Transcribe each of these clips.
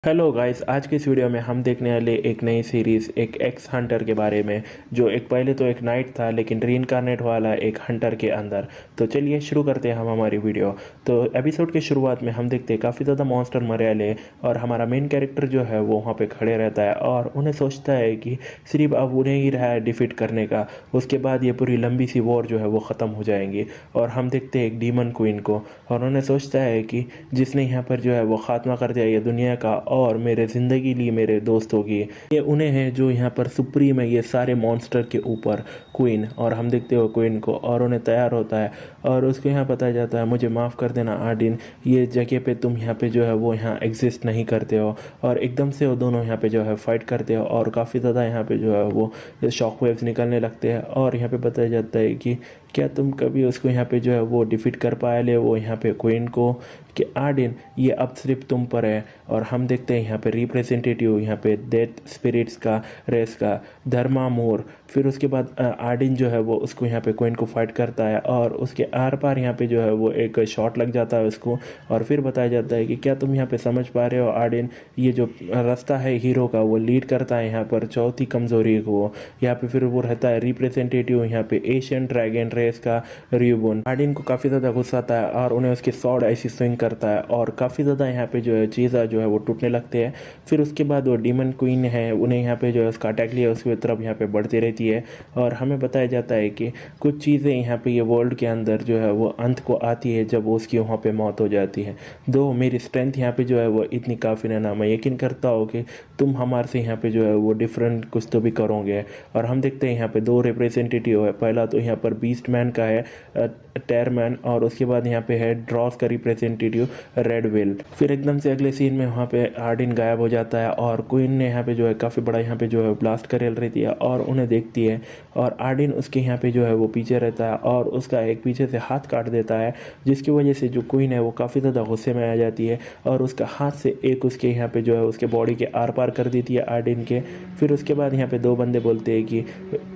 Hello guys, आज के इस वीडियो में हम देखने वाले एक नई सीरीज़ एक एक्स हंटर के बारे में, जो एक पहले तो एक नाइट था लेकिन रीइंकारनेट वाला एक हंटर के अंदर। तो चलिए शुरू करते हैं हम हमारी वीडियो। तो एपिसोड के शुरुआत में हम देखते हैं काफ़ी ज़्यादा मॉन्स्टर मरे वाले, और हमारा मेन कैरेक्टर जो है वो वहाँ पे खड़े रहता है और उन्हें सोचता है कि सिर्फ अब उन्हें ही रहा है डिफीट करने का, उसके बाद ये पूरी लंबी सी वॉर जो है वो ख़त्म हो जाएंगी। और हम देखते हैं एक डीमन क्वीन को, और उन्हें सोचता है कि जिसने यहाँ पर जो है वो खात्मा कर दिया ये दुनिया का और मेरे ज़िंदगी ली मेरे दोस्तों की, ये उन्हें है जो यहाँ पर सुप्रीम है ये सारे मॉन्स्टर के ऊपर, क्वीन। और हम देखते हो क्वीन को, और उन्हें तैयार होता है और उसको यहाँ बताया जाता है मुझे माफ़ कर देना आर्डिन, ये जगह पे तुम यहाँ पे जो है वो यहाँ एग्जिस्ट नहीं करते हो। और एकदम से वो दोनों यहाँ पे जो है फाइट करते हो और काफ़ी ज़्यादा यहाँ पे जो है वो शॉक वेव्स निकलने लगते हैं। और यहाँ पे बताया जाता है कि क्या तुम कभी उसको यहाँ पे जो है वो डिफीट कर पाए ले, वो यहाँ पे क्वीन को, कि आर्डिन ये अब सिर्फ तुम पर है। और हम देखते हैं यहाँ पे रिप्रेजेंटेटिव यहाँ पे डेथ स्पिरिट्स का रेस का धर्मा मोर। फिर उसके बाद आर्डिन जो है वो उसको यहाँ पे क्वीन को फाइट करता है और उसके आर पार यहाँ पे जो है वो एक शॉट लग जाता है उसको। और फिर बताया जाता है कि क्या तुम यहाँ पे समझ पा रहे हो आर्डिन, ये जो रास्ता है हीरो का वो लीड करता है यहाँ पर चौथी कमजोरी को। यहाँ पे फिर वो रहता है रिप्रेजेंटेटिव यहाँ पे एशियन ड्रैगन रेस का रियूबोन। आर्डिन को काफ़ी ज़्यादा गुस्सा आता है और उन्हें उसके सॉर्ड ऐसी स्विंग करता है और काफ़ी ज़्यादा यहाँ पे जो है चीज़ा जो है वो टूटने लगते हैं। फिर उसके बाद वो डीमन क्वीन है, उन्हें यहाँ पे जो है उसका अटैक लिया उसकी तरफ यहाँ पे बढ़ती रहती है। और हमें बताया जाता है कि कुछ चीज़ें यहाँ पे ये वर्ल्ड के अंदर जो है वो अंत को आती है जब उसकी वहाँ पे मौत हो जाती है। दो मेरी स्ट्रेंथ यहाँ पे जो है वो इतनी काफ़ी ना, मैं यकीन करता हूँ कि तुम हमारे से यहाँ पे जो है वो डिफरेंट कुछ तो भी करोगे। और हम देखते हैं यहाँ पे दो रिप्रेजेंटेटिव है, पहला तो यहाँ पर बीस्ट मैन का है टेयरमैन, और उसके बाद यहाँ पे है ड्रॉस का रिप्रेजेंटेटिव रेड विल। फिर एकदम से अगले सीन में वहाँ पे आर्डिन गायब हो जाता है और क्वीन ने यहाँ पे जो है काफ़ी बड़ा यहाँ पे जो है ब्लास्ट कर रहती है और उन्हें देखती है। और आर्डिन उसके यहाँ पे जो है वो पीछे रहता है और उसका एक पीछे से हाथ काट देता है, जिसकी वजह से जो क्वीन है वो काफ़ी ज़्यादा गुस्से में आ जाती है और उसका हाथ से एक उसके यहाँ पे जो है उसके बॉडी के आर पार कर देती है आर्डिन के। फिर उसके बाद यहाँ पे दो बंदे बोलते हैं कि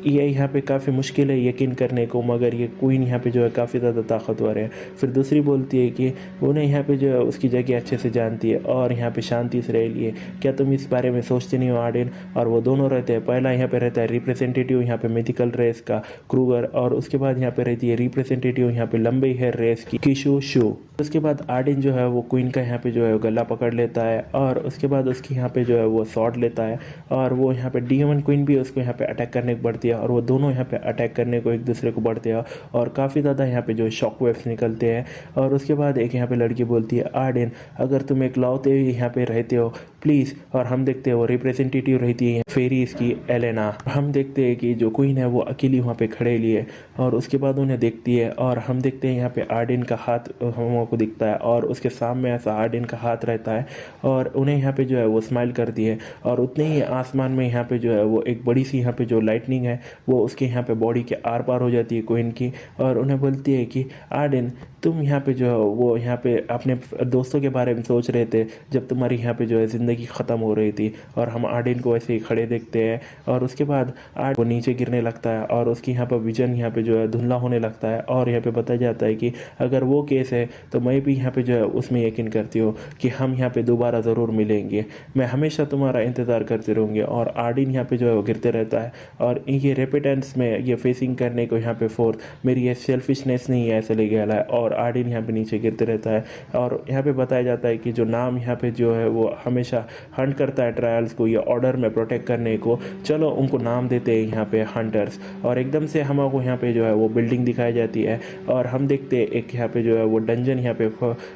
ये यहाँ पे काफ़ी मुश्किल है यकीन करने को, मगर ये क्वीन यहाँ पे जो है काफ़ी ज़्यादा ताकतवर है। फिर दूसरी बोलती है कि उन्हें यहाँ पे जो है उसकी जगह अच्छे से जानती है और यहाँ पे शांति से रह लिए, क्या तुम इस बारे में सोचते नहीं हो आर्डिन। और वो दोनों रहते हैं, पहला यहाँ पे रहता है रिप्रेजेंटेटिव यहाँ पे मिथिकल रेस का क्रूगर, और उसके बाद यहाँ पे रहती है रिप्रेजेंटेटिव यहाँ पे लंबे हेयर रेस की किशु शू। उसके बाद आर्डिन जो है वो क्वीन का यहाँ पे जो है गला पकड़ लेता है और उसके बाद उसकी यहाँ पे जो है वो शॉट लेता है और वो यहाँ पे डीमन क्वीन भी उसको यहाँ पे अटैक करने को बढ़ती है और वो दोनों यहाँ पे अटैक करने को एक दूसरे को बढ़ते हैं और काफ़ी ज़्यादा यहाँ पे जो शॉक वेव्स निकलते हैं। और उसके बाद एक यहाँ पे लड़की बोलती है आर्डिन, अगर तुम एक लौते हुए यहाँ पे रहते हो प्लीज़। और हम देखते हैं वो रिप्रेजेंटेटिव रहती है फेरीज की एलेना। हम देखते हैं कि जो क्वीन है वो अकेली वहाँ पे खड़े लिए और उसके बाद उन्हें देखती है और हम देखते हैं यहाँ पे आर्डिन का हाथ हम को दिखता है और उसके सामने ऐसा आर्डिन का हाथ रहता है और उन्हें यहाँ पे जो है वो स्माइल करती है। और उतने ही आसमान में यहाँ पे जो है वो एक बड़ी सी यहाँ पे जो लाइटनिंग है वो उसके यहाँ पे बॉडी के आर पार हो जाती है क्वीन की, और उन्हें बोलती है कि आर्डिन तुम यहाँ पे जो है वो यहाँ पे अपने दोस्तों के बारे में सोच रहे थे जब तुम्हारी यहाँ पे जो है ज़िंदगी ख़त्म हो रही थी। और हम आर्डिन को ऐसे ही खड़े देखते हैं और उसके बाद आर्ड वो नीचे गिरने लगता है और उसकी यहाँ पर विजन यहाँ पे जो है धुंधला होने लगता है। और यहाँ पे बताया जाता है कि अगर वो केस है तो मैं भी यहाँ पे जो है उसमें यकीन करती हूँ कि हम यहाँ पे दोबारा ज़रूर मिलेंगे, मैं हमेशा तुम्हारा इंतज़ार करते रहूँगी। और आर्डिन यहाँ पे जो है वो गिरते रहता है और ये रेपिटेंस में ये फेसिंग करने को यहाँ पे फोर्थ मेरी ये सेल्फिशनेस नहीं है ऐसे ले गया है। और आर्डिन यहाँ पे नीचे गिरते रहता है और यहाँ पे बताया जाता है कि जो नाम यहाँ पे जो है वो हमेशा हंट करता है ट्रायल्स को ये ऑर्डर में प्रोटेक्ट करने को, चलो उनको नाम देते हैं यहाँ पे हंटर्स। और एकदम से हमको यहाँ पे जो है वो बिल्डिंग दिखाई जाती है और हम देखते हैं एक यहाँ पे जो है वो डंजन यहाँ पे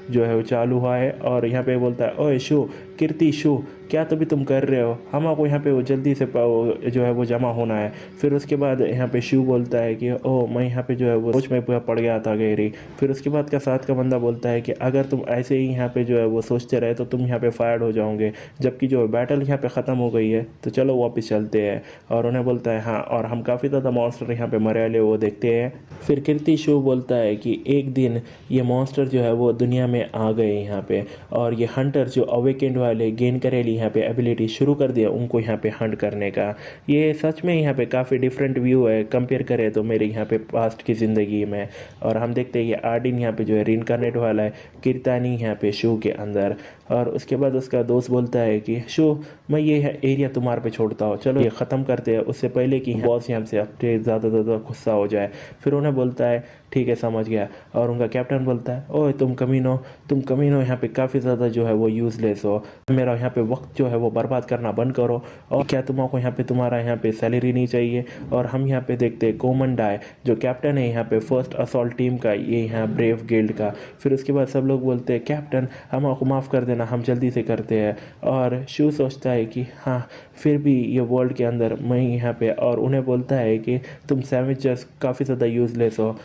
जो है वो चालू हुआ है। और यहाँ पे बोलता है ओए शू कीर्ति शू क्या तभी तुम कर रहे हो, हमको यहाँ पे वो जल्दी से जो है वो जमा होना है। फिर उसके बाद यहाँ पे शिव बोलता है कि ओ मैं यहाँ पे जो है वो सोच में पड़ गया था गहरी। फिर उसके बाद का साथ का बंदा बोलता है कि अगर तुम ऐसे ही यहाँ पे जो है वो सोचते रहे तो तुम यहाँ पे फायर्ड हो जाओगे, जबकि जो बैटल यहाँ पे ख़त्म हो गई है तो चलो वापस चलते हैं। और उन्हें बोलता है हाँ, और हम काफ़ी ज़्यादा मॉन्स्टर यहाँ पे मरे वाले वो देखते हैं। फिर कीर्ति शिव बोलता है कि एक दिन ये मॉन्स्टर जो है वो दुनिया में आ गए यहाँ पे, और ये हंटर जो अवेकेंड वाले गेन करेली यहाँ पे एबिलिटी शुरू कर दिया उनको यहाँ पे हंट करने का। ये सच में यहाँ पे काफ़ी डिफरेंट व्यू है कंपेयर करें तो मेरे यहाँ पे पास्ट की ज़िंदगी में। और हम देखते हैं ये आर्डिन यहाँ पे जो है रीइंकार्नेट वाला है किरतानी यहाँ पे शू के अंदर। और उसके बाद उसका दोस्त बोलता है कि शू, मैं ये एरिया तुम्हारे पे छोड़ता हूँ, चलो ये ख़त्म करते हैं उससे पहले कि बॉस यहाँ से अपने ज़्यादा गुस्सा हो जाए। फिर उन्हें बोलता है ठीक है समझ गया। और उनका कैप्टन बोलता है ओए तुम कमीनो यहाँ पे काफ़ी ज़्यादा जो है वो यूज़लेस हो, मेरा यहाँ पे वक्त जो है वो बर्बाद करना बंद करो। और क्या तुमको यहाँ पे तुम्हारा यहाँ पे सैलरी नहीं चाहिए। और हम यहाँ पे देखते हैं कोमंडाई जो कैप्टन है यहाँ पे फर्स्ट असॉल्ट टीम का, ये यहाँ ब्रेव गिल्ड का। फिर उसके बाद सब लोग बोलते हैं कैप्टन हमको माफ़ कर देना, हम जल्दी से करते हैं। और शू सोचता है कि हाँ फिर भी ये वर्ल्ड के अंदर मैं यहाँ पे, और उन्हें बोलता है कि तुम सैवेजर्स काफ़ी ज़्यादा यूज़लेस हो,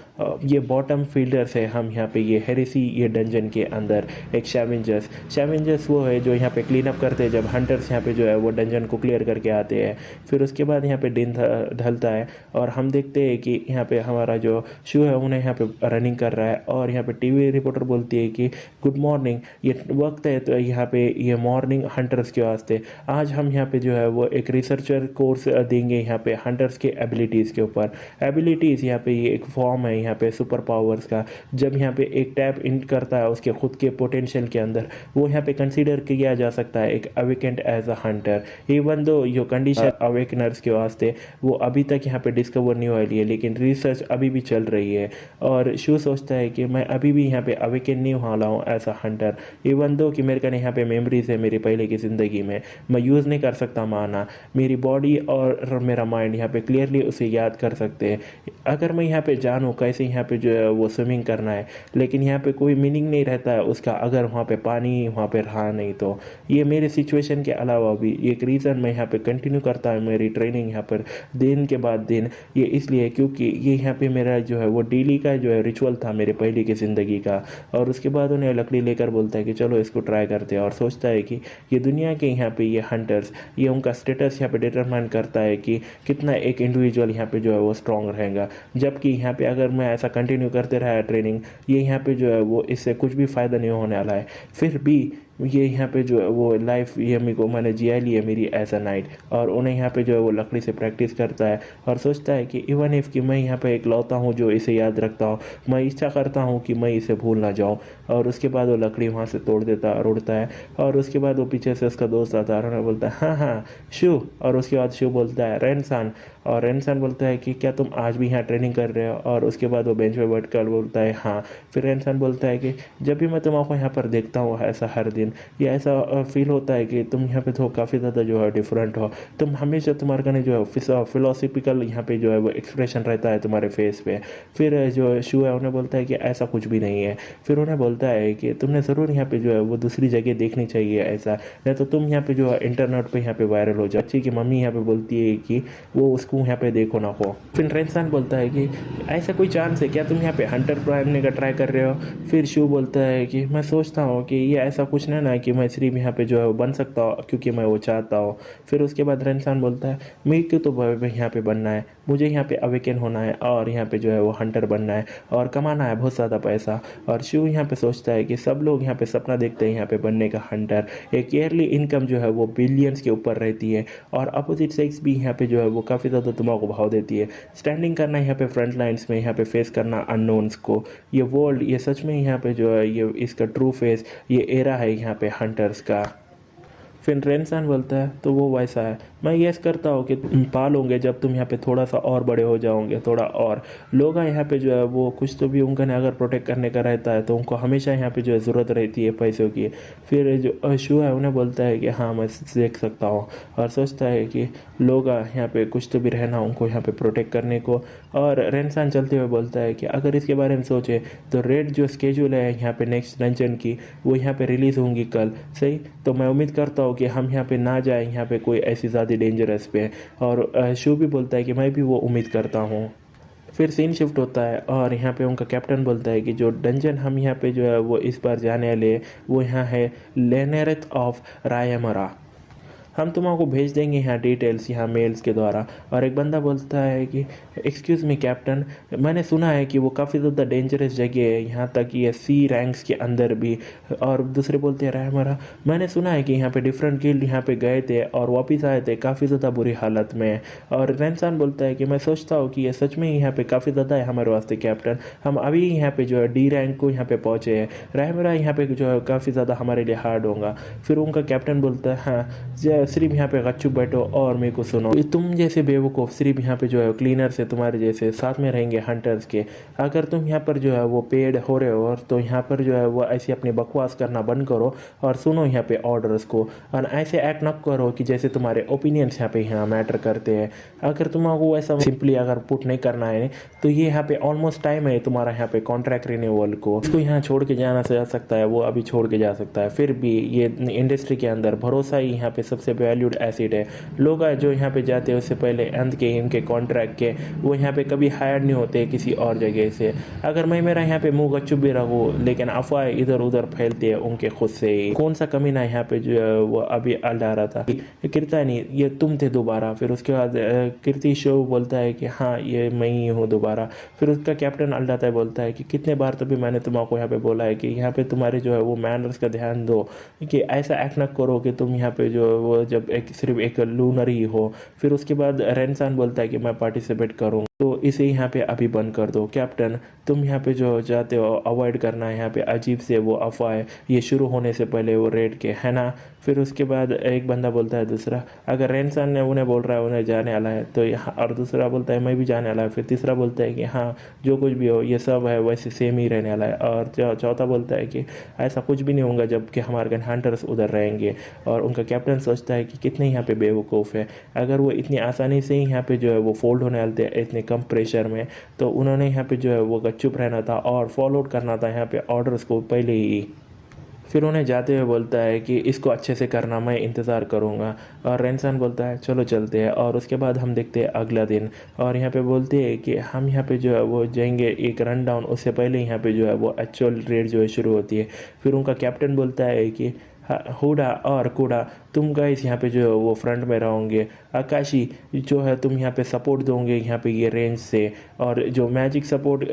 ये बॉटम फील्डर्स है हम यहाँ पे ये हेरेसी ये डंजन के अंदर एक शैवेंजर्स वो है जो यहाँ पे क्लीन अप करते हैं जब हंटर्स यहाँ पे जो है वो डंजन को क्लियर करके आते हैं। फिर उसके बाद यहाँ पे दिन ढलता है और हम देखते हैं कि यहाँ पे हमारा जो शू है उन्हें यहाँ पे रनिंग कर रहा है। और यहाँ पे टीवी रिपोर्टर बोलती है कि गुड मॉर्निंग, ये वक्त है तो यहाँ पे ये मॉर्निंग हंटर्स के वास्ते, आज हम यहाँ पे जो है वो एक रिसर्चर कोर्स देंगे यहाँ पे हंटर्स के एबिलिटीज़ के ऊपर। एबिलिटीज़ यहाँ पे ये एक फॉर्म है यहाँ पे सुपर पावर्स का, जब यहाँ पे एक टैप इन करता है उसके खुद के पोटेंशियल के अंदर, वो यहाँ पे कंसीडर किया जा सकता है एक awakened as a hunter. Even though जो कंडीशन अवेकनर्स के वास्ते वो अभी तक यहाँ पे डिस्कवर नहीं हुई है, लेकिन रिसर्च अभी भी चल रही है। और शू सोचता है कि मैं अभी भी यहाँ पे अवेकन नहीं वाला हूँ एज अ हंटर, इवन दो कि मेरे का यहाँ पे मेमोरीज है मेरी पहले की ज़िंदगी में, मैं यूज़ नहीं कर सकता माना, मेरी बॉडी और मेरा माइंड यहाँ पे क्लियरली उसे याद कर सकते हैं। अगर मैं यहाँ पे जानूँ कैसे यहाँ पे जो है वो स्विमिंग करना है, लेकिन यहाँ पे कोई मीनिंग नहीं रहता है उसका अगर वहाँ पे पानी वहाँ पे रहा नहीं तो। ये मेरे सिचुएशन के अलावा भी एक रीज़न मैं यहाँ पे कंटिन्यू करता है मेरी ट्रेनिंग यहाँ पर दिन के बाद दिन, ये इसलिए क्योंकि ये यहाँ पे मेरा जो है वो डेली का जो है रिचुअल था मेरे पहले की ज़िंदगी का। और उसके बाद उन्हें लकड़ी लेकर बोलता है कि चलो इसको ट्राई करते हैं, और सोचता है कि ये दुनिया के यहाँ पे ये हंटर्स, ये उनका स्टेटस यहाँ पे डिटरमाइन करता है कि कितना एक इंडिविजुअल यहाँ पे जो है वो स्ट्रॉन्ग रहेगा। जबकि यहाँ पे अगर मैं ऐसा कंटिन्यू करते रहा ट्रेनिंग, ये यहाँ पे जो है वो इससे कुछ भी फ़ायदा नहीं होने वाला है। फिर भी ये यहाँ पे जो है वो लाइफ ये मेरे को मैंने जिया ली है मेरी एज अ नाइट। और उन्हें यहाँ पे जो है वो लकड़ी से प्रैक्टिस करता है और सोचता है कि इवन इफ़ कि मैं यहाँ पे एक लौता हूँ जो इसे याद रखता हूँ, मैं इच्छा करता हूँ कि मैं इसे भूल ना जाऊँ। और उसके बाद वो लकड़ी वहाँ से तोड़ देता और उड़ता है। और उसके बाद वो पीछे से उसका दोस्त आता है और उन्हें बोलता है हाँ हाँ शू। और उसके बाद शू बोलता है रेनसान, और रेनसान बोलता है कि क्या तुम आज भी यहाँ ट्रेनिंग कर रहे हो। और उसके बाद वो बेंच पे बैठ कर बोलता है हाँ। फिर रेनसान बोलता है कि जब भी मैं तुमको यहाँ पर देखता हूँ ऐसा हर दिन, ये ऐसा फील होता है कि तुम यहाँ पे तो काफ़ी ज़्यादा जो है डिफरेंट हो, तुम हमेशा तुम्हारे कने जो है फिलोसफिकल यहाँ पे जो है वो एक्सप्रेशन रहता है तुम्हारे फेस पे। फिर जो शू है उन्हें बोलता है कि ऐसा कुछ भी नहीं है। फिर उन्हें बोलता है कि तुमने ज़रूर यहाँ पे जो है वो दूसरी जगह देखनी चाहिए ऐसा, नहीं तो तुम यहाँ पे जो है इंटरनेट पे यहाँ पे वायरल हो जाओ। बच्चे की मम्मी यहाँ पे बोलती है कि वो उसको यहाँ पे देखो ना हो। फिर रेनसान बोलता है कि ऐसा कोई चांस है क्या तुम यहाँ पे हंटर बनने का ट्राई कर रहे हो। फिर शू बोलता है कि मैं सोचता हूँ कि ये ऐसा कुछ नहीं ना कि मैं सिर्फ यहाँ पे जो है वो बन सकता हूँ क्योंकि मैं वो चाहता हूँ। फिर उसके बाद रेनसान बोलता है मेरे को तो यहाँ पे बनना है, मुझे यहाँ पे अवेकन होना है और यहाँ पे जो है वो हंटर बनना है और कमाना है बहुत ज़्यादा पैसा। और शू यहाँ पे सोचता है कि सब लोग यहाँ पे सपना देखते हैं यहाँ पे बनने का हंटर, एक ईयरली इनकम जो है वो बिलियंस के ऊपर रहती है और अपोजिट सेक्स भी यहाँ पे जो है वो काफ़ी ज़्यादा दिमाग को भाव देती है। स्टैंडिंग करना यहाँ पे फ्रंट लाइन्स में यहाँ पे फेस करना अननोन्स को, ये वर्ल्ड ये सच में यहाँ पे जो है ये इसका ट्रू फेस ये एरा है यहाँ पे हंटर्स का। फिर रेनसान बोलता है तो वो वैसा है, मैं यस करता हूँ कि तुम पालोगे जब तुम यहाँ पे थोड़ा सा और बड़े हो जाओगे, थोड़ा और लोग यहाँ पे जो है वो कुछ तो भी उनका अगर प्रोटेक्ट करने का रहता है तो उनको हमेशा यहाँ पे जो है ज़रूरत रहती है पैसों की। फिर जो शू है उन्हें बोलता है कि हाँ मैं देख सकता हूँ और सोचता है कि लोग यहाँ पे कुछ तो भी रहना उनको यहाँ पे प्रोटेक्ट करने को। और रेनसान चलते हुए बोलता है कि अगर इसके बारे में सोचे तो रेड जो स्केड्यूल है यहाँ पे नेक्स्ट डंजन की वो यहाँ पे रिलीज़ होंगी कल, सही। तो मैं उम्मीद करता हूँ कि हम यहाँ पे ना जाए यहाँ पे कोई ऐसी ज़्यादा डेंजरस पे। और शू भी बोलता है कि मैं भी वो उम्मीद करता हूँ। फिर सीन शिफ्ट होता है और यहाँ पे उनका कैप्टन बोलता है कि जो डंजन हम यहाँ पे जो है वो इस बार जाने वाले वो यहाँ है लेनेरेथ ऑफ रायमरा। हम तुमको भेज देंगे यहाँ डिटेल्स यहाँ मेल्स के द्वारा। और एक बंदा बोलता है कि एक्सक्यूज़ मी कैप्टन, मैंने सुना है कि वो काफ़ी ज़्यादा डेंजरस जगह है, यहाँ तक ये सी रैंक्स के अंदर भी। और दूसरे बोलते हैं रहमरा, मैंने सुना है कि यहाँ पे डिफरेंट गिल्ड यहाँ पे गए थे और वापस आए थे काफ़ी ज़्यादा बुरी हालत में। और रेंसान बोलता है कि मैं सोचता हूँ कि ये सच में यहाँ पे काफ़ी ज़्यादा है हमारे वास्ते कैप्टन, हम अभी यहाँ पे जो है डी रैंक को यहाँ पे पहुँचे हैं, रहमरा यहाँ पे जो है काफ़ी ज़्यादा हमारे लिए हार्ड होगा। फिर उनका कैप्टन बोलता है हाँ सिर्फ यहाँ पे गच्चू बैठो और मेरे को सुनो, तुम जैसे बेवकूफ़ सिर्फ यहाँ पे जो है क्लीनर से तुम्हारे जैसे साथ में रहेंगे हंटर्स के, अगर तुम यहाँ पर जो है वो पेड हो रहे हो तो यहाँ पर जो है वो ऐसी अपनी बकवास करना बंद करो और सुनो यहाँ पे ऑर्डर्स को, और ऐसे एक्ट न करो कि जैसे तुम्हारे ओपिनियंस यहाँ पे यहाँ मैटर करते हैं। अगर तुमको ऐसा सिंपली अगर पुट नहीं करना है तो ये यहाँ पे ऑलमोस्ट टाइम है तुम्हारा यहाँ पे कॉन्ट्रैक्ट रिन्यूअल को, इसको यहाँ छोड़ के जाना जा सकता है, वो अभी छोड़ के जा सकता है। फिर भी ये इंडस्ट्री के अंदर भरोसा ही यहाँ पे सबसे वैल्यूड एसिड है। लोग जो यहाँ पे जाते हैं उससे पहले अंत के इनके कॉन्ट्रैक्ट के वो यहाँ पे कभी हायर नहीं होते किसी और जगह से। अगर मैं मेरा यहाँ पे मुँह गच्चू भी रहूँ लेकिन अफवाह इधर उधर फैलती है उनके खुद से ही। कौन सा कमीना यहाँ पे जो है वो अभी अल्ला रहा था कीर्तानी, ये तुम थे दोबारा। फिर उसके बाद कीर्ति शो बोलता है कि हाँ ये मैं ही हूँ दोबारा। फिर उसका कैप्टन अल्लाता है, बोलता है कि कितने बार तो भी मैंने तुमको यहाँ पे बोला है कि यहाँ पे तुम्हारे जो है वो मैनर्स का ध्यान दो, कि ऐसा एक्ट ना करो कि तुम यहाँ पे जो वो जब सिर्फ एक लूनर ही हो। फिर उसके बाद रेंसान बोलता है कि मैं पार्टिसिपेट करूँ, तो इसे यहाँ पे अभी बंद कर दो कैप्टन, तुम यहाँ पे जो जाते हो अवॉइड करना है यहाँ पे अजीब से वो अफवाह ये शुरू होने से पहले वो रेड के है ना। फिर उसके बाद एक बंदा बोलता है दूसरा, अगर रेंसान ने उन्हें बोल रहा है उन्हें जाने वाला है तो यहाँ, और दूसरा बोलता है मैं भी जाने वाला है। फिर तीसरा बोलता है कि हाँ जो कुछ भी हो ये सब है वैसे सेम ही रहने वाला है। और चौथा बोलता है कि ऐसा कुछ भी नहीं होगा जबकि हमारे गन हंटर्स उधर रहेंगे। और उनका कैप्टन सोचता है कि कितने यहाँ पे बेवकूफ़ है, अगर वो इतनी आसानी से ही यहाँ पे जो है वो फोल्ड होने वाले थे इतने कम प्रेशर में, तो उन्होंने यहाँ पे जो है वो चुप रहना था और फॉलो आउट करना था यहाँ पे ऑर्डर्स को पहले ही। फिर उन्हें जाते हुए बोलता है कि इसको अच्छे से करना, मैं इंतज़ार करूँगा। और रेंसान बोलता है चलो चलते हैं। और उसके बाद हम देखते हैं अगला दिन, और यहाँ पे बोलते हैं कि हम यहाँ पे जो है वो जाएंगे एक रन डाउन, उससे पहले यहाँ पे जो है वो एक्चुअल रेड जो है शुरू होती है। फिर उनका कैप्टन बोलता है कि हुडा और कूड़ा तुम गाइस यहाँ पे जो है वो फ्रंट में रहोगे, आकाशी जो है तुम यहाँ पे सपोर्ट दोगे यहाँ पे ये रेंज से, और जो मैजिक सपोर्ट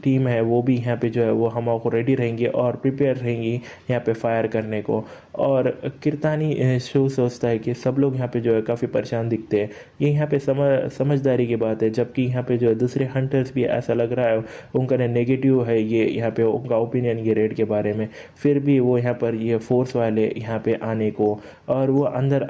टीम है वो भी यहाँ पे जो है वो हमको रेडी रहेंगी और प्रिपेयर रहेंगी यहाँ पे फायर करने को। और कीर्तानी शो सोचता है कि सब लोग यहाँ पे जो है काफ़ी परेशान दिखते हैं, ये यहाँ पे समझदारी की बात है, जबकि यहाँ पे जो है दूसरे हंटर्स भी ऐसा लग रहा है उनका नेगेटिव है ये यहाँ पे उनका ओपिनियन ये रेड के बारे में। फिर भी वो यहाँ पर ये फोर्स वाले यहाँ पे आने को, और वो अंदर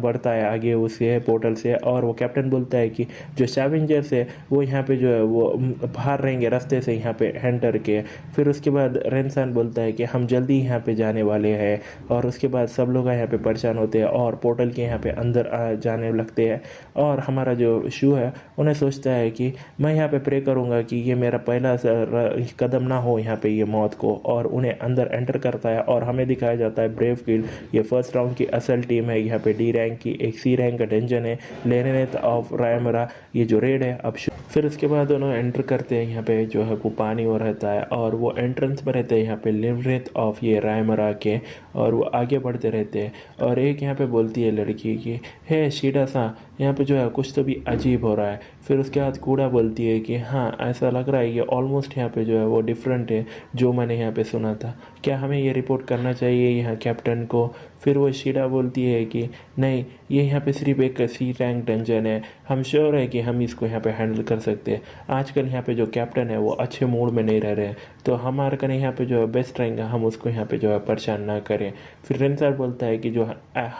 बढ़ता है आगे उससे पोर्टल से। और वो कैप्टन बोलता है कि जो सैवेंजर्स है वो यहाँ पे जो है वो बाहर रहेंगे रास्ते से यहाँ पे हंटर के। फिर उसके बाद रेंसान बोलता है कि हम जल्दी यहाँ पे जाने वाले हैं। और उसके बाद सब लोग यहाँ पे परेशान होते हैं और पोर्टल के यहाँ पे अंदर जाने लगते हैं। और हमारा जो शू है उन्हें सोचता है कि मैं यहाँ पे प्रे करूँगा कि ये मेरा पहला कदम ना हो यहाँ पे ये मौत को, और उन्हें अंदर एंटर करता है। और हमें दिखाया जाता है ब्रेव गिल्ड ये फर्स्ट राउंड की असल टीम है, यहाँ पे डी रैंक की एक सी रैंक का डेंजन है लेनेथ ऑफ रायमरा ये जो रेड है अब। फिर उसके बाद उन्होंने एंटर करते हैं यहाँ पे जो है वो पानी हो रहता है, और वो एंट्रेंस पर रहते हैं यहाँ पे लिमरेथ ऑफ ये रायमरा के, और वो आगे बढ़ते रहते हैं। और एक यहाँ पे बोलती है लड़की कि हे शीडा सा यहाँ पे जो है कुछ तो भी अजीब हो रहा है। फिर उसके बाद कूड़ा बोलती है कि हाँ ऐसा लग रहा है ये ऑलमोस्ट यहाँ पे जो है वो डिफरेंट है जो मैंने यहाँ पे सुना था, क्या हमें ये रिपोर्ट करना चाहिए यहाँ कैप्टन को। फिर वो शीडा बोलती है कि नहीं ये यहाँ पे सिर्फ एक सी रैंक डंजन है, हम श्योर है कि हम इसको यहाँ पे हैंडल कर सकते हैं। आजकल यहाँ पे जो कैप्टन है वो अच्छे मूड में नहीं रह रहे हैं, तो हमारे कने यहाँ पे जो है बेस्ट रहेगा हम उसको यहाँ पे जो है परेशान ना करें। फिर रेंसर बोलता है कि जो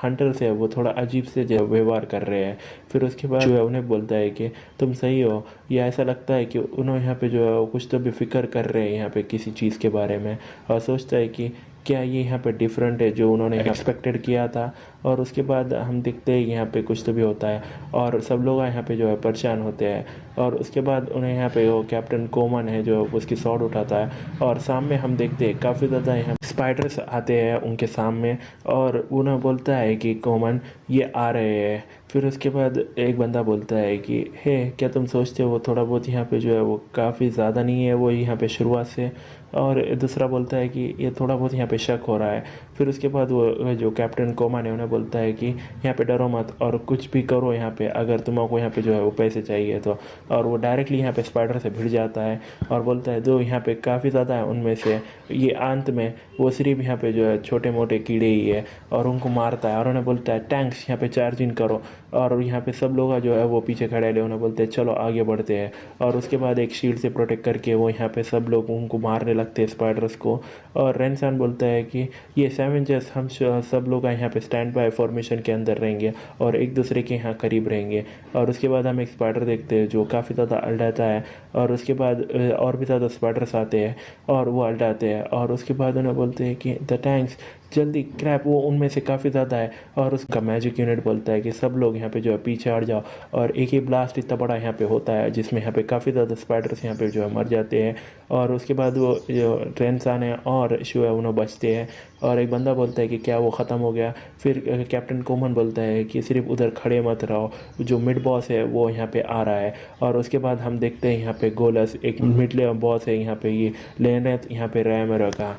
हंटर्स है वो थोड़ा अजीब से जो व्यवहार कर रहे हैं। फिर उसके बाद जो है उन्हें बोलता है कि तुम सही हो, ये ऐसा लगता है कि उन्होंने यहाँ पे जो है कुछ तो भी फिक्र कर रहे हैं यहाँ पे किसी चीज़ के बारे में, और सोचता है कि क्या ये यहाँ पे डिफरेंट है जो उन्होंने एक्सपेक्टेड किया था। और उसके बाद हम देखते हैं यहाँ पे कुछ तो भी होता है और सब लोग यहाँ पे जो है परेशान होते हैं। और उसके बाद उन्हें यहाँ पे वो कैप्टन कोमन है जो उसकी शॉट उठाता है, और सामने हम देखते हैं काफ़ी ज़्यादा यहाँ स्पाइडर्स आते हैं उनके सामने, और उन्हें बोलता है कि कोमन ये आ रहे हैं। फिर उसके बाद एक बंदा बोलता है कि हे क्या तुम सोचते हो थोड़ा बहुत यहाँ पे जो है वो काफ़ी ज़्यादा नहीं है वो यहाँ पे शुरुआत से। और दूसरा बोलता है कि ये थोड़ा बहुत यहाँ पे शक हो रहा है। फिर उसके बाद वो जो कैप्टन कोमान है उन्हें बोलता है कि यहाँ पे डरो मत और कुछ भी करो यहाँ पे, अगर तुमको यहाँ पे जो है वो पैसे चाहिए तो। और वो डायरेक्टली यहाँ पे स्पाइडर से भिड़ जाता है और बोलता है जो यहाँ पे काफ़ी ज़्यादा है उनमें से ये अंत में वो सिर्फ यहाँ पे जो है छोटे मोटे कीड़े ही है, और उनको मारता है और उन्हें बोलता है टैंक्स यहाँ पे चार्जिंग करो। और यहाँ पे सब लोग जो है वो पीछे खड़े ले उन्हें बोलते हैं चलो आगे बढ़ते हैं। और उसके बाद एक शील्ड से प्रोटेक्ट करके वो यहाँ पे सब लोग उनको मारने लगते हैं स्पाइडर्स को। और रेनसान बोलता है कि ये सेवेंजर्स हम सब लोग यहाँ पे स्टैंड बाय फॉर्मेशन के अंदर रहेंगे और एक दूसरे के यहाँ करीब रहेंगे। और उसके बाद हम एक स्पाइडर देखते हैं जो काफ़ी ज़्यादा अल्टाता है, और उसके बाद और भी ज़्यादा स्पाइडर्स आते हैं और वो अल्टाते हैं। और उसके बाद उन्हें बोलते हैं कि द टैंक्स जल्दी क्रैप, वो उनमें से काफ़ी ज़्यादा है। और उसका मैजिक यूनिट बोलता है कि सब लोग यहाँ पे जो है पीछे हट जाओ। और एक ही ब्लास्ट इतना बड़ा यहाँ पे होता है जिसमें यहाँ पे काफ़ी ज़्यादा स्पाइडर्स यहाँ पे जो है मर जाते हैं। और उसके बाद वो जो रेनसान है और शू है उन्हें बचते हैं। और एक बंदा बोलता है कि क्या वो ख़त्म हो गया। फिर कैप्टन कोमन बोलता है कि सिर्फ उधर खड़े मत रहो, जो मिड बॉस है वो यहाँ पे आ रहा है। और उसके बाद हम देखते हैं यहाँ पे गोलस एक मिड बॉस है यहाँ पे, ये लेनेथ यहाँ पे रैमरा का।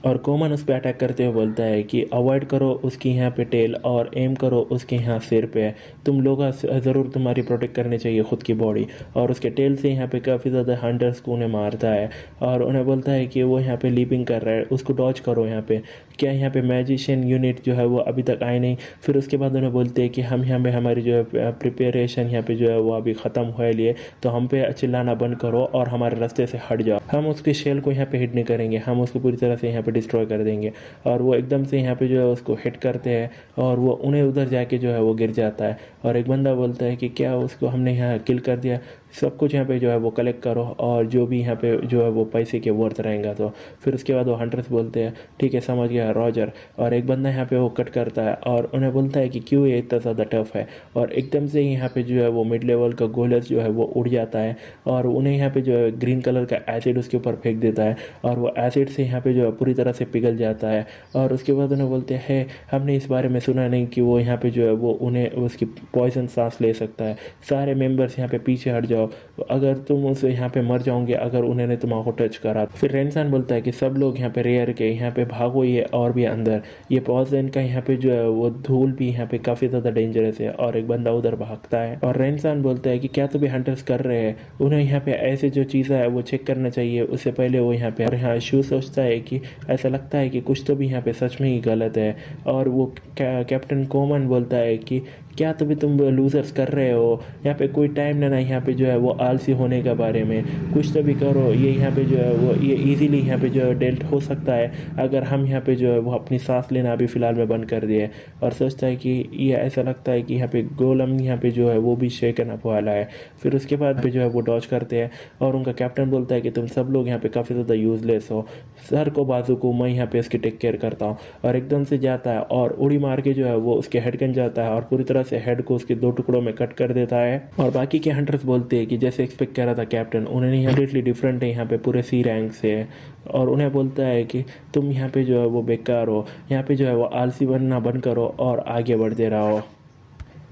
और कोमन उस पर अटैक करते हुए बोलता है कि अवॉइड करो उसकी यहाँ पे टेल और एम करो उसके यहाँ सिर पे। तुम लोग ज़रूर तुम्हारी प्रोटेक्ट करनी चाहिए ख़ुद की बॉडी। और उसके टेल से यहाँ पे काफ़ी ज़्यादा हंटर्स को उन्हें मारता है और उन्हें बोलता है कि वो यहाँ पे लीपिंग कर रहा है, उसको डॉज करो यहाँ पे। क्या यहाँ पे मैजिशियन यूनिट जो है वो अभी तक आए नहीं। फिर उसके बाद उन्हें बोलते हैं कि हम यहाँ पे हमारी जो है प्रिपरेशन यहाँ पे जो है वो अभी ख़त्म हुए लिए, तो हम पे चिल्लाना बंद करो और हमारे रास्ते से हट जाओ। हम उसके शेल को यहाँ पे हिट नहीं करेंगे, हम उसको पूरी तरह से यहाँ पे डिस्ट्रॉय कर देंगे। और वो एकदम से यहाँ पे जो है उसको हिट करते हैं और वो उन्हें उधर जाके जो है वो गिर जाता है। और एक बंदा बोलता है कि क्या उसको हमने यहाँ किल कर दिया, सब कुछ यहाँ पे जो है वो कलेक्ट करो और जो भी यहाँ पे जो है वो पैसे के वर्थ रहेगा। तो फिर उसके बाद वो हंटर्स बोलते हैं ठीक है समझ गया रॉजर। और एक बंदा यहाँ पे वो कट करता है और उन्हें बोलता है कि क्यों ये इतना ज़्यादा टफ है। और एकदम से यहाँ पे जो है वो मिड लेवल का गोलस जो है वो उड़ जाता है और उन्हें यहाँ पे जो है ग्रीन कलर का एसिड उसके ऊपर फेंक देता है और वो एसिड से यहाँ पे जो है पूरी तरह से पिघल जाता है। और उसके बाद उन्हें बोलते हैं हमने इस बारे में सुना नहीं कि वो यहाँ पे जो है वो उन्हें उसकी पॉइजन सांस ले सकता है, सारे मेंबर्स यहाँ पे पीछे हट जाओ, अगर तुम उसे यहाँ पे मर जाओगे अगर उन्होंने तुम्हारा टच करा। फिर रेनसान बोलता है कि सब लोग यहाँ पे रेयर के यहाँ पे भागो, ये और भी अंदर ये पॉइजन का यहाँ पे जो है वो धूल भी यहाँ पे काफ़ी ज़्यादा डेंजरस है। और एक बंदा उधर भागता है और रेनसान बोलता है कि क्या तो भी हंटर्स कर रहे हैं, उन्हें यहाँ पे ऐसे जो चीज़ें है वो चेक करना चाहिए उससे पहले वो यहाँ पे। और यहाँ शू सोचता है कि ऐसा लगता है कि कुछ तो भी यहाँ पे सच में ही गलत है। और वो कैप्टन कोमन बोलता है कि क्या तो भी तुम लूजर्स कर रहे हो, यहाँ पे कोई टाइम लेना यहाँ पे जो है वो आलसी होने के बारे में, कुछ तो भी करो। ये यहाँ पे जो है वो ये इजीली यहाँ पे जो है डेल्ट हो सकता है अगर हम यहाँ पे जो है वो अपनी सांस लेना अभी फ़िलहाल में बंद कर दिए। और सोचता है कि ये ऐसा लगता है कि यहाँ पे गोलम यहाँ पे जो है वो भी शेकन अप वाला है। फिर उसके बाद पे जो है वो डॉज करते हैं और उनका कैप्टन बोलता है कि तुम सब लोग यहाँ पे काफ़ी ज़्यादा यूज़लेस हो, सर को बाजू को मैं यहाँ पे इसकी टेक केयर करता हूँ। और एकदम से जाता है और उड़ी मार के जो है वो उसके हेड गन जाता है और पूरी तरह से हेड को उसके 2 टुकड़ों में कट कर देता है। और बाकी के हंटर्स बोलते हैं कि जैसे एक्सपेक्ट कर रहा था कैप्टन, उन्होंने कंप्लीटली डिफरेंट है यहाँ पे पूरे सी रैंक से। और उन्हें बोलता है कि तुम यहाँ पे जो है वो बेकार हो, यहाँ पे जो है वो आलसी बनना बंद करो और आगे बढ़ते रहो।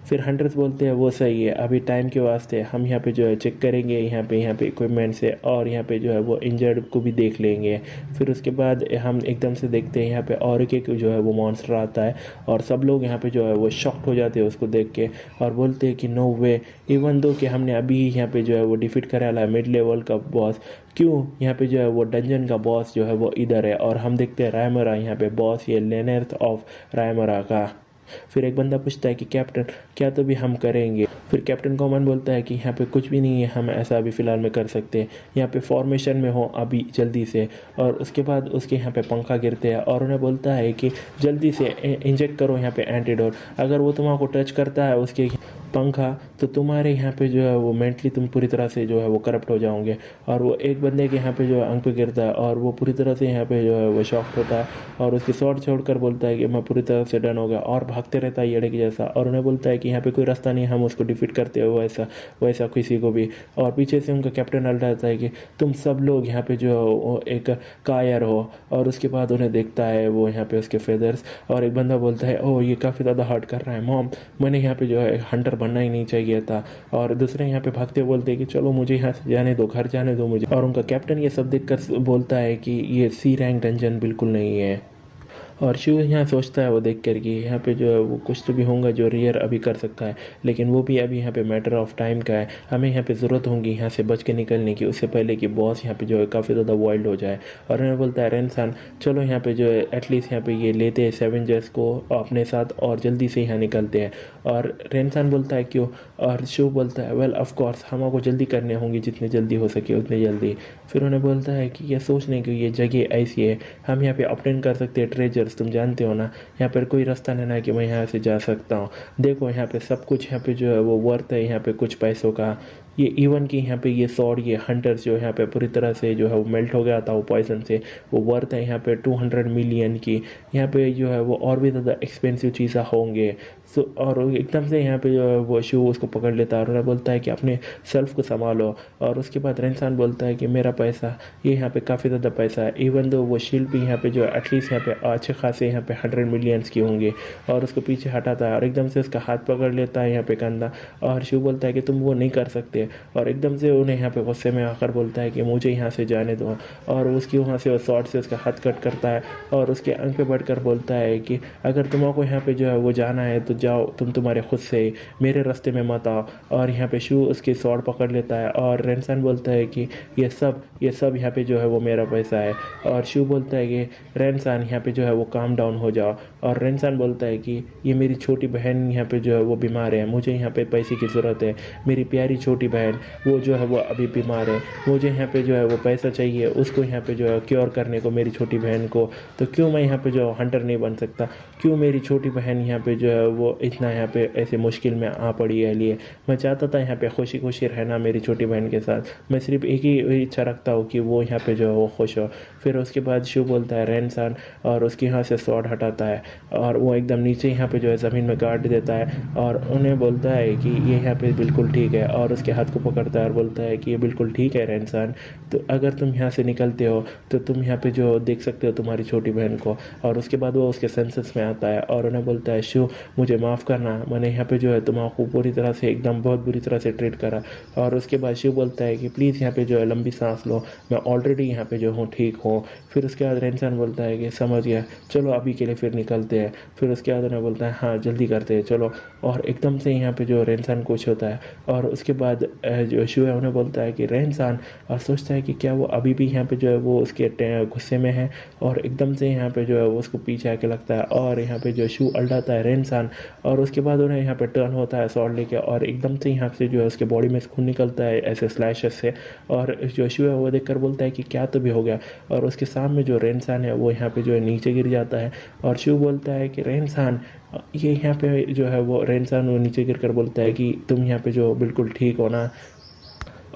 फिर हंटर्स बोलते हैं वो सही है, अभी टाइम के वास्ते हम यहाँ पे जो है चेक करेंगे यहाँ पे इक्विपमेंट से और यहाँ पे जो है वो इंजर्ड को भी देख लेंगे। फिर उसके बाद हम एकदम से देखते हैं यहाँ पे और एक जो है वो मॉन्स्टर आता है और सब लोग यहाँ पे जो है वो शॉक्ड हो जाते हैं उसको देख के और बोलते हैं कि नो वे, इवन दो कि हमने अभी यहाँ पे जो है वो डिफीट करा है मिड लेवल का बॉस, क्यों यहाँ पे जो है वो डंजन का बॉस जो है वो इधर है। और हम देखते हैं रायमरा यहाँ पे बॉस, ये लेनेथ ऑफ रायमरा का। फिर एक बंदा पूछता है कि कैप्टन क्या तो भी हम करेंगे। फिर कैप्टन कॉमन बोलता है कि यहाँ पे कुछ भी नहीं है, हम ऐसा अभी फ़िलहाल में कर सकते हैं, यहाँ पे फॉर्मेशन में हो अभी जल्दी से। और उसके बाद उसके यहाँ पे पंखा गिरते हैं और उन्हें बोलता है कि जल्दी से इंजेक्ट करो यहाँ पे एंटीडोट, अगर वो तुम्हारा टच करता है उसके पंखा तो तुम्हारे यहाँ पे जो है वो मेंटली तुम पूरी तरह से जो है वो करप्ट हो जाओगे। और वो एक बंदे के यहाँ पे जो है अंक पे गिरता है और वो पूरी तरह से यहाँ पे जो है वो शॉक्ट होता है और उसकी शॉट छोड़कर बोलता है कि मैं पूरी तरह से डन हो गया और भागते रहता है येड़े के जैसा। और उन्हें बोलता है कि यहाँ पे कोई रास्ता नहीं, हम उसको डिफीट करते हो वैसा किसी को भी। और पीछे से उनका कैप्टन अल्टा आता है कि तुम सब लोग यहाँ पे जो एक कायर हो। और उसके बाद उन्हें देखता है वो यहाँ पे उसके फेदर्स और एक बंदा बोलता है ओह ये काफ़ी ज़्यादा हर्ट कर रहा है मॉम, मैंने यहाँ पे जो है हंटर बनना ही नहीं चाहिए था। और दूसरे यहाँ पे भागते बोलते हैं कि चलो मुझे यहाँ से जाने दो, घर जाने दो मुझे। और उनका कैप्टन ये सब देखकर बोलता है कि ये सी रैंक डंजन बिल्कुल नहीं है। और शिव यहाँ सोचता है वो देख कर कि यहाँ पे जो है वो कुछ तो भी होगा जो रियर अभी कर सकता है, लेकिन वो भी अभी यहाँ पे मैटर ऑफ टाइम का है। हमें यहाँ पे ज़रूरत होगी यहाँ से बच के निकलने की, उससे पहले कि बॉस यहाँ पे जो है काफ़ी ज़्यादा वाइल्ड हो जाए। और उन्हें बोलता है रेनसान चलो यहाँ पे जो है एटलीस्ट यहाँ पे ये लेते हैं सेवेंजर्स को अपने साथ और जल्दी से यहाँ निकलते हैं। और रेनसान बोलता है क्यों, और शिव बोलता है वेल ऑफ कोर्स हमको जल्दी करने होंगी, जितने जल्दी हो सके उतने जल्दी। फिर उन्हें बोलता है कि ये सोचने की ये जगह ऐसी है, हम यहाँ पे ऑब्टेन कर सकते हैं ट्रेजर्स, तुम जानते हो ना यहाँ पर कोई रास्ता नहीं है कि मैं यहाँ से जा सकता हूँ। देखो यहाँ पे सब कुछ यहाँ पे जो है वो वर्थ है यहाँ पे कुछ पैसों का। ये इवन कि यहाँ पे ये सॉर्ड ये हंटर्स जो यहाँ पे पूरी तरह से जो है वो मेल्ट हो गया था वो पॉइजन से, वो वर्थ है यहाँ पे 200 मिलियन की। यहाँ पे जो है वो और भी ज़्यादा एक्सपेंसिव चीज़ें होंगे। सो और एकदम से यहाँ पे जो है वो शिव उसको पकड़ लेता है और उन्हें बोलता है कि अपने सेल्फ को संभालो। और उसके बाद रेनसान बोलता है कि मेरा पैसा ये यहाँ पे काफ़ी ज़्यादा पैसा है, इवन दो वो शील्ड भी यहाँ पे जो है एटलीस्ट यहाँ पे अच्छे खासे यहाँ पे 100 मिलियंस की होंगे। और उसको पीछे हटाता है और एकदम से उसका हाथ पकड़ लेता है यहाँ पे कंधा। और शिव बोलता है कि तुम वो नहीं कर सकते, और एकदम से उन्हें यहाँ पे गुस्से में आकर बोलता है कि मुझे यहाँ से जाने दो। और उसकी वहाँ से शॉर्ट से उसका हाथ कट करता है और उसके अंग पे बढ़कर बोलता है कि अगर तुमको यहाँ पे जो है वो जाना है तो जाओ, तुम तुम्हारे खुद से, मेरे रास्ते में मत आओ। और यहाँ पे शिव उसकी शॉर्ट पकड़ लेता है और रेनसान बोलता है कि ये सब यहाँ पे जो है वो मेरा पैसा है। और शिव बोलता है कि रेनसान यहाँ पे जो है वो काम डाउन हो जाओ। और रेनसान बोलता है कि ये मेरी छोटी बहन यहाँ पे जो है वो बीमार है, मुझे यहाँ पे पैसे की ज़रूरत है, मेरी प्यारी छोटी बहन वो जो है वो अभी बीमार है, मुझे यहाँ पे जो है वो पैसा चाहिए उसको यहाँ पे जो है क्योर करने को मेरी छोटी बहन को। तो क्यों मैं यहाँ पे जो हंटर नहीं बन सकता, क्यों मेरी छोटी बहन यहाँ पे जो है वो इतना यहाँ पे ऐसे मुश्किल में आ पड़ी है। लिए मैं चाहता था यहाँ पे खुशी खुशी रहना मेरी छोटी बहन के साथ, मैं सिर्फ एक ही इच्छा रखता हूँ कि वो यहाँ पे जो है वो खुश हो। फिर उसके बाद शिव बोलता है रेनसान और उसके यहाँ से स्वॉर्ड हटाता है और वो एकदम नीचे यहाँ पे जो है ज़मीन में गाड़ देता है और उन्हें बोलता है कि ये यहाँ पे बिल्कुल ठीक है। और उसके हाथ को पकड़ता है और बोलता है कि ये बिल्कुल ठीक है रेनसान, तो अगर तुम यहाँ से निकलते हो तो तुम यहाँ पे जो देख सकते हो तुम्हारी छोटी बहन को। और उसके बाद वो उसके सेंसेस में आता है और उन्हें बोलता है शिव मुझे माफ़ करना, मैंने यहाँ पे जो है तुम्हारा पूरी तरह से एकदम बहुत बुरी तरह से ट्रीट करा। और उसके बाद शिव बोलता है कि प्लीज़ यहाँ पे जो है लंबी सांस लो, मैं ऑलरेडी यहाँ पे जो हूँ ठीक हूँ। फिर उसके बाद रेनसान बोलता है कि समझ गया, चलो अभी के लिए फिर निकलते हैं। फिर उसके बाद उन्हें बोलता है हाँ जल्दी करते हैं चलो। और एकदम से यहाँ पे जो रेनसान कुछ होता है और उसके बाद जो शिव है उन्हें बोलता है कि रेनसान, और सोचता है कि क्या वो अभी भी यहाँ पे जो है वो उसके गुस्से में है। और एकदम से यहाँ पे जो है वो उसको पीछे आके लगता है और यहाँ पे जो शिव अल्टाता है रेनसान। और उसके बाद उन्हें यहाँ पे टर्न होता है सॉर्ड लेके और एकदम से यहाँ से जो है उसके बॉडी में खून निकलता है ऐसे स्लैशेस से। और जो शिव है वो देख कर बोलता है कि क्या तो भी हो गया। और उसके सामने जो रेनसान है वो यहाँ पे जो है नीचे गिर जाता है और शिव बोलता है कि रेनसान, ये यहाँ पे जो है वो रेनसान वो नीचे गिर कर बोलता है कि तुम यहाँ पे जो बिल्कुल ठीक हो ना।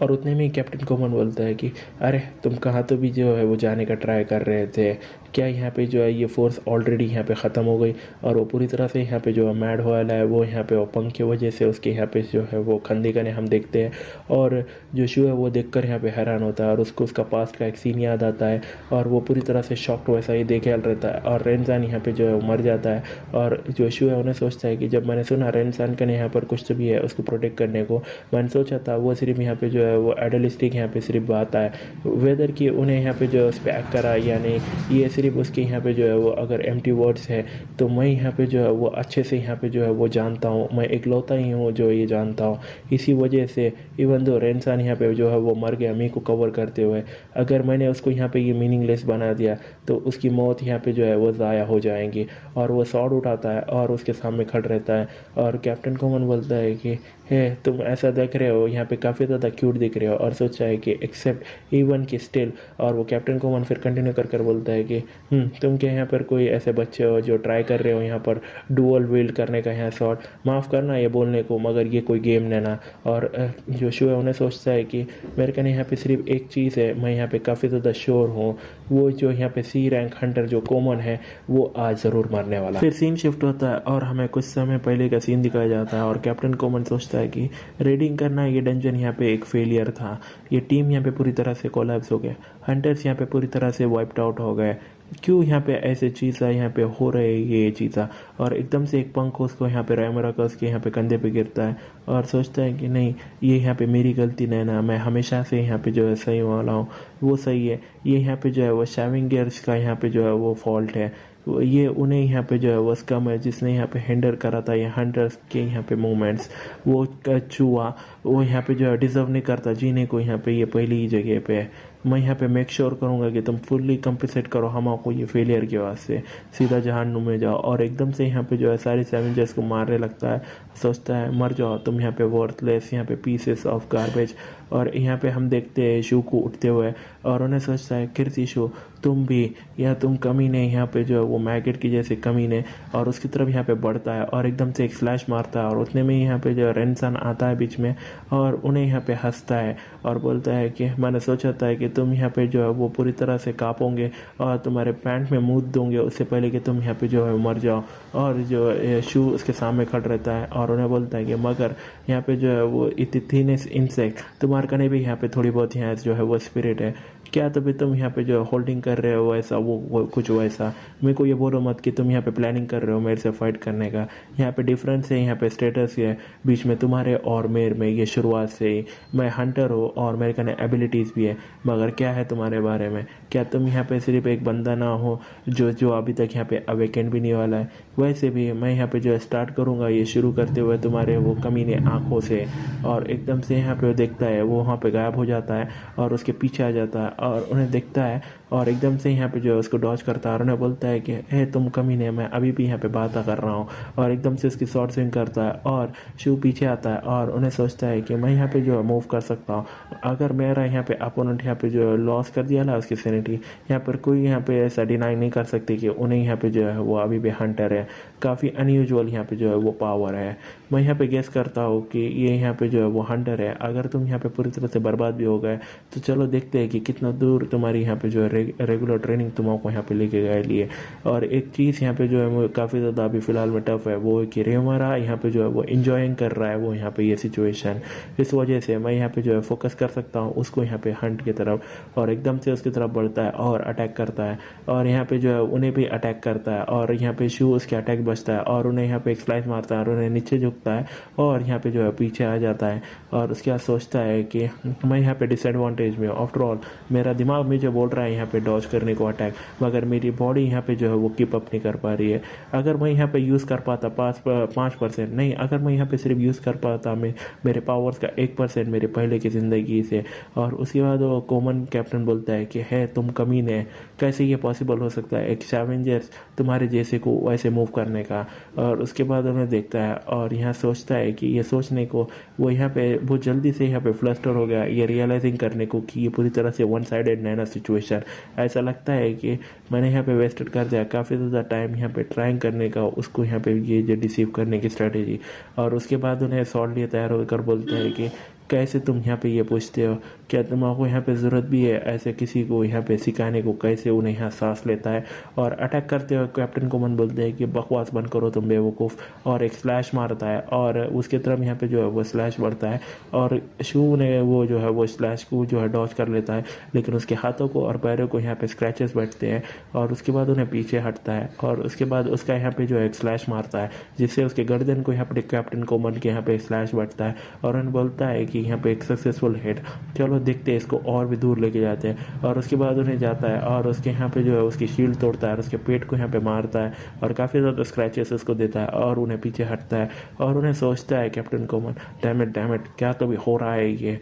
और उतने में ही कैप्टन कोमन बोलता है कि अरे तुम कहाँ तो भी जो है वो जाने का ट्राई कर रहे थे, क्या यहाँ पे जो है ये फोर्स ऑलरेडी यहाँ पे ख़त्म हो गई। और वो पूरी तरह से यहाँ पे जो मैड वाला है वो यहाँ पे वो पंख की वजह से उसके यहाँ पे जो है वो खंदी का हम देखते हैं। और जो शिव है वो देखकर यहाँ पे हैरान होता है और उसको उसका पास्ट का एक सीन याद आता है और वो पूरी तरह से शॉक्ड वैसा ही देखे रहता है। और रेनसान यहाँ पे जो है वो मर जाता है। और जो शिव है उन्हें सोचता है कि जब मैंने सुना रेनसान का यहाँ पर कुछ तो भी है उसको प्रोटेक्ट करने को, मैंने सोचा था वो सिर्फ यहाँ पे जो है वो आइडियलिस्टिक यहाँ पे सिर्फ बात है, वेदर कि उन्हें यहाँ पे जो स्पैक करा या नहीं, ये सिर्फ उसके यहाँ पे जो है वो अगर एम्प्टी वर्ड्स है। तो मैं यहाँ पे जो है वो अच्छे से यहाँ पे जो है वो जानता हूँ, मैं इकलौता ही हूँ जो ये जानता हूँ। इसी वजह से इवन दो रेनसान यहाँ पे जो है वो मर गया मी को कवर करते हुए, अगर मैंने उसको यहाँ पे ये मीनिंगलेस बना दिया तो उसकी मौत यहाँ पे जो है वो ज़ाया हो जाएंगी। और वो सॉर्ड उठाता है और उसके सामने खड़ा रहता है और कैप्टन कोमन बोलता है कि है तुम ऐसा देख रहे हो यहाँ पे काफ़ी ज़्यादा क्यूट दिख रहे हो, और सोचा है कि एक्सेप्ट इवन की स्टिल। और वो कैप्टन कोमन फिर कंटिन्यू कर बोलता है कि तुम क्या यहाँ पर कोई ऐसे बच्चे हो जो ट्राई कर रहे हो यहाँ पर डुअल विल्ड करने का यहाँ शॉट, माफ़ करना ये बोलने को मगर ये कोई गेम नहीं ना। और जो शो है उन्हें सोचता है कि मेरे कहने यहाँ पे सिर्फ एक चीज़ है, मैं यहाँ पे काफ़ी ज़्यादा श्योर हूँ, वो जो यहाँ पे सी रैंक हंटर जो कॉमन है वो आज ज़रूर मरने वाला। फिर सीन शिफ्ट होता है और हमें कुछ समय पहले का सीन दिखाया जाता है और कैप्टन कॉमन सोचता है कि रेडिंग करना ये डंजन यहाँ पे एक फेलियर था, ये टीम यहाँ पे पूरी तरह से कोलैप्स हो गया, हंटर्स यहाँ पे पूरी तरह से वाइप्ड आउट हो गए, क्यों यहाँ पे ऐसे चीज़ें यहाँ पे हो रहे हैं ये चीज़ें। और एकदम से एक पंख उसको यहाँ पे रैमरा का उसके यहाँ पे कंधे पे गिरता है और सोचता है कि नहीं ये यहाँ पे मेरी गलती नहीं ना, मैं हमेशा से यहाँ पे जो है सही वाला हूँ, वो सही है, ये यहाँ पे जो है वो शैविंगर्स का यहाँ पे जो है वो फॉल्ट है। ये उन्हें यहाँ पे जो है वो स्कम है जिसने यहाँ पे हिंडर करा था ये हंटर्स के यहाँ पे मूवमेंट्स, वो चूहा वो यहाँ पे जो है डिज़र्व नहीं करता जीने को यहाँ पे, ये पहली ही जगह पे है। मैं यहाँ पे मेक श्योर करूँगा कि तुम फुल्ली कंपनसेट करो हम आपको ये फेलियर के वास्ते, सीधा जहान्नुम में जाओ। और एकदम से यहाँ पे जो है सारे सैवेंजर्स को मारने लगता है, सोचता है मर जाओ तुम यहाँ पे वर्थलेस यहाँ पे पीसेस ऑफ गार्बेज। और यहाँ पे हम देखते हैं शू को उठते हुए और उन्हें सोचता है कीर्ति शू तुम भी, या तुम कमीने यहाँ पे जो है वो मैगेट की जैसे कमीने, और उसकी तरफ यहाँ पे बढ़ता है और एकदम से एक स्लैश मारता है। और उतने में यहाँ पे जो रेनसन आता है बीच में और उन्हें यहाँ पे हंसता है और बोलता है कि मैंने सोचा था कि तुम यहाँ पे जो है वो पूरी तरह से कांपोगे और तुम्हारे पैंट में मूत दोगे उससे पहले कि तुम यहाँ पे जो है मर जाओ। और जो शू उसके सामने खड़ा रहता है और उन्हें बोलता है कि मगर यहाँ पे जो है वो इतनी थिनेस इंसेक्ट तुम्हारे कने भी यहाँ पे थोड़ी बहुत यहाँ जो है वो स्पिरिट है क्या, तभी तुम यहाँ पे जो होल्डिंग कर रहे हो ऐसा वो कुछ वैसा। मेरे को ये बोलो मत कि तुम यहाँ पे प्लानिंग कर रहे हो मेरे से फाइट करने का। यहाँ पे डिफरेंस है, यहाँ पे स्टेटस है बीच में तुम्हारे और मेरे में, ये शुरुआत से ही मैं हंटर हूँ और मेरे कने एबिलिटीज़ भी है। मगर क्या है तुम्हारे बारे में, क्या तुम यहाँ पे सिर्फ एक बंदा ना हो जो अभी तक यहाँ पे अवेकेंड भी नहीं वाला है। वैसे भी मैं यहाँ पे जो है स्टार्ट करूँगा ये शुरू करते हुए तुम्हारे वो कमीने आँखों से। और एकदम से यहाँ पे वो देखता है वो वहाँ पे गायब हो जाता है और उसके पीछे आ जाता है और उन्हें देखता है और एकदम से यहाँ पे जो है उसको डॉज करता है और उन्हें बोलता है कि हे तुम कमीने, मैं अभी भी यहाँ पे बात कर रहा हूँ। और एकदम से उसकी शॉर्ट स्विंग करता है और शू पीछे आता है और उन्हें सोचता है कि मैं यहाँ पे जो है मूव कर सकता हूँ। अगर मेरा यहाँ पे अपोनेंट यहाँ पे जो है लॉस कर दिया ना उसकी सैनिटी, यहाँ पर कोई यहाँ पे ऐसा डिनाई नहीं कर सकती कि उन्हें यहाँ पे जो है वो अभी भी हंटर है। काफ़ी अनयूजुअल यहाँ पे जो है वो पावर है। मैं यहाँ पे गेस करता हूँ कि ये यहाँ पे जो है वो हंटर है। अगर तुम यहाँ पे पूरी तरह से बर्बाद भी हो गए तो चलो देखते हैं कि कितना दूर तुम्हारी यहाँ पे जो है रेगुलर ट्रेनिंग तुमको यहाँ पे लेके गए लिए। और एक चीज़ यहाँ पे जो है वो काफ़ी ज़्यादा अभी फ़िलहाल में टफ है, वो है कि रेमरा यहाँ पे जो है वो इंजॉइंग कर रहा है वो यहाँ पे ये सिचुएशन। इस वजह से मैं यहाँ पे जो है फोकस कर सकता हूँ उसको यहाँ पे हंट की तरफ, और एकदम से उसकी तरफ बढ़ता है और अटैक करता है और यहाँ पे जो है उन्हें भी अटैक करता है। और यहाँ पे शू उसके अटैक बचता है और उन्हें यहाँ पे एक स्लाइस मारता है और उन्हें नीचे झुकता है और यहाँ पे जो है पीछे आ जाता है। और उसके बाद सोचता है कि मैं यहाँ पे डिसएडवांटेज में, आफ्टर ऑल मेरा दिमाग में जो बोल रहा है यहाँ पे डॉज करने को अटैक, मगर मेरी बॉडी यहाँ पे जो है वो कीप अप नहीं कर पा रही है। अगर मैं यहाँ पे यूज़ कर पाता 5% नहीं, अगर मैं यहाँ पे सिर्फ यूज़ कर पाता मैं मेरे पावर्स का 1% मेरे पहले की ज़िंदगी से। और उसके बाद वो कॉमन कैप्टन बोलता है कि है तुम कमीने, कैसे ये पॉसिबल हो सकता है एक सैवेंजर्स तुम्हारे जैसे को वैसे मूव करने का। और उसके बाद उन्हें देखता है और यहाँ सोचता है कि ये सोचने को वो यहाँ पे बहुत जल्दी से यहाँ पे फ्लस्टर हो गया ये रियलाइजिंग करने को कि ये पूरी तरह से वन साइडेड नैना सिचुएशन। ऐसा लगता है कि मैंने यहाँ पे वेस्टेड कर दिया काफ़ी ज़्यादा टाइम यहाँ पे ट्राइंग करने का उसको यहाँ पे ये जो डिसीव करने की स्ट्रेटेजी। और उसके बाद उन्हें सॉल्ट लिए तैयार होकर बोलता है कि कैसे तुम यहाँ पे ये पूछते हो, क्या तुमको यहाँ पे ज़रूरत भी है ऐसे किसी को यहाँ पे सिखाने को कैसे उन्हें यहाँ सांस लेता है। और अटैक करते हुए कैप्टन कॉमन बोलते हैं कि बकवास बंद करो तुम बेवकूफ़, और एक स्लैश मारता है और उसके तरफ यहाँ पे जो है वो स्लैश बढ़ता है और शू ने वो जो है वो स्लैश को जो है डॉज कर लेता है, लेकिन उसके हाथों को और पैरों को यहाँ पे स्क्रैचेस बैठते हैं और उसके बाद उन्हें पीछे हटता है। और उसके बाद उसका यहाँ पे जो है एक स्लैश मारता है जिससे उसके गर्दन को यहाँ पे कैप्टन कॉमन के यहाँ पे स्लैश बढ़ता है और उन्हें बोलता है कि यहाँ पे एक सक्सेसफुल हिट, चलो देखते हैं इसको और भी दूर लेके जाते हैं। और उसके बाद उन्हें जाता है और उसके यहाँ पे जो है उसकी शील्ड तोड़ता है और उसके पेट को यहाँ पे मारता है और काफ़ी ज़्यादा स्क्रैचेस उसको देता है और उन्हें पीछे हटता है। और उन्हें सोचता है कैप्टन कॉमन डैमेट क्या तो भी हो रहा है ये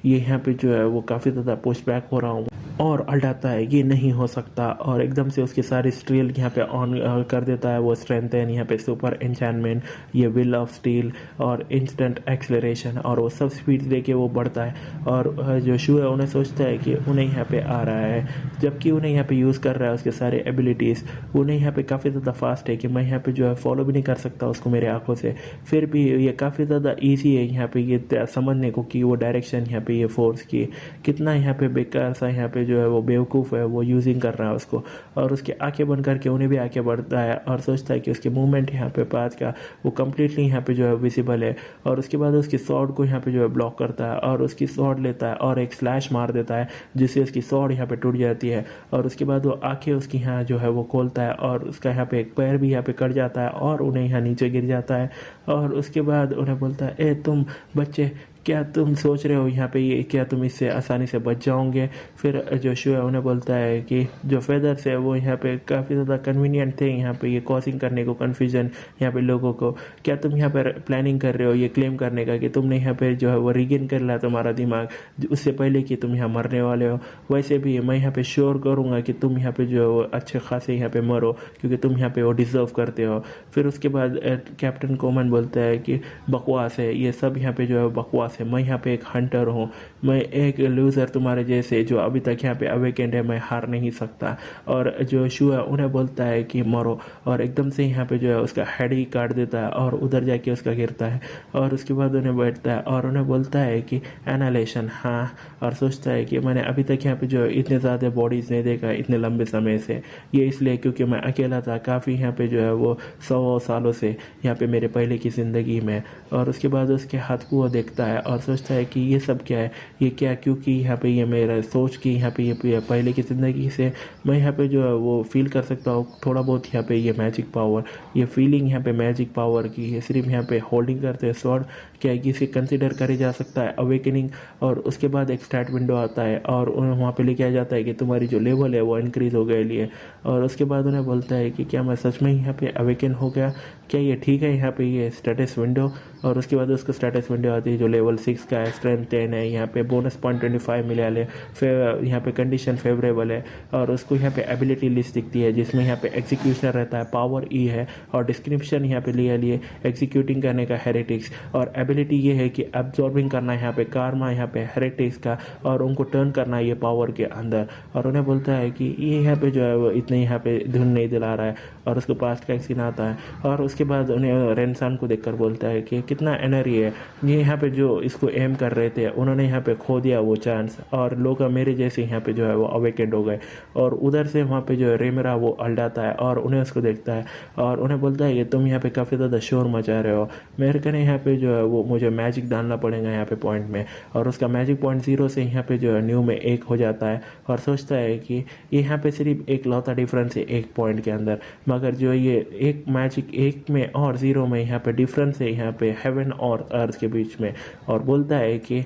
यहाँ पे जो है वो काफ़ी ज़्यादा पुश बैक हो रहा हूँ और अल्टाता है ये नहीं हो सकता। और एकदम से उसकी सारी स्टील यहाँ पे ऑन कर देता है, वो स्ट्रेंथन यहाँ पे सुपर एन्चैंटमेंट, ये विल ऑफ स्टील और इंस्टेंट एक्सलरेशन, और वो सब स्पीड लेके वो बढ़ता है। और जो शू है उन्हें सोचता है कि उन्हें यहाँ पे आ रहा है, जबकि उन्हें यहाँ पे यूज़ कर रहा है उसके सारे एबिलिटीज़, उन्हें यहाँ पे काफ़ी ज़्यादा फास्ट है कि मैं यहाँ पे जो है फॉलो भी नहीं कर सकता उसको मेरे आंखों से। फिर भी ये काफ़ी ज़्यादा ईजी है यहाँ पे ये समझने को कि वो डायरेक्शन यहाँ पे ये फोर्स की कितना यहाँ पे बेकार सा यहाँ पे जो है वो बेवकूफ़ है वो यूजिंग कर रहा है उसको। और उसके आंखें बंद करके उन्हें भी आगे बढ़ता है और सोचता है कि उसके मूवमेंट यहाँ पे पाथ का वो कम्प्लीटली यहाँ पे जो है विजिबल है। और उसके बाद उसकी स्वॉर्ड को यहाँ पे जो है ब्लॉक करता है और उसकी स्वॉर्ड लेता है और एक स्लैश मार देता है जिससे उसकी स्वॉर्ड यहाँ पे टूट जाती है। और उसके बाद वो आंखें उसकी यहाँ जो है वो खोलता है और उसका यहाँ पे एक पैर भी यहाँ पे कट जाता है और उन्हें यहाँ नीचे गिर जाता है। और उसके बाद उन्हें बोलता है ए तुम बच्चे क्या तुम सोच रहे हो यहाँ पे ये, क्या तुम इससे आसानी से बच जाओगे? फिर जो शू है उन्हें बोलता है कि जो फेदर्स है वो यहाँ पे काफ़ी ज़्यादा कन्वीनियंट थे यहाँ पे ये कॉजिंग करने को कन्फ्यूजन यहाँ पे लोगों को। क्या तुम यहाँ पर प्लानिंग कर रहे हो ये क्लेम करने का कि तुमने यहाँ पे जो है वो रिगेन कर लिया तुम्हारा दिमाग उससे पहले कि तुम यहाँ मरने वाले हो? वैसे भी मैं यहाँ पे श्योर करूँगा कि तुम यहाँ पे जो है वो अच्छे खासे यहाँ पे मरो, क्योंकि तुम यहाँ पे वो डिज़र्व करते हो। फिर उसके बाद कैप्टन कोमन बोलता है कि बकवास है, ये सब यहाँ पे जो है बकवास है, मैं यहाँ पे एक हंटर हूँ, मैं एक लूज़र तुम्हारे जैसे जो अभी तक यहाँ पे अवेकेंड है, मैं हार नहीं सकता। और जो शू है उन्हें बोलता है कि मरो, और एकदम से यहाँ पे जो है उसका हेड ही काट देता है और उधर जाके उसका गिरता है। और उसके बाद उन्हें बैठता है और उन्हें बोलता है कि एनालेशन, हाँ, और सोचता है कि मैंने अभी तक यहाँ पे जो इतने ज़्यादा बॉडीज़ नहीं देखा इतने लंबे समय से, ये इसलिए क्योंकि मैं अकेला था काफ़ी यहाँ पे जो है वो 100 सालों से यहाँ पे मेरे पहले की ज़िंदगी में। और उसके बाद उसके हाथ को वो देखता है और सोचता है कि ये सब क्या है, ये क्या, क्योंकि यहाँ पे ये मेरा सोच कि यहाँ पे ये पहले की ज़िंदगी से मैं यहाँ पे जो है वो फील कर सकता हूँ थोड़ा बहुत यहाँ पे ये मैजिक पावर, ये फीलिंग यहाँ पे मैजिक पावर की है, सिर्फ यहाँ पे होल्डिंग करते हैं स्वॉर्ड, क्या इसे कंसिडर करे जा सकता है अवेकनिंग? और उसके बाद एक स्टार्ट विंडो आता है और उन्हें वहाँ पे लेके आ जाता है कि तुम्हारी जो लेवल है वो इंक्रीज़ हो गए लिए। और उसके बाद उन्हें बोलता है कि क्या मैं सच में यहाँ पे अवेकन हो गया, क्या ये ठीक है यहाँ पे ये स्टेटस विंडो? और उसके बाद उसको स्टेटस विंडो आती है जो लेवल 6 का है, स्ट्रेंथ 10 है, यहाँ पे बोनस पॉइंट 25 मिले वाले, फिर यहाँ पे कंडीशन फेवरेबल है। और उसको यहाँ पे एबिलिटी लिस्ट दिखती है जिसमें यहाँ पे एग्जीक्यूशनर रहता है, पावर ई है, और डिस्क्रिप्शन यहाँ पे लिया लिए एग्जीक्यूटिंग करने का हेरेटिक्स, और एबिलिटी ये है कि एब्जॉर्बिंग करना है यहाँ पे कारमा यहाँ पे हेरेटिक्स का, और उनको टर्न करना है ये पावर के अंदर। और उन्हें बोलता है कि ये यहाँ पे जो है वो इतने यहाँ पे धुन नहीं दिला रहा है, और उसके पास का एक सीन आता है। और उसके बाद उन्हें रेनसान को देखकर बोलता है कि कितना एनर्जी है, ये यहाँ पे जो इसको एम कर रहे थे उन्होंने यहाँ पे खो दिया वो चांस, और लोग मेरे जैसे यहाँ पे जो है वो अवेकेंड हो गए। और उधर से वहाँ पे जो है रेमरा वो अल्टाता है और उन्हें उसको देखता है और उन्हें बोलता है कि तुम यहाँ पे काफ़ी ज़्यादा शोर मचा रहे हो, मेरे कहने यहाँ पे जो है वो मुझे मैजिक डालना पड़ेगा यहाँ पे पॉइंट में। और उसका मैजिक पॉइंट 0 से यहाँ पे जो है न्यू में 1 हो जाता है, और सोचता है कि यहाँ पे सिर्फ एक लौता डिफरेंस है 1 पॉइंट के अंदर, मगर जो ये एक मैजिक 1 में और 0 में यहाँ पे डिफरेंस है यहाँ पे हेवन और अर्थ के बीच में। और बोलता है कि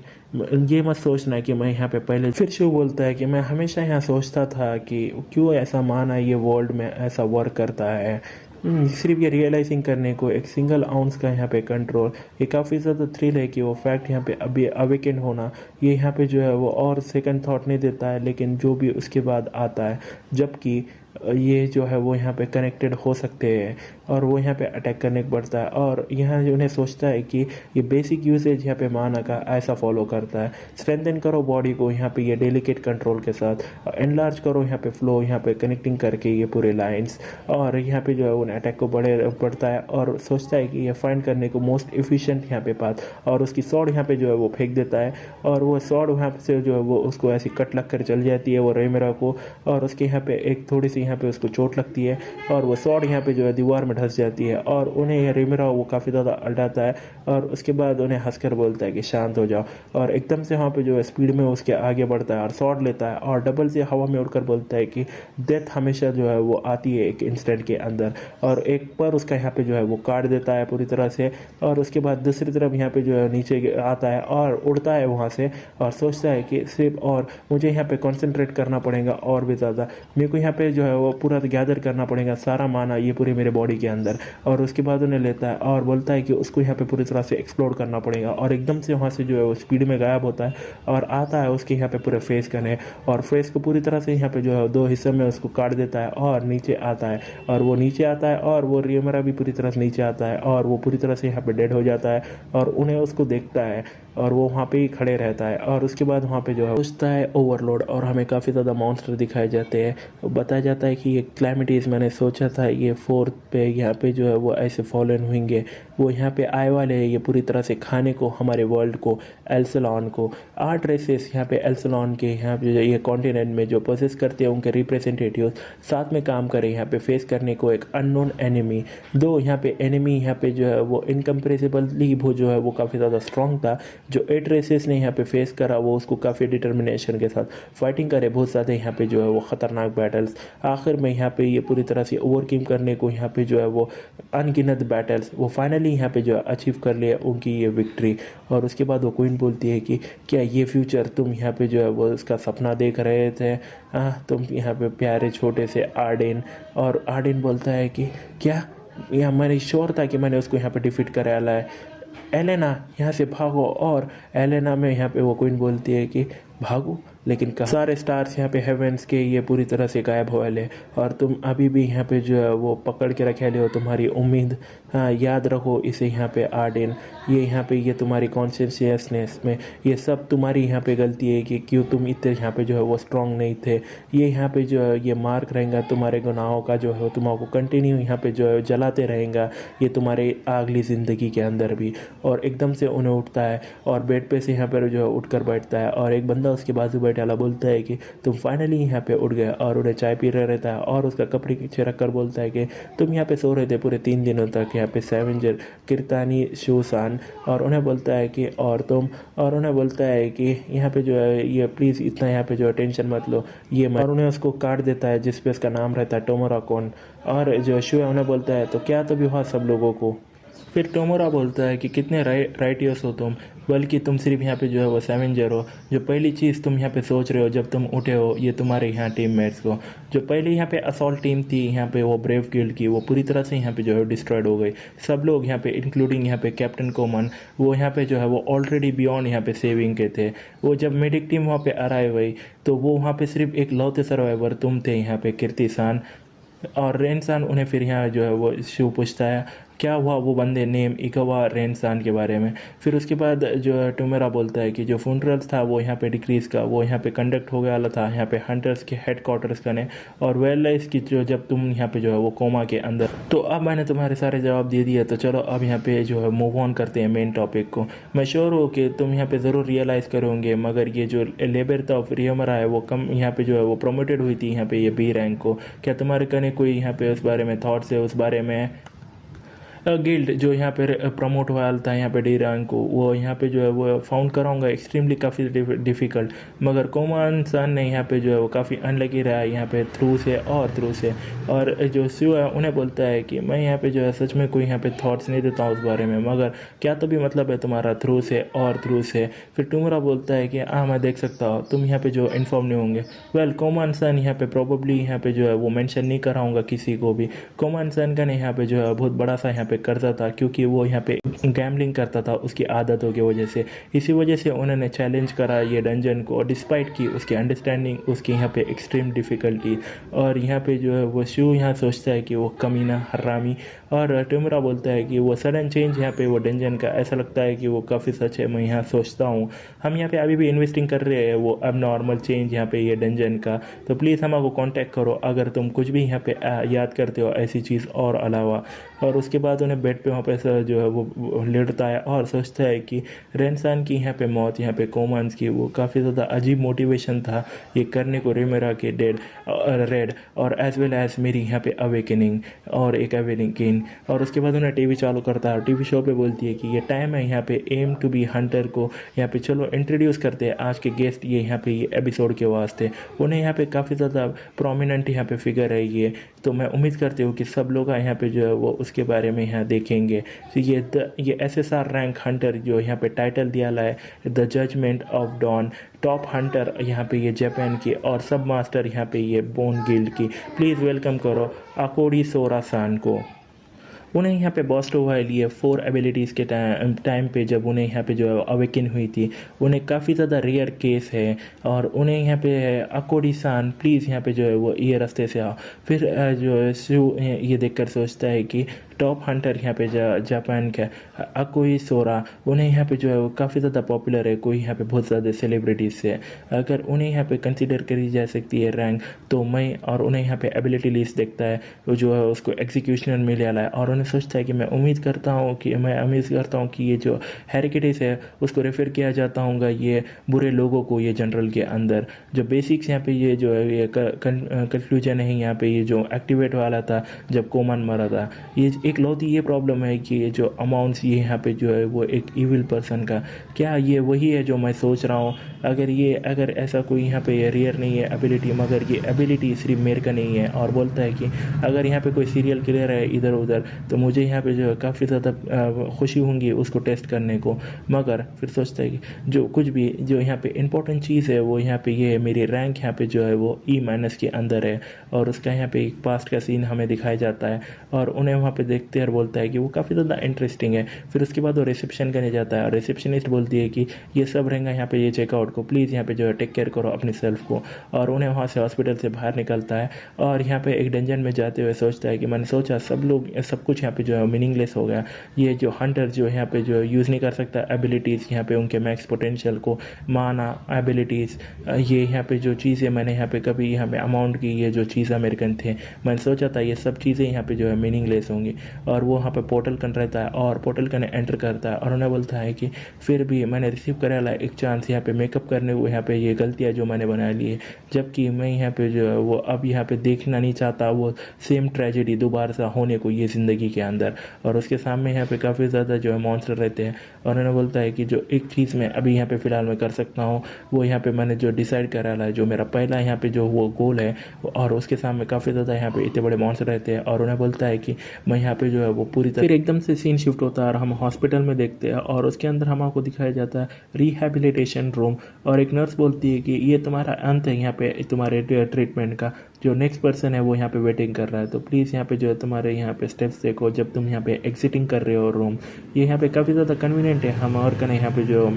ये मत सोचना कि मैं यहाँ पे पहले, फिर शू बोलता है कि मैं हमेशा यहाँ सोचता था कि क्यों ऐसा माना ये वर्ल्ड में ऐसा वर्क करता है। सिर्फ ये रियलाइजिंग करने को एक सिंगल आउंस का यहाँ पे कंट्रोल, ये काफ़ी ज़्यादा थ्रिल है कि वो फैक्ट यहाँ पे अभी अवेकेंड होना, ये यहाँ पे जो है वो और सेकंड थॉट नहीं देता है, लेकिन जो भी उसके बाद आता है, जबकि ये जो है वो यहाँ पे कनेक्टेड हो सकते हैं, और वो यहाँ पे अटैक करने को बढ़ता है। और यहाँ उन्हें सोचता है कि ये बेसिक यूसेज यहाँ पे माना का ऐसा फॉलो करता है, स्ट्रेंथन करो बॉडी को यहाँ पे ये डेलिकेट कंट्रोल के साथ, एनलार्ज करो यहाँ पे फ्लो यहाँ पे कनेक्टिंग करके ये पूरे लाइंस, और यहाँ पे जो है उन्हें अटैक को बढ़ता है और सोचता है कि ये फाइंड करने को मोस्ट एफिशिएंट यहाँ पे पाथ, और उसकी सॉर्ड यहाँ पे जो है वो फेंक देता है, और वो सॉर्ड वहाँ से जो है वो उसको ऐसी कट लग कर चल जाती है वो रेमेरा को, और उसके यहाँ पे एक थोड़ी सी यहाँ पे उसको चोट लगती है, और वो सॉर्ड यहाँ पे जो है दीवार में धंस जाती है, और उन्हें यह रेमेरा वो काफ़ी ज़्यादा अल्टाता है, और उसके बाद उन्हें हंसकर बोलता है कि शांत हो जाओ, और एकदम से वहाँ पे जो है स्पीड में उसके आगे बढ़ता है और सॉर्ड लेता है और डबल से हवा में उड़कर बोलता है कि डेथ हमेशा जो है वो आती है एक इंस्टेंट के अंदर, और एक पर उसका यहाँ पे जो है वो काट देता है पूरी तरह से। और उसके बाद दूसरी तरफ यहाँ पे जो है नीचे आता है और उड़ता है वहाँ से, और सोचता है कि सिर्फ और मुझे यहाँ पे कंसंट्रेट करना पड़ेगा और भी ज़्यादा, मेरे को यहाँ पे जो है वो पूरा गैदर करना पड़ेगा सारा माना ये पूरी मेरे बॉडी के अंदर। और उसके बाद उन्हें लेता है और बोलता है कि उसको यहाँ पे पूरी तरह से एक्सप्लोर करना पड़ेगा, और एकदम से वहाँ से जो है वो स्पीड में गायब होता है और आता है उसके यहाँ पे पूरे फेस करने, और फेस को पूरी तरह से यहाँ पे जो है 2 हिस्सों में उसको काट देता है और नीचे आता है, और वो नीचे आता है और वो रेमरा भी पूरी तरह से नीचे आता है, और वो पूरी तरह से यहाँ पे डेड हो जाता है, और उन्हें उसको देखता है और वो वहाँ पे ही खड़े रहता है। और उसके बाद वहाँ पे जो है पूछता है ओवरलोड, और हमें काफ़ी ज़्यादा मॉन्स्टर दिखाए जाते हैं, बताया जाता है कि ये क्लैमिटीज़ मैंने सोचा था ये 4th पे यहाँ पे जो है वो ऐसे फॉलन होंगे, वो यहाँ पे आए वाले हैं ये पूरी तरह से खाने को हमारे वर्ल्ड को, एल्सलॉन को। 8 रेसेस यहाँ पे एल्सलॉन के यहाँ पे ये कॉन्टिनेंट में जो पोसेस करते हैं उनके रिप्रेजेंटेटिव्स साथ में काम करें यहाँ पे फेस करने को एक अननोन एनिमी। दो यहाँ पे एनिमी यहाँ पे जो है वो इनकम्परेसिबली वो जो है वो काफ़ी ज़्यादा स्ट्रॉन्ग था, जो 8 रेसेस ने यहाँ पे फेस करा वो उसको काफ़ी डिटर्मिनेशन के साथ फाइटिंग करे, बहुत ज़्यादा यहाँ पे जो है वो ख़तरनाक बैटल्स, आखिर में यहाँ पे ये पूरी तरह से ओवरकम करने को यहाँ पे जो है वो अनगिनत बैटल्स, वो फाइनली यहाँ पे जो अचीव कर लिया उनकी ये विक्ट्री। और उसके बाद वो क्वीन बोलती है कि क्या ये फ्यूचर तुम यहाँ पे जो है वो उसका सपना देख रहे थे, तुम यहाँ पे प्यारे छोटे से आर्डेन। और आर्डेन बोलता है कि क्या, यहाँ मैंने श्योर था कि मैंने उसको यहाँ पे डिफीट करा है, एलेना यहाँ से भागो। और एलेना में यहाँ पे वो क्वीन बोलती है कि भागो, लेकिन कहाँ, सारे स्टार्स यहाँ पे हेवेंस के ये पूरी तरह से गायब हो वाले, और तुम अभी भी यहाँ पे जो है वो पकड़ के रखे हो तुम्हारी उम्मीद। हाँ, याद रखो इसे यहाँ पे आर्डेन, ये यहाँ पे ये तुम्हारी कॉन्शियसनेस में ये सब तुम्हारी यहाँ पे गलती है कि क्यों तुम इतने यहाँ पे जो है वो स्ट्रांग नहीं थे। ये यहाँ पे जो है ये मार्क रहेगा तुम्हारे गुनाहों का, जो है तुम्हारा कंटिन्यू यहाँ पे जो है जलाते रहेगा ये तुम्हारे अगली ज़िंदगी के अंदर भी। और एकदम से उन्हें उठता है और बेड पे से यहाँ पर जो है उठकर बैठता है, और एक बंदा उसके बाजू बैठे वाला बोलता है कि तुम फाइनली यहाँ पे उठ गए, और उन्हें चाय पी रहा रहता है और उसका कपड़े पीछे रखकर बोलता है कि तुम यहाँ पे सो रहे थे पूरे 3 दिनों तक यहाँ पे सैवेंजर किरतानी शूसान। और उन्हें बोलता है कि और उन्हें बोलता है कि यहाँ पे जो है ये प्लीज़ इतना यहाँ पे जो है टेंशन मत लो, ये और उन्हें उसको कार्ड देता है जिस पे उसका नाम रहता है टोमोरा कौन। और जो शू उन्हें बोलता है तो क्या तो भी हुआ सब लोगों को। फिर टोमोरा बोलता है कि कितने राइटियस हो तुम, बल्कि तुम सिर्फ यहाँ पे जो है वो सैवेंजर हो। जो पहली चीज़ तुम यहाँ पे सोच रहे हो जब तुम उठे हो ये तुम्हारे यहाँ टीममेट्स को, जो पहले यहाँ पे असॉल्ट टीम थी यहाँ पे वो ब्रेव गिल्ड की, वो पूरी तरह से यहाँ पे जो है डिस्ट्रॉयड हो गई। सब लोग यहाँ पे इंक्लूडिंग यहाँ पे कैप्टन कोमन, वो यहाँ पे जो है वो ऑलरेडी बियॉन्ड यहाँ पे सेविंग के थे। वो जब मेडिक टीम वहाँ पे अराइव हुई तो वो वहाँ पे सिर्फ एक लौते सर्वाइवर तुम थे यहाँ पे कीर्तिसान और रेनसान। उन्हें फिर यहाँ जो है वो शिव पूछता है क्या हुआ वो बंदे नेम इकवा रेनसान के बारे में। फिर उसके बाद जो है टोमेरा बोलता है कि जो फुनरल्स था वो यहाँ पे डिक्रीज का वो यहाँ पे कंडक्ट हो गया वाला था यहाँ पे हंटर्स के हेडक्वार्टर्स का ने, और वेल लाइफ की जो जब तुम यहाँ पे जो है वो कोमा के अंदर। तो अब मैंने तुम्हारे सारे जवाब दे दिए, तो चलो अब यहाँ पे जो है मूव ऑन करते हैं मेन टॉपिक को। मैं श्योर हूँ कि तुम यहाँ पे ज़रूर रियलाइज़ करोगे, मगर ये जो लेबर्थ ऑफ रियमरा है वो कम यहाँ पे जो है वो प्रमोटेड हुई थी यहाँ पे ये बी रैंक को। क्या तुम्हारे कने कोई यहाँ पे उस बारे में थॉट्स है, उस बारे में गिल्ड जो यहाँ पे प्रमोट हुआ था यहाँ पे डी रैंक को, वो यहाँ पे जो है वो फाउंड कराऊंगा एक्सट्रीमली काफ़ी डिफ़िकल्ट। मगर कोमान सन ने यहाँ पे जो है वो काफ़ी अनलकी रहा है यहाँ पे थ्रू से। और जो शिव है उन्हें बोलता है कि मैं यहाँ पे जो है सच में कोई यहाँ पे थॉट्स नहीं देता हूँ उस बारे में, मगर क्या तो भी मतलब है तुम्हारा थ्रू से। फिर टुमरा बोलता है कि हाँ मैं देख सकता हूँ तुम यहाँ पे जो इन्फॉर्म नहीं होंगे। वेल कोमान सन यहाँ पे प्रोबेबली यहाँ पे जो है वो मेंशन नहीं कराऊंगा किसी को भी। कोमान सन का ने यहाँ पे जो है बहुत बड़ा सा यहाँ पे करता था, क्योंकि वो यहाँ पे गैम्बलिंग करता था उसकी आदतों की वजह से। इसी वजह से उन्होंने चैलेंज करा ये डंजन को, डिस्पाइट की उसकी अंडरस्टैंडिंग उसकी यहाँ पे एक्सट्रीम डिफ़िकल्टी। और यहाँ पे जो है वो शिव यहाँ सोचता है कि वो कमीना हरामी, और टुमरा बोलता है कि वो सडन चेंज यहाँ पे वो डंजन का ऐसा लगता है कि वो काफ़ी सच है। मैं यहाँ सोचता हूँ हम यहाँ पे अभी भी इन्वेस्टिंग कर रहे हैं वो अब नॉर्मल चेंज यहाँ पे ये डंजन का, तो प्लीज़ हमको कांटेक्ट करो अगर तुम कुछ भी यहाँ पे याद करते हो ऐसी चीज़ और अलावा। और उसके बाद उन्हें बेड पे वहाँ पे जो है वो लेटता है और सोचता है कि रेनसान की यहाँ पे मौत यहाँ पे कोमांस की वो काफ़ी ज़्यादा अजीब मोटिवेशन था ये करने को रिमेरा के रेड और एज वेल एज मेरी यहाँ पे अवेकनिंग और एक अवेकनिंग। और उसके बाद उन्हें टीवी चालू करता है और टीवी शो पे बोलती है कि ये टाइम है यहाँ पे एम टू बी हंटर को यहाँ पे चलो इंट्रोड्यूस करते हैं आज के गेस्ट ये यहाँ पे ये एपिसोड के वास्ते। उन्हें यहाँ पे काफ़ी ज़्यादा प्रोमिनेंट यहाँ पे फिगर है ये, तो मैं उम्मीद करती हूँ कि सब लोग यहाँ पे जो है वो उसके बारे में यहाँ देखेंगे। तो ये SSR रैंक हंटर जो यहाँ पे टाइटल दिया है the judgement of dawn, top hunter यहाँ पे ये जापान की और सब मास्टर यहाँ पे ये बोन गिल्ड की। प्लीज़ वेलकम करो अकोडी सोरा सान को। उन्हें यहाँ पे बॉस्ट हुआ है लिए 4 एबिलिटीज़ के टाइम पे जब उन्हें यहाँ पे जो अवेकिन हुई थी उन्हें काफ़ी ज़्यादा रेयर केस है, और उन्हें यहाँ पे अकोडी सान प्लीज़ यहाँ पे जो है वो ये रास्ते से आओ। फिर जो है शिव ये देखकर सोचता है कि टॉप हंटर यहाँ पे जापान का अकोई सोरा उन्हें यहाँ पे जो है वो काफ़ी ज़्यादा पॉपुलर है, कोई यहाँ पे बहुत ज़्यादा सेलिब्रिटीज़ से अगर उन्हें यहाँ पे कंसीडर करी जा सकती है रैंक तो मैं। और उन्हें यहाँ पे एबिलिटी लिस्ट देखता है वो जो है उसको एग्जीक्यूशनर मिल रहा है, और उन्हें सोचता है कि मैं उम्मीद करता हूँ कि ये जो हैरिकेटिस है उसको रेफर किया जाता होगा ये बुरे लोगों को ये जनरल के अंदर। जो बेसिक्स यहाँ पे ये जो है ये कंक्लूजन है यहाँ पे ये जो एक्टिवेट वाला था जब कोमान मरा था, ये एक लौती ये प्रॉब्लम है कि ये जो अमाउंट्स ये यहाँ पे जो है वो एक इविल पर्सन का, क्या ये वही है जो मैं सोच रहा हूँ? अगर ऐसा कोई यहाँ पे रेयर नहीं है एबिलिटी, मगर ये एबिलिटी सिर्फ मेरे का नहीं है, और बोलता है कि अगर यहाँ पे कोई सीरियल किलर है इधर उधर तो मुझे यहाँ पे जो है काफ़ी ज़्यादा खुशी होंगी उसको टेस्ट करने को। मगर फिर सोचता है कि जो कुछ भी जो यहाँ पे इम्पोर्टेंट चीज़ है वो यहाँ पे ये है, मेरी रैंक यहाँ पे जो है वो E- के अंदर है। और उसका यहाँ पे एक पास्ट का सीन हमें दिखाया जाता है और उन्हें वहाँ पे देखते हैं और बोलता है कि वो काफ़ी ज़्यादा इंटरेस्टिंग है। फिर उसके बाद वो रिसेप्शन करने जाता है और रिसेप्शनिस्ट बोलती है कि ये सब रहेगा यहाँ पे, ये चेकआउट को प्लीज़ यहाँ पे जो है टेक केयर करो अपनी सेल्फ को। और उन्हें वहाँ से हॉस्पिटल से बाहर निकलता है और यहाँ पे एक डंजन में जाते हुए सोचता है कि मैंने सोचा सब कुछ यहाँ पे जो है मीनिंगलेस हो गया। ये जो हंटर जो यहाँ पे जो यूज़ नहीं कर सकता एबिलिटीज़ यहाँ पे उनके मैक्स पोटेंशियल को, माना एबिलिटीज़, ये यहाँ पे जो चीज़ें मैंने यहाँ पे कभी यहाँ पे अमाउंट की ये जो चीज़ अमेरिकन थे, मैंने सोचा था ये सब चीज़ें यहाँ पे जो है मीनिंगलेस होंगी। और वो वहाँ पे पोर्टल कर रहता है और पोर्टल करने एंटर करता है और उन्हें बोलता है कि फिर भी मैंने रिसीव करा एक चांस यहाँ पे मेकअप करने को, यहाँ पे ये गलतियाँ जो मैंने बना ली है, जबकि मैं यहाँ पे जो है वो अब यहाँ पे देखना नहीं चाहता वो सेम ट्रेजेडी दोबारा से होने को ये ज़िंदगी के अंदर। और उसके सामने यहाँ पे काफ़ी ज़्यादा जो है मॉन्स्टर रहते हैं और उन्हें बोलता है कि जो एक चीज़ मैं अभी यहाँ पे फ़िलहाल मैं कर सकता हूँ वो यहाँ पे मैंने जो डिसाइड करा है, जो मेरा पहला यहाँ पे जो वो गोल है, और उसके सामने काफ़ी ज़्यादा यहाँ पे इतने बड़े मॉन्स्टर रहते हैं। और उन्हें बोलता है कि मैं यहाँ पे जो है वो पूरी तरह, फिर एकदम से सीन शिफ्ट होता है और हम हॉस्पिटल में देखते हैं और उसके अंदर हम आपको दिखाया जाता है रिहैबिलिटेशन रूम। और एक नर्स बोलती है कि ये तुम्हारा अंत है यहाँ पे तुम्हारे ट्रीटमेंट का, जो नेक्स्ट पर्सन है वो यहाँ पे वेटिंग कर रहा है, तो प्लीज़ यहाँ पे जो है तुम्हारे यहाँ पे स्टेप्स देखो जब तुम यहाँ पे एग्जिटिंग कर रहे हो रूम। ये यहाँ पे काफ़ी ज़्यादा कन्वीनियंट है, हम और कने यहाँ पे जो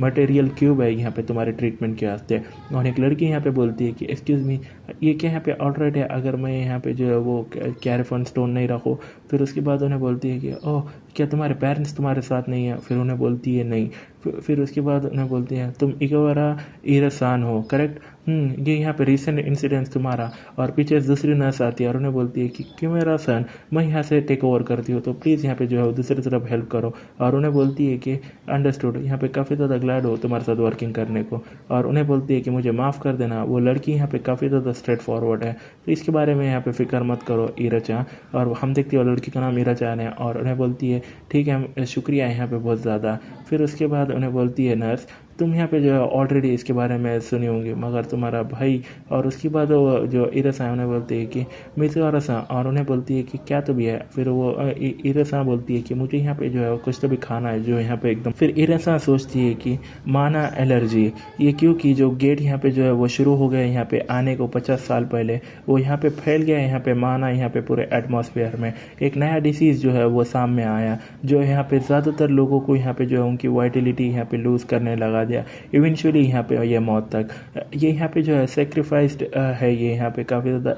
मटेरियल क्यूब है यहाँ पे तुम्हारे ट्रीटमेंट के वास्ते। और एक लड़की यहाँ पे बोलती है कि एक्सक्यूज़ मी, ये क्या यहाँ पे ऑलराइट है अगर मैं यहाँ पे जो है वो कैरिफोन स्टोन नहीं रखूँ? फिर उसके बाद उन्हें बोलती है कि ओह क्या तुम्हारे पेरेंट्स तुम्हारे साथ नहीं है? फिर उन्हें बोलती है नहीं। फिर उसके बाद उन्हें बोलती है तुम इकबारा ईरसान हो, करेक्ट? ये यहाँ पे रिसेंट इंसिडेंट्स तुम्हारा। और पीछे दूसरी नर्स आती है और उन्हें बोलती है कि क्यों मेरा सन, मैं यहाँ से टेक ओवर करती हूँ तो प्लीज़ यहाँ पे जो है दूसरी तरफ हेल्प करो। और उन्हें बोलती है कि अंडरस्टूड, यहाँ पे काफ़ी ज़्यादा ग्लैड हो तुम्हारे साथ वर्किंग करने को। और उन्हें बोलती है कि मुझे माफ़ कर देना, वो लड़की यहाँ पे काफ़ी ज़्यादा स्ट्रेट फॉरवर्ड है तो इसके बारे में यहाँ पे फिक्र मत करो ईराचा। और हम देखते हैं लड़की का नाम ईराचा है और उन्हें बोलती है ठीक है शुक्रिया यहाँ पे बहुत ज़्यादा। फिर उसके बाद उन्हें बोलती है नर्स तुम यहाँ पे जो है ऑलरेडी इसके बारे में सुनी होंगी, मगर तुम्हारा भाई। और उसके बाद वो जो इरसा उन्हें बोलती है कि मित्र रसा, और उन्हें बोलती है कि क्या तो भी है। फिर वो इरसा बोलती है कि मुझे यहाँ पे जो है कुछ तो भी खाना है जो यहाँ पे एकदम। फिर इरसा सोचती है कि माना एलर्जी, ये क्योंकि जो गेट यहाँ पे जो है वो शुरू हो गया यहाँ पे आने को 50 साल पहले, वो यहाँ पे फैल गया यहाँ पे, माना यहाँ पे पूरे एटमॉस्फेयर में एक नया डिसीज़ जो है वो सामने आया, जो यहाँ पे ज़्यादातर लोगों को यहाँ पे जो है उनकी वाइटिलिटी यहाँ पे लूज़ करने लगा दिया, इवेंचुअली यहाँ पे ये मौत तक। ये यहाँ पे जो है सेक्रीफाइस्ड है, ये यहाँ पे काफ़ी ज़्यादा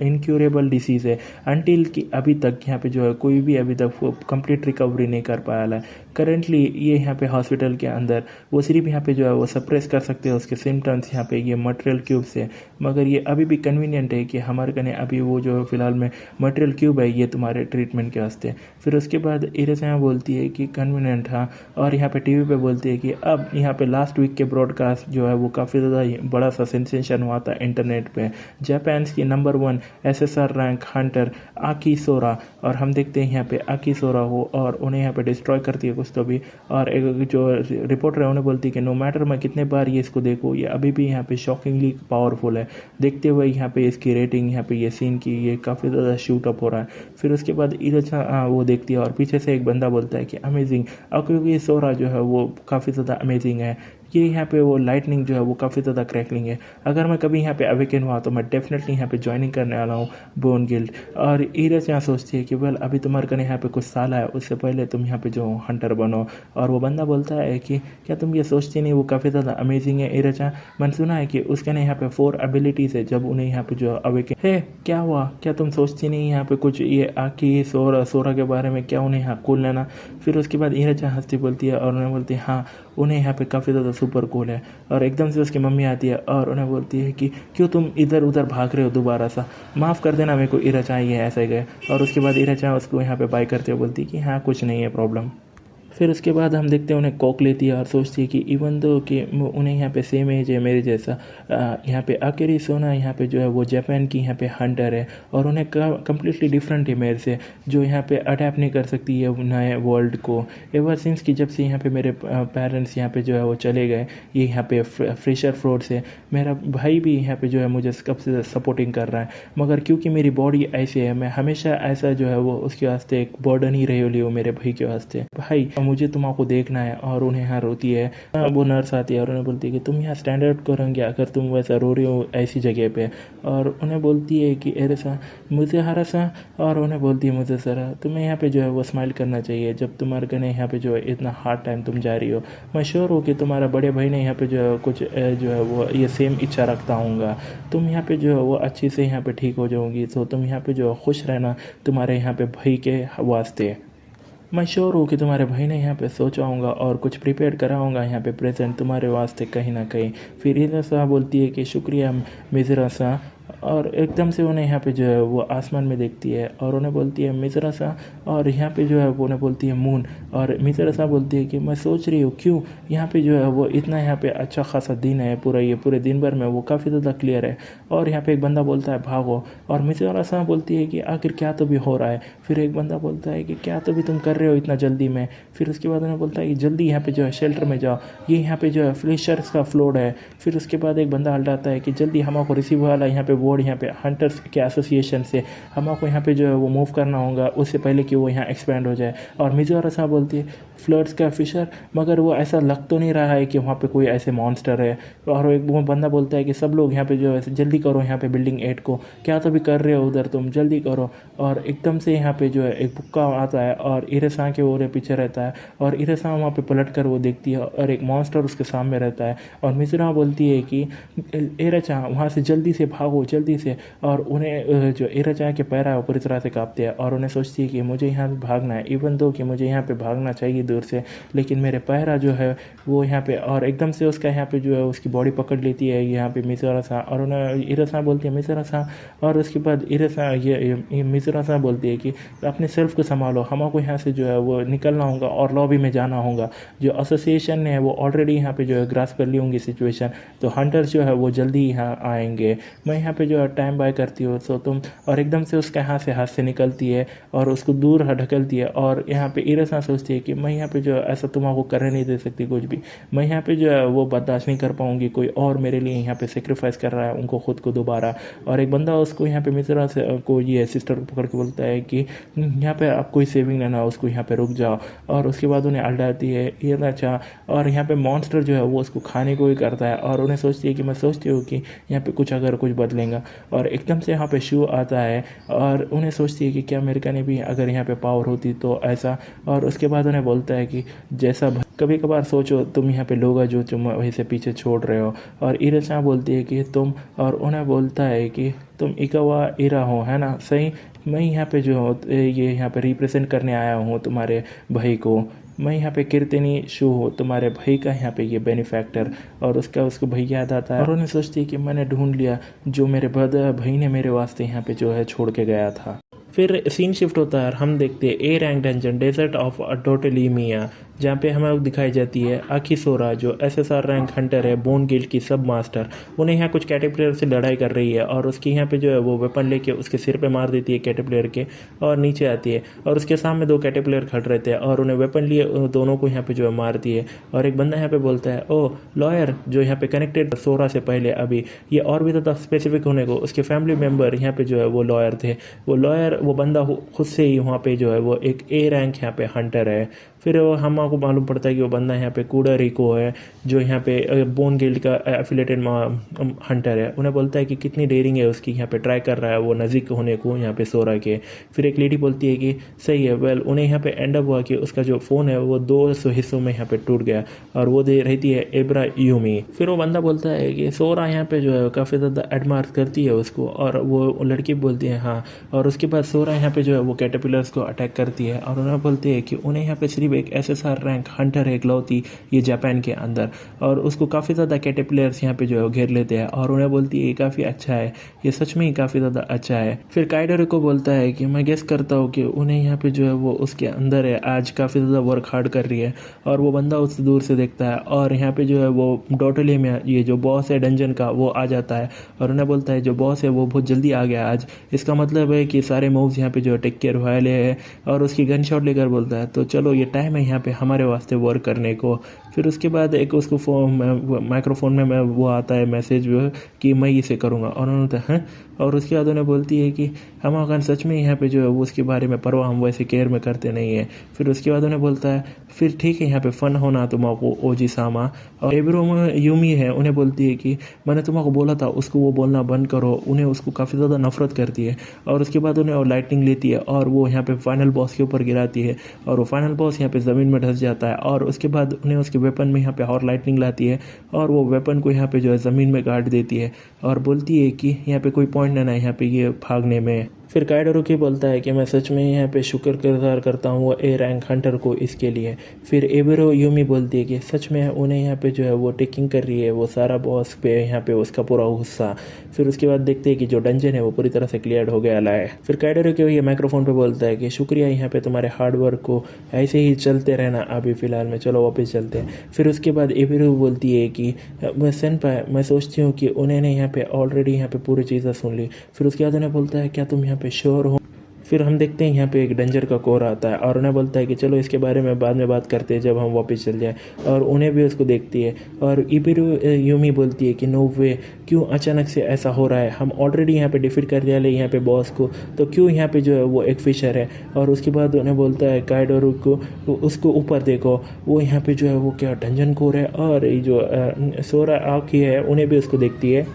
इनक्यूरेबल डिसीज़ है अनटिल कि अभी तक यहाँ पे जो है कोई भी अभी तक कंप्लीट रिकवरी नहीं कर पाया है। करेंटली ये यहाँ पे हॉस्पिटल के अंदर वो सिर्फ यहाँ पे जो है वो सप्रेस कर सकते हैं उसके सिम्टम्स यहाँ पे ये मटेरियल क्यूब से, मगर ये अभी भी कन्वीनियंट है कि हमारे कने अभी वो जो फिलहाल में मटेरियल क्यूब है ये तुम्हारे ट्रीटमेंट के वास्ते। फिर उसके बाद इरेसा बोलती है कि कन्वीनियंट, हाँ। और यहाँ पे टीवी पे बोलती है कि अब यहाँ पे लास्ट वीक के ब्रॉडकास्ट जो है वो काफ़ी ज़्यादा बड़ा सा सेंसेशन हुआ था इंटरनेट पे, जापान की नंबर 1 SSR रैंक हंटर आकी सोरा। और हम देखते हैं यहाँ पे आकी सोरा हो और उन्हें यहाँ पे डिस्ट्रॉय करती है कुछ तो भी। और एक जो रिपोर्टर है उन्हें बोलती है कि नो मैटर मैं कितने बार ये इसको देखूँ, ये अभी भी यहाँ पे शॉकिंगली पावरफुल है। देखते हुए यहाँ पे इसकी रेटिंग यहाँ पे ये सीन की ये काफ़ी ज़्यादा शूट अप हो रहा है। फिर उसके बाद इधर वो देखती है और पीछे से एक बंदा बोलता है कि अमेजिंग, और क्योंकि सोरा जो है वो काफ़ी ज़्यादा अमेजिंग है, ये यहाँ पे वो लाइटनिंग जो है वो काफ़ी ज़्यादा क्रैकलिंग है, अगर मैं कभी यहाँ पे अवेकन हुआ तो मैं डेफिनेटली यहाँ पे ज्वाइनिंग करने वाला हूँ बोन गिल्ड। और इरज यहाँ सोचती है कि वेल अभी तुम्हारे कने यहाँ पे कुछ साल है, उससे पहले तुम यहाँ पे जो हंटर बनो। और वो बंदा बोलता है कि क्या तुम ये सोचती नहीं वो काफ़ी ज़्यादा अमेजिंग है इरज? मैंने सुना है कि उसके ने यहाँ पे 4 एबिलिटीज़ है जब उन्हें यहाँ पे जो अवेकन है। क्या हुआ, क्या तुम सोचती नहीं यहाँ पे कुछ ये आकी सोरा के बारे में, क्या उन्हें यहाँ कूल लेना? फिर उसके बाद इरज हंसती बोलती है और उन्हें बोलती है हाँ उन्हें यहाँ पे काफ़ी ज़्यादा सुपर कूल है। और एकदम से उसकी मम्मी आती है और उन्हें बोलती है कि क्यों तुम इधर उधर भाग रहे हो दोबारा सा, माफ़ कर देना मेरे को इरचा, ये ऐसे गए। और उसके बाद इरचा उसको यहाँ पे बाय करते हुए बोलती है कि हाँ कुछ नहीं है प्रॉब्लम। फिर उसके बाद हम देखते हैं उन्हें कोक लेती है और सोचती है कि इवन दो कि उन्हें यहाँ पे सेम एज है मेरे जैसा, यहाँ पे आखिरी सोना यहाँ पे जो है वो जापान की यहाँ पे हंटर है और उन्हें कम्प्लीटली डिफरेंट है मेरे से, जो यहाँ पे अडेप्ट नहीं कर सकती है नए वर्ल्ड को। एवर सिंस कि जब से यहाँ पे मेरे पेरेंट्स यहाँ पे जो है वो चले गए, ये यहाँ पे फ्रेशर फ्रूट से मेरा भाई भी यहाँ पे जो है मुझे कब से सपोर्टिंग कर रहा है, मगर क्योंकि मेरी बॉडी ऐसी है, मैं हमेशा ऐसा जो है वो उसके वास्ते एक बर्डन ही रही होली वो मेरे भाई के वास्ते। भाई मुझे तुम्हारा देखना है, और उन्हें यहाँ रोती है। वो नर्स आती है और उन्हें बोलती है कि तुम यहाँ स्टैंड आउट करोगे अगर तुम वैसा रो रही हो ऐसी जगह पे, और उन्हें बोलती है कि अरे सा मुझे हरा सा, और उन्हें बोलती है मुझे सरा तुम्हें यहाँ पे जो है वो स्माइल करना चाहिए जब तुम्हारे गने यहाँ पे जो है इतना हार्ड टाइम तुम जा रही हो। मैं श्योर हूँ कि तुम्हारा बड़े भाई ने यहाँ पे जो है कुछ जो है वो ये सेम इच्छा रखता हूँगा, तुम यहाँ पे जो है वो अच्छी से यहाँ पे ठीक हो जाओगी, तो तुम यहाँ पे जो है खुश रहना तुम्हारे यहाँ पे भाई के वास्ते। मैं श्योर हूँ कि तुम्हारे भाई ने यहाँ पे सोचा होगा और कुछ प्रिपेयर करा होगा यहाँ पे प्रेजेंट तुम्हारे वास्ते कहीं ना कहीं। फिर इधर सा बोलती है कि शुक्रिया मिज़रा सा, और एकदम से उन्हें यहाँ पे जो है वो आसमान में देखती है और उन्हें बोलती है मिज़रा सा, और यहाँ पे जो है वो उन्हें बोलती है मून, और मिज़रा सा बोलती है कि मैं सोच रही हूँ क्यों यहाँ पे जो है वो इतना यहाँ पे अच्छा खासा दिन है, पूरे दिन भर में वो काफ़ी ज़्यादा क्लियर है। और यहाँ पे एक बंदा बोलता है भागो, और मिज़रा सा बोलती है कि आखिर क्या तो भी हो रहा है। फिर एक बंदा बोलता है कि क्या तो भी तुम कर रहे हो इतना जल्दी में। फिर उसके बाद उन्हें बोलता है कि जल्दी यहाँ पे जो है शेल्टर में जाओ, ये यहाँ पे जो है फ्लेशर्स का फ्लोर है। फिर उसके बाद एक बंदा हल्टाता है कि जल्दी हमको रिसीव वाला यहाँ पे बोर्ड यहाँ पे हंटर्स के एसोसिएशन से हमको यहाँ पे जो है वो मूव करना होगा उससे पहले कि वो यहाँ एक्सपेंड हो जाए। और मिज़ोरा साहब बोलती है फ्लड्स का फिशर, मगर वो ऐसा लग तो नहीं रहा है कि वहाँ पे कोई ऐसे मॉन्स्टर है। और एक वो बंदा बोलता है कि सब लोग यहाँ पे जो है जल्दी करो यहाँ पे बिल्डिंग 8 को, क्या तो भी कर रहे हो उधर तुम जल्दी करो। और एकदम से यहाँ पे जो है एक बुक्का आता है और इरेसा के ओरे पीछे रहता है, और इरेसा वहाँ पे पलट कर वो देखती है और एक मॉन्स्टर उसके सामने रहता है। और मिज़ोरा बोलती है कि इरेचा वहाँ से जल्दी से भागो जल्दी से, और उन्हें जो इरेचा के पैर है वो पूरी तरह से कांपते हैं और उन्हें सोचती है कि मुझे यहाँ से भागना है, इवन दो कि मुझे यहाँ पे भागना चाहिए दूर से, लेकिन मेरे पैरा जो है वो यहाँ पे, और एकदम से उसका यहाँ पे जो है उसकी बॉडी पकड़ लेती है यहाँ पे मिज़ोरा सा, और उन्हें इरेसा बोलती है मिज़ोरा सा। और उसके बाद इरेसा ये मिज़ोरा सा बोलती है कि अपने सेल्फ को संभालो, हमको यहाँ से जो है वो निकलना होगा और लॉबी में जाना होगा। जो एसोसिएशन ने वो ऑलरेडी यहाँ पे जो है ग्रास कर ली होंगी सिचुएशन, तो हंटर्स जो है वो जल्दी यहाँ आएंगे, मैं यहाँ पे जो है टाइम बाय करती हूँ सो तुम। और एकदम से उसके हाथ से निकलती है और उसको दूर ढकेलती है, और यहाँ पे इरेसा सोचती है कि मैं यहाँ पे जो है ऐसा तुम्हारा करने नहीं दे सकती कुछ भी, मैं यहाँ पे जो है वो बर्दाश्त नहीं कर पाऊंगी कोई और मेरे लिए यहाँ पे सेक्रीफाइस कर रहा है उनको खुद को दोबारा। और एक बंदा उसको यहाँ पे मिज़ोरा से को ये सिस्टर को पकड़ के बोलता है कि यहाँ पे आप कोई सेविंग लेना, उसको यहाँ पे रुक जाओ। और उसके बाद उन्हें अल्टाती है ये अच्छा, और यहाँ पे मॉन्स्टर जो है वो उसको खाने को ही करता है, और उन्हें सोचती है कि मैं सोचती हूँ कि यहाँ पे कुछ अगर कुछ बदलेगा। और एकदम से यहाँ पे शू आता है और उन्हें सोचती है कि क्या अमेरिका ने भी अगर यहाँ पे पावर होती तो ऐसा। और उसके बाद उन्हें बोलता है कि जैसा कभी कभार सोचो तुम यहाँ पे लोग जो तुम वहीं से पीछे छोड़ रहे हो। और इरेचा बोलती है कि तुम, और उन्हें बोलता है कि तुम इकावा इरा हो है ना, सही, मैं यहाँ पे जो ये यहाँ पे रिप्रेजेंट करने आया हूँ तुम्हारे भाई को, मैं यहाँ पे कीर्तनी शू हूँ तुम्हारे भाई का यहाँ पे ये बेनिफैक्टर। और उसको भैया याद आता है और उन्हें सोचती है कि मैंने ढूंढ लिया जो मेरे भाई ने मेरे वास्ते यहाँ पे जो है छोड़ के गया था। फिर सीन शिफ्ट होता है और हम देखते हैं A rank dungeon desert of अटोटलीमिया, जहाँ पे हमें दिखाई जाती है आखिसोरा जो SSR रैंक हंटर है, बोन गिल्ड की सब मास्टर। उन्हें यहाँ कुछ कैटरपिलर से लड़ाई कर रही है और उसकी यहाँ पे जो है वो वेपन लेके उसके सिर पे मार देती है कैटरपिलर के, और नीचे आती है और उसके सामने 2 कैटरपिलर खड़े रहते हैं और उन्हें वेपन लिए दोनों को यहाँ पे जो है मारती है। और एक बंदा यहाँ पे बोलता है ओ लॉयर जो यहाँ पे कनेक्टेड सोरा से पहले, अभी ये और भी ज़्यादा स्पेसिफिक होने को उसके फैमिली मेम्बर यहाँ पे जो है वो लॉयर थे। वो लॉयर वो बंदा खुद से ही वहाँ पे जो है वो एक A रैंक यहाँ पे हंटर है। फिर हमको मालूम पड़ता है कि वो बंदा यहाँ पे कूडा रिको है जो यहाँ पे बोन गिल्ड का एफिलेटेड हंटर है। उन्हें बोलता है कि कितनी डेयरिंग है उसकी, यहाँ पे ट्राई कर रहा है वो नज़दीक होने को यहाँ पे सोरा के। फिर एक लेडी बोलती है कि सही है, वेल उन्हें यहाँ पे एंड अप हुआ कि उसका जो फ़ोन है वो 2 हिस्सों में यहाँ पे टूट गया और वो दे रहती है एब्रा यूमी। फिर वो बंदा बोलता है कि सोरा यहाँ पे जो है काफ़ी ज़्यादा एडमायर करती है उसको, और वो लड़की बोलती है हाँ। और उसके बाद सोरा यहाँ पे जो है वो कैटरपिलर्स को अटैक करती है और उन्हें बोलती है कि उन्हें यहाँ पे सिर्फ सिर्फ एक SSR रैंक हंटर है इकलौती ये जापान के अंदर, और उसको काफ़ी ज़्यादा कैटरपिलर्स यहाँ पे जो है वो घेर लेते हैं और उन्हें बोलती है ये काफ़ी अच्छा है, ये सच में ही काफ़ी ज़्यादा अच्छा है। फिर काइडोरो को बोलता है कि मैं गेस करता हूँ कि उन्हें यहाँ पे जो है वो उसके अंदर है आज काफ़ी ज़्यादा वर्क हार्ड कर रही है, और वो बंदा उससे दूर से देखता है और यहाँ पे जो है वो डोटली में ये जो बॉस है डंजन का वो आ जाता है और उन्हें बोलता है जो बॉस है वो बहुत जल्दी आ गया आज, इसका मतलब है कि सारे मूव्स यहाँ पे जो टेक केयर वाले हैं, और उसकी गन शॉट लेकर बोलता है तो चलो ये टाइम है यहाँ पे हमारे वास्ते वर्क करने को। फिर उसके बाद एक उसको माइक्रोफोन में मैं वो आता है मैसेज कि मैं इसे करूँगा, और उन्होंने हैं, और उसके बाद उन्हें बोलती है कि हम अगर सच में यहाँ पे जो है वो उसके बारे में परवाह हम वैसे केयर में करते नहीं है। फिर उसके बाद उन्हें बोलता है फिर ठीक है यहाँ पे फ़न होना तुमको ओजी सामा, और एब्रो यूमी है उन्हें बोलती है कि मैंने तुमको बोला था उसको वो बोलना बंद करो, उन्हें उसको काफ़ी ज़्यादा नफरत करती है। और उसके बाद उन्हें और लाइटनिंग लेती है और वो यहाँ पे फाइनल बॉस के ऊपर गिराती है और वो फाइनल बॉस यहाँ पे ज़मीन में धंस जाता है, और उसके बाद उन्हें उसके वेपन में यहाँ पे और लाइटनिंग लाती है और वो वेपन को यहाँ पे जो है ज़मीन में गाड़ देती है और बोलती है कि यहाँ पे कोई पॉइंट ना है यहाँ पे ये भागने में। फिर काइडोरो की बोलता है कि मैं सच में यहाँ पे शुक्रगुजार करता हूँ वो ए रैंक हंटर को इसके लिए। फिर एबेरो यूमी बोलती है कि सच में उन्हें यहाँ पे जो है वो टेकिंग कर रही है वो सारा बॉस पे यहाँ पे उसका पूरा गुस्सा। फिर उसके बाद देखते हैं कि जो डंजन है वो पूरी तरह से क्लियर हो गया है। फिर काइडोरो के ये माइक्रोफोन पे बोलता है कि शुक्रिया यहाँ पे तुम्हारे हार्ड वर्क को, ऐसे ही चलते रहना अभी फ़िलहाल में, चलो वापस चलते हैं। फिर उसके बाद एबेरो बोलती है कि सेनपाई मैं सोचती हूँ कि उन्होंने यहाँ पे ऑलरेडी यहाँ पे पूरी चीज़ें सुन ली। फिर उसके बाद उन्हें बोलता है क्या तुम यहाँ पे श्योर हो। फिर हम देखते हैं यहाँ पे एक डेंजर का कोर आता है और उन्हें बोलता है कि चलो इसके बारे में बाद में बात करते हैं जब हम वापस चल जाए, और उन्हें भी उसको देखती है। और इबिरू यूमी बोलती है कि नो वे, क्यों अचानक से ऐसा हो रहा है, हम ऑलरेडी यहाँ पे डिफीट कर लिया यहाँ पे बॉस को, तो क्यों यहाँ पे जो है वो एक फिशर है। और उसके बाद उन्हें बोलता है काइडोरो को उसको ऊपर देखो, वो यहाँ पे जो है वो क्या डंजन कोर है, और ये जो सोरा आखी है उन्हें भी उसको देखती है।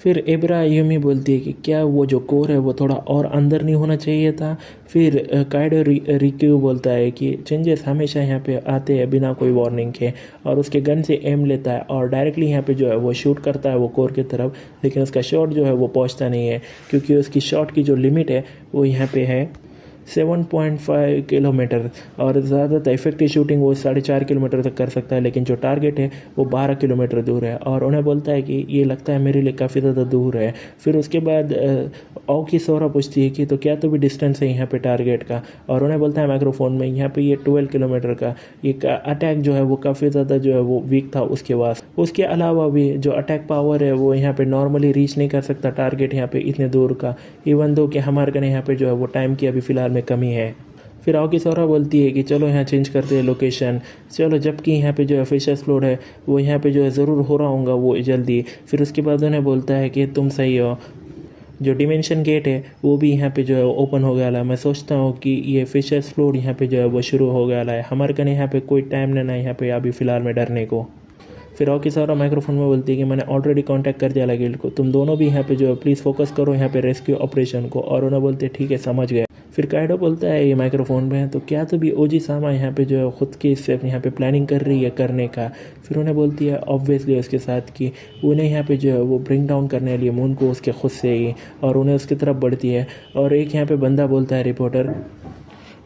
फिर एबरा यूमी बोलती है कि क्या वो जो कोर है वो थोड़ा और अंदर नहीं होना चाहिए था। फिर काइडो रिक्यू बोलता है कि चेंजेस हमेशा यहाँ पे आते हैं बिना कोई वार्निंग के, और उसके गन से एम लेता है और डायरेक्टली यहाँ पे जो है वो शूट करता है वो कोर की तरफ, लेकिन उसका शॉट जो है वो पहुँचता नहीं है क्योंकि उसकी शॉट की जो लिमिट है वो यहाँ पे है 7.5 किलोमीटर, और ज़्यादातर इफेक्टिव शूटिंग वो 4.5 किलोमीटर तक कर सकता है, लेकिन जो टारगेट है वो 12 किलोमीटर दूर है। और उन्हें बोलता है कि ये लगता है मेरे लिए काफ़ी ज़्यादा दूर है। फिर उसके बाद आओ की सोरा पूछती है कि तो क्या तो भी डिस्टेंस है यहाँ पे टारगेट का, और उन्हें बोलता है माइक्रोफोन में यहाँ पे ये 12 किलोमीटर का ये अटैक जो है वो काफ़ी ज़्यादा जो है वो वीक था उसके पास। उसके अलावा भी जो अटैक पावर है वो यहाँ पे नॉर्मली रीच नहीं कर सकता टारगेट यहाँ पे इतने दूर का, इवन दो कि हमारे कने यहाँ पे जो है वो टाइम की अभी फ़िलहाल में कमी है। फिर आओ की सोरा बोलती है कि चलो यहाँ चेंज करते हैं लोकेशन, चलो जबकि यहाँ पे जो है फिश एक्सप्लोड है वो यहाँ पे जो है ज़रूर हो रहा होगा वो जल्दी। फिर उसके बाद उन्हें बोलता है कि तुम सही हो, जो डिमेंशन गेट है वो भी यहाँ पे जो है ओपन हो गया है। मैं सोचता हूँ कि ये फिश एक्सप्लोड यहाँ पे जो है वो शुरू हो गया है, हमारे कने यहाँ पे कोई टाइम ना यहाँ पे अभी फ़िलहाल में डरने को। फिर आओ की सारा माइक्रोफोन में बोलती है कि मैंने ऑलरेडी कांटेक्ट कर दिया गिल्ड को, तुम दोनों भी यहाँ पे जो है प्लीज़ फोकस करो यहाँ पे रेस्क्यू ऑपरेशन को, और उन्हें बोलते हैं ठीक है समझ गए। फिर काइडो बोलता है ये माइक्रोफोन में तो क्या तो भी ओजी सामा यहाँ पे जो है ख़ुद की इससे यहाँ पे प्लानिंग कर रही है करने का। फिर उन्हें बोलती है ऑब्वियसली उसके साथ कि उन्हें यहाँ पे जो है वो ब्रिंग डाउन करने के लिए मून को उसके खुद से ही, और उन्हें उसकी तरफ बढ़ती है। और एक यहाँ पे बंदा बोलता है रिपोर्टर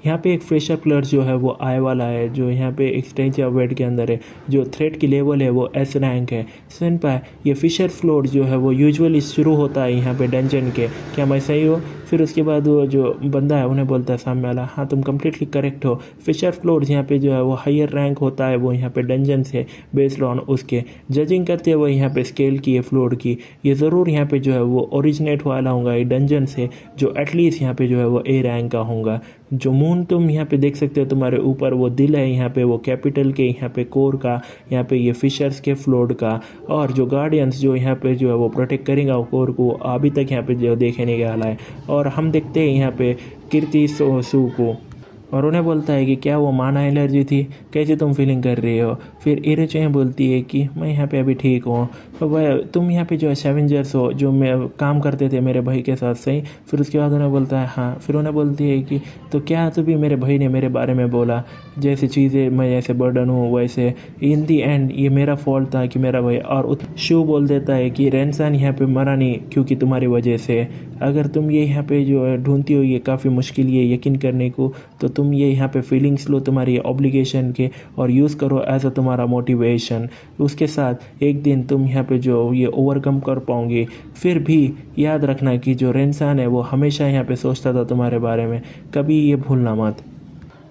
यहाँ पे एक फ्रेशर प्लेयर जो है वो आए वाला है, जो यहाँ पे एक्सटेंज या वेट के अंदर है, जो थ्रेट की लेवल है वो एस रैंक है। सुन पाए ये फिशर फ्लोट जो है वो यूजुअली शुरू होता है यहाँ पे डंजन के, क्या मैं सही हो। फिर उसके बाद वो जो बंदा है उन्हें बोलता है सामने वाला हाँ तुम कम्प्लीटली करेक्ट हो, फिशर फ्लोट यहाँ पे जो है वो हायर रैंक होता है वो यहाँ पे डंजन से बेस्ड ऑन उसके जजिंग करते हैं वो यहाँ पे स्केल की है फ्लोट की, ये ज़रूर यहाँ पे जो है वो ओरिजिनेट वाला होगा ये डंजन से, जो एटलीस्ट यहाँ पे जो है वो ए रैंक का होगा। जो मून तुम यहाँ पे देख सकते हो तुम्हारे ऊपर वो दिल है यहाँ पे वो कैपिटल के यहाँ पे कोर का, यहाँ पे ये फिशर्स के फ्लोट का, और जो गार्डियंस जो यहाँ पे जो है वो प्रोटेक्ट करेंगे कोर को अभी तक यहाँ पे जो देखे नहीं गया है। और हम देखते हैं यहाँ पे कीर्ति सू को, और उन्हें बोलता है कि क्या वो माना एलर्जी थी, कैसे तुम फीलिंग कर रही हो। फिर इरेचे बोलती है कि मैं यहाँ पे अभी ठीक हूँ, वह तुम यहाँ पे जो है सैवेंजर्स हो जो मैं काम करते थे मेरे भाई के साथ सही। फिर उसके बाद उन्हें बोलता है हाँ। फिर उन्हें बोलती है कि तो क्या तो भी मेरे भाई ने मेरे बारे में बोला जैसे चीज़ें मैं जैसे बर्डन हूँ वैसे इन दी एंड ये मेरा फॉल्ट था कि मेरा भाई। और शू बोल देता है कि रेंसान यहाँ पे मरा नहीं क्योंकि तुम्हारी वजह से, अगर तुम ये यहाँ पे जो है ढूंढती हो ये काफ़ी मुश्किल ये यकीन करने को, तो तुम ये यहाँ पे फीलिंग्स लो तुम्हारी ऑब्लिगेशन के और यूज़ करो एज अ तुम्हारा मोटिवेशन। उसके साथ एक दिन तुम यहाँ पे जो ये ओवरकम कर पाओगे। फिर भी याद रखना कि जो रेनसान है वो हमेशा यहाँ पे सोचता था तुम्हारे बारे में, कभी ये भूलना मत।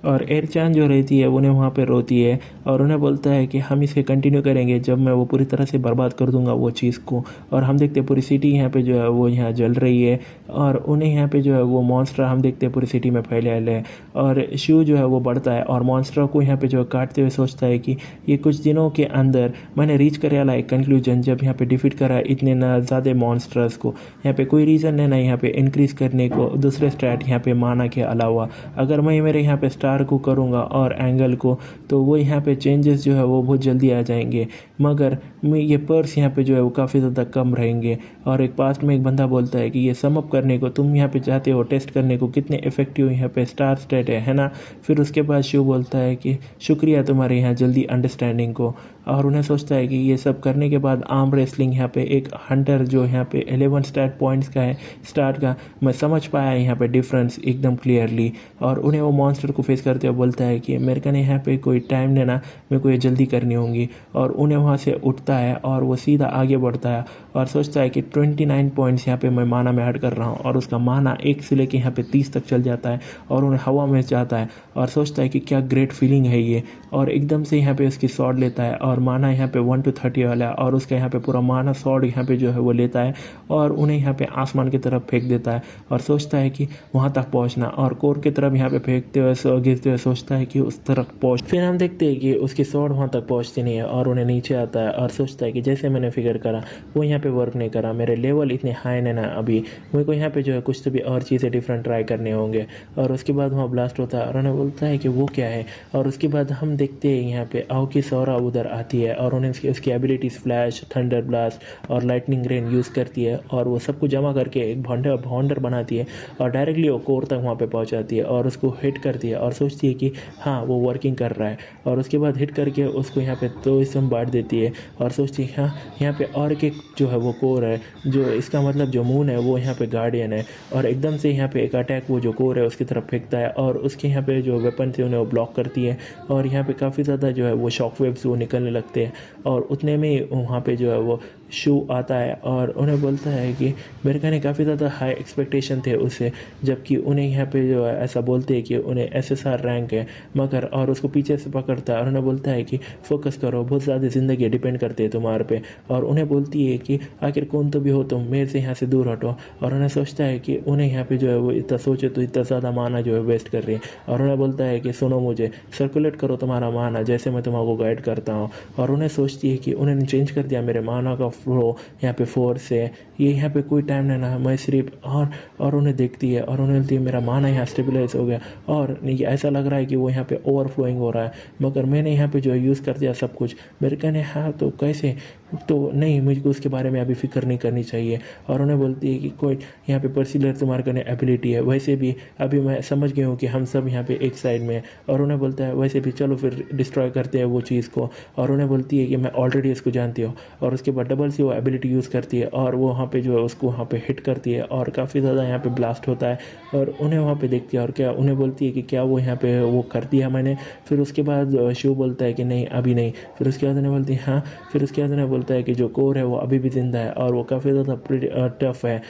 और एरचान जो रहती है उन्हें वहाँ पे रोती है और उन्हें बोलता है कि हम इसे कंटिन्यू करेंगे जब मैं वो पूरी तरह से बर्बाद कर दूंगा वो चीज़ को। और हम देखते हैं पूरी सिटी यहाँ पे जो है वो यहाँ जल रही है और उन्हें यहाँ पे जो है वो मॉन्स्टर हम देखते हैं पूरी सिटी में फैले है। और शिव जो है वो बढ़ता है और मॉन्स्टर को यहाँ पे जो है काटते हुए सोचता है कि ये कुछ दिनों के अंदर मैंने रीच करे वाला एक कंक्लूजन जब यहाँ पे डिफीट करा इतने ना ज़्यादा मॉन्स्टर्स को। यहाँ पे कोई रीज़न है ना यहाँ पे इंक्रीज करने को दूसरे स्टैट यहाँ पे माना के अलावा। अगर मैं मेरे यहाँ पे स्टार को करूँगा और एंगल को तो वो यहाँ पे चेंजेस जो है वो बहुत जल्दी आ जाएंगे, मगर ये पर्स यहाँ पे जो है वो काफ़ी ज़्यादा कम रहेंगे। और एक पास्ट में एक बंदा बोलता है कि ये सम अप करने को तुम यहाँ पे चाहते हो टेस्ट करने को कितने इफेक्टिव यहाँ पे स्टार स्टेट है ना। फिर उसके बाद शिव बोलता है कि शुक्रिया तुम्हारे यहाँ जल्दी अंडरस्टैंडिंग को। और उन्हें सोचता है कि ये सब करने के बाद आर्म रेसलिंग यहाँ पे एक हंटर जो यहाँ पे 11 स्टार्ट पॉइंट्स का है स्टार्ट का, मैं समझ पाया यहाँ पे डिफरेंस एकदम क्लियरली। और उन्हें वो मॉन्स्टर को फेस करते हुए बोलता है कि मेरे को यहाँ पे कोई टाइम लेना, मेरे को ये जल्दी करनी होगी। और उन्हें वहाँ से उठता है और वो सीधा आगे बढ़ता है और सोचता है कि 29 पॉइंट्स यहाँ पे मैं माना में ऐड कर रहा हूँ। और उसका माना 1 से लेके यहाँ पे 30 तक चल जाता है और उन्हें हवा में जाता है और सोचता है कि क्या ग्रेट फीलिंग है ये। और एकदम से यहाँ पे उसकी शॉट लेता है और माना यहाँ पे 1 to 30 वाला है और उसका यहाँ पे पूरा माना शॉट यहाँ पे जो है वो लेता है और उन्हें यहाँ पे आसमान की तरफ फेंक देता है और सोचता है कि वहाँ तक पहुँचना। और कोर की तरफ यहाँ पे फेंकते हुए गिरते हुए सोचता है कि उस तरफ पहुँच। फिर हम देखते हैं कि उसकी शॉट वहाँ तक पहुँचती नहीं है और उन्हें नीचे आता है और सोचता है कि जैसे मैंने फिगर करा वो यहाँ पे वर्क नहीं करा, मेरे लेवल इतने हाई नहीं ना अभी, मेरे को यहाँ पे जो है कुछ तो भी और चीज़ें डिफरेंट ट्राई करने होंगे। और उसके बाद वहाँ ब्लास्ट होता है और उन्हें बोलता है कि वो क्या है। और उसके बाद हम देखते हैं यहाँ पे आओकी सौरा उधर आती है और उन्हें उसकी एबिलिटीज़ फ्लैश, थंडर ब्लास्ट और लाइटनिंग रेन यूज़ करती है और वो सब कुछ जमा करके एक भांडर बनाती है और डायरेक्टली वो कोर तक वहाँ पे पहुँचाती है और उसको हिट करती है और सोचती है कि हाँ वो वर्किंग कर रहा है। और उसके बाद हिट करके उसको यहाँ पे 2 हिस्सों में बांट देती है और सोचती है हाँ यहाँ पे और एक जो है वो कोर है, जो इसका मतलब जो मून है वो यहाँ पे गार्डियन है। और एकदम से यहाँ पे एक अटैक वो जो कोर है उसकी तरफ फेंकता है और उसके यहाँ पे जो वेपन थे उन्हें वो ब्लॉक करती है और यहाँ पे काफ़ी ज़्यादा जो है वो शॉक वेव्स वो निकलने लगते हैं। और उतने में वहाँ पे जो है वो शू आता है और उन्हें बोलता है कि मेरे कहने काफ़ी ज़्यादा हाई एक्सपेक्टेशन थे उससे, जबकि उन्हें यहाँ पे जो है ऐसा बोलते हैं कि उन्हें SSR रैंक है मगर। और उसको पीछे से पकड़ता है और उन्हें बोलता है कि फोकस करो, बहुत ज़्यादा ज़िंदगी डिपेंड करती है तुम्हारे पे। और उन्हें बोलती है कि आखिर कौन तो भी हो तुम, मेरे से यहाँ से दूर हटो। और उन्हें सोचता है कि उन्हें यहाँ पे जो है वो इतना सोचे तो इतना ज़्यादा माना जो है वेस्ट कर रही है। और उन्हें बोलता है कि सुनो मुझे, सर्कुलेट करो तुम्हारा माना जैसे मैं तुम्हारा गाइड करता हूँ। और उन्हें सोचती है कि उन्हें चेंज कर दिया मेरे माना का फ्लो यहाँ पे 4 से, ये यहाँ पे कोई टाइम नहीं ना, मैं सिर्फ और उन्हें देखती है और उन्हें बोलती है मेरा माना यहाँ स्टेबलाइज हो गया और ये ऐसा लग रहा है कि वो यहाँ पे ओवरफ्लोइंग हो रहा है, मगर मैंने यहाँ पे जो है यूज़ कर दिया सब कुछ। मेरे कहने हाँ तो कैसे, तो नहीं मुझको उसके बारे में अभी फिक्र नहीं करनी चाहिए। और उन्हें बोलती है कि कोई यहाँ पे पर्सिलर तुम्हारे कहने एबिलिटी है, वैसे भी अभी मैं समझ गई हूँ कि हम सब यहाँ पे एक साइड में। और उन्हें बोलता है वैसे भी चलो फिर डिस्ट्रॉय करते हैं वो चीज़ को। और उन्हें बोलती है कि मैं ऑलरेडी इसको जानती हूँ। और उसके बाद डबल सी वो एबिलिटी यूज़ करती है और वो वहाँ पे जो है उसको वहाँ पे हिट करती है और काफ़ी ज़्यादा यहाँ पे ब्लास्ट होता है। और उन्हें वहाँ पे देखती है और क्या उन्हें बोलती है कि क्या वो यहाँ पे वो कर दिया मैंने। फिर उसके बाद शिव बोलता है कि नहीं अभी नहीं। फिर उसके बाद उन्हें बोलती है हाँ। फिर उसके बाद उन्हें बोलता है कि जो कोर है वो अभी भी ज़िंदा है और वो काफ़ी ज़्यादा टफ है,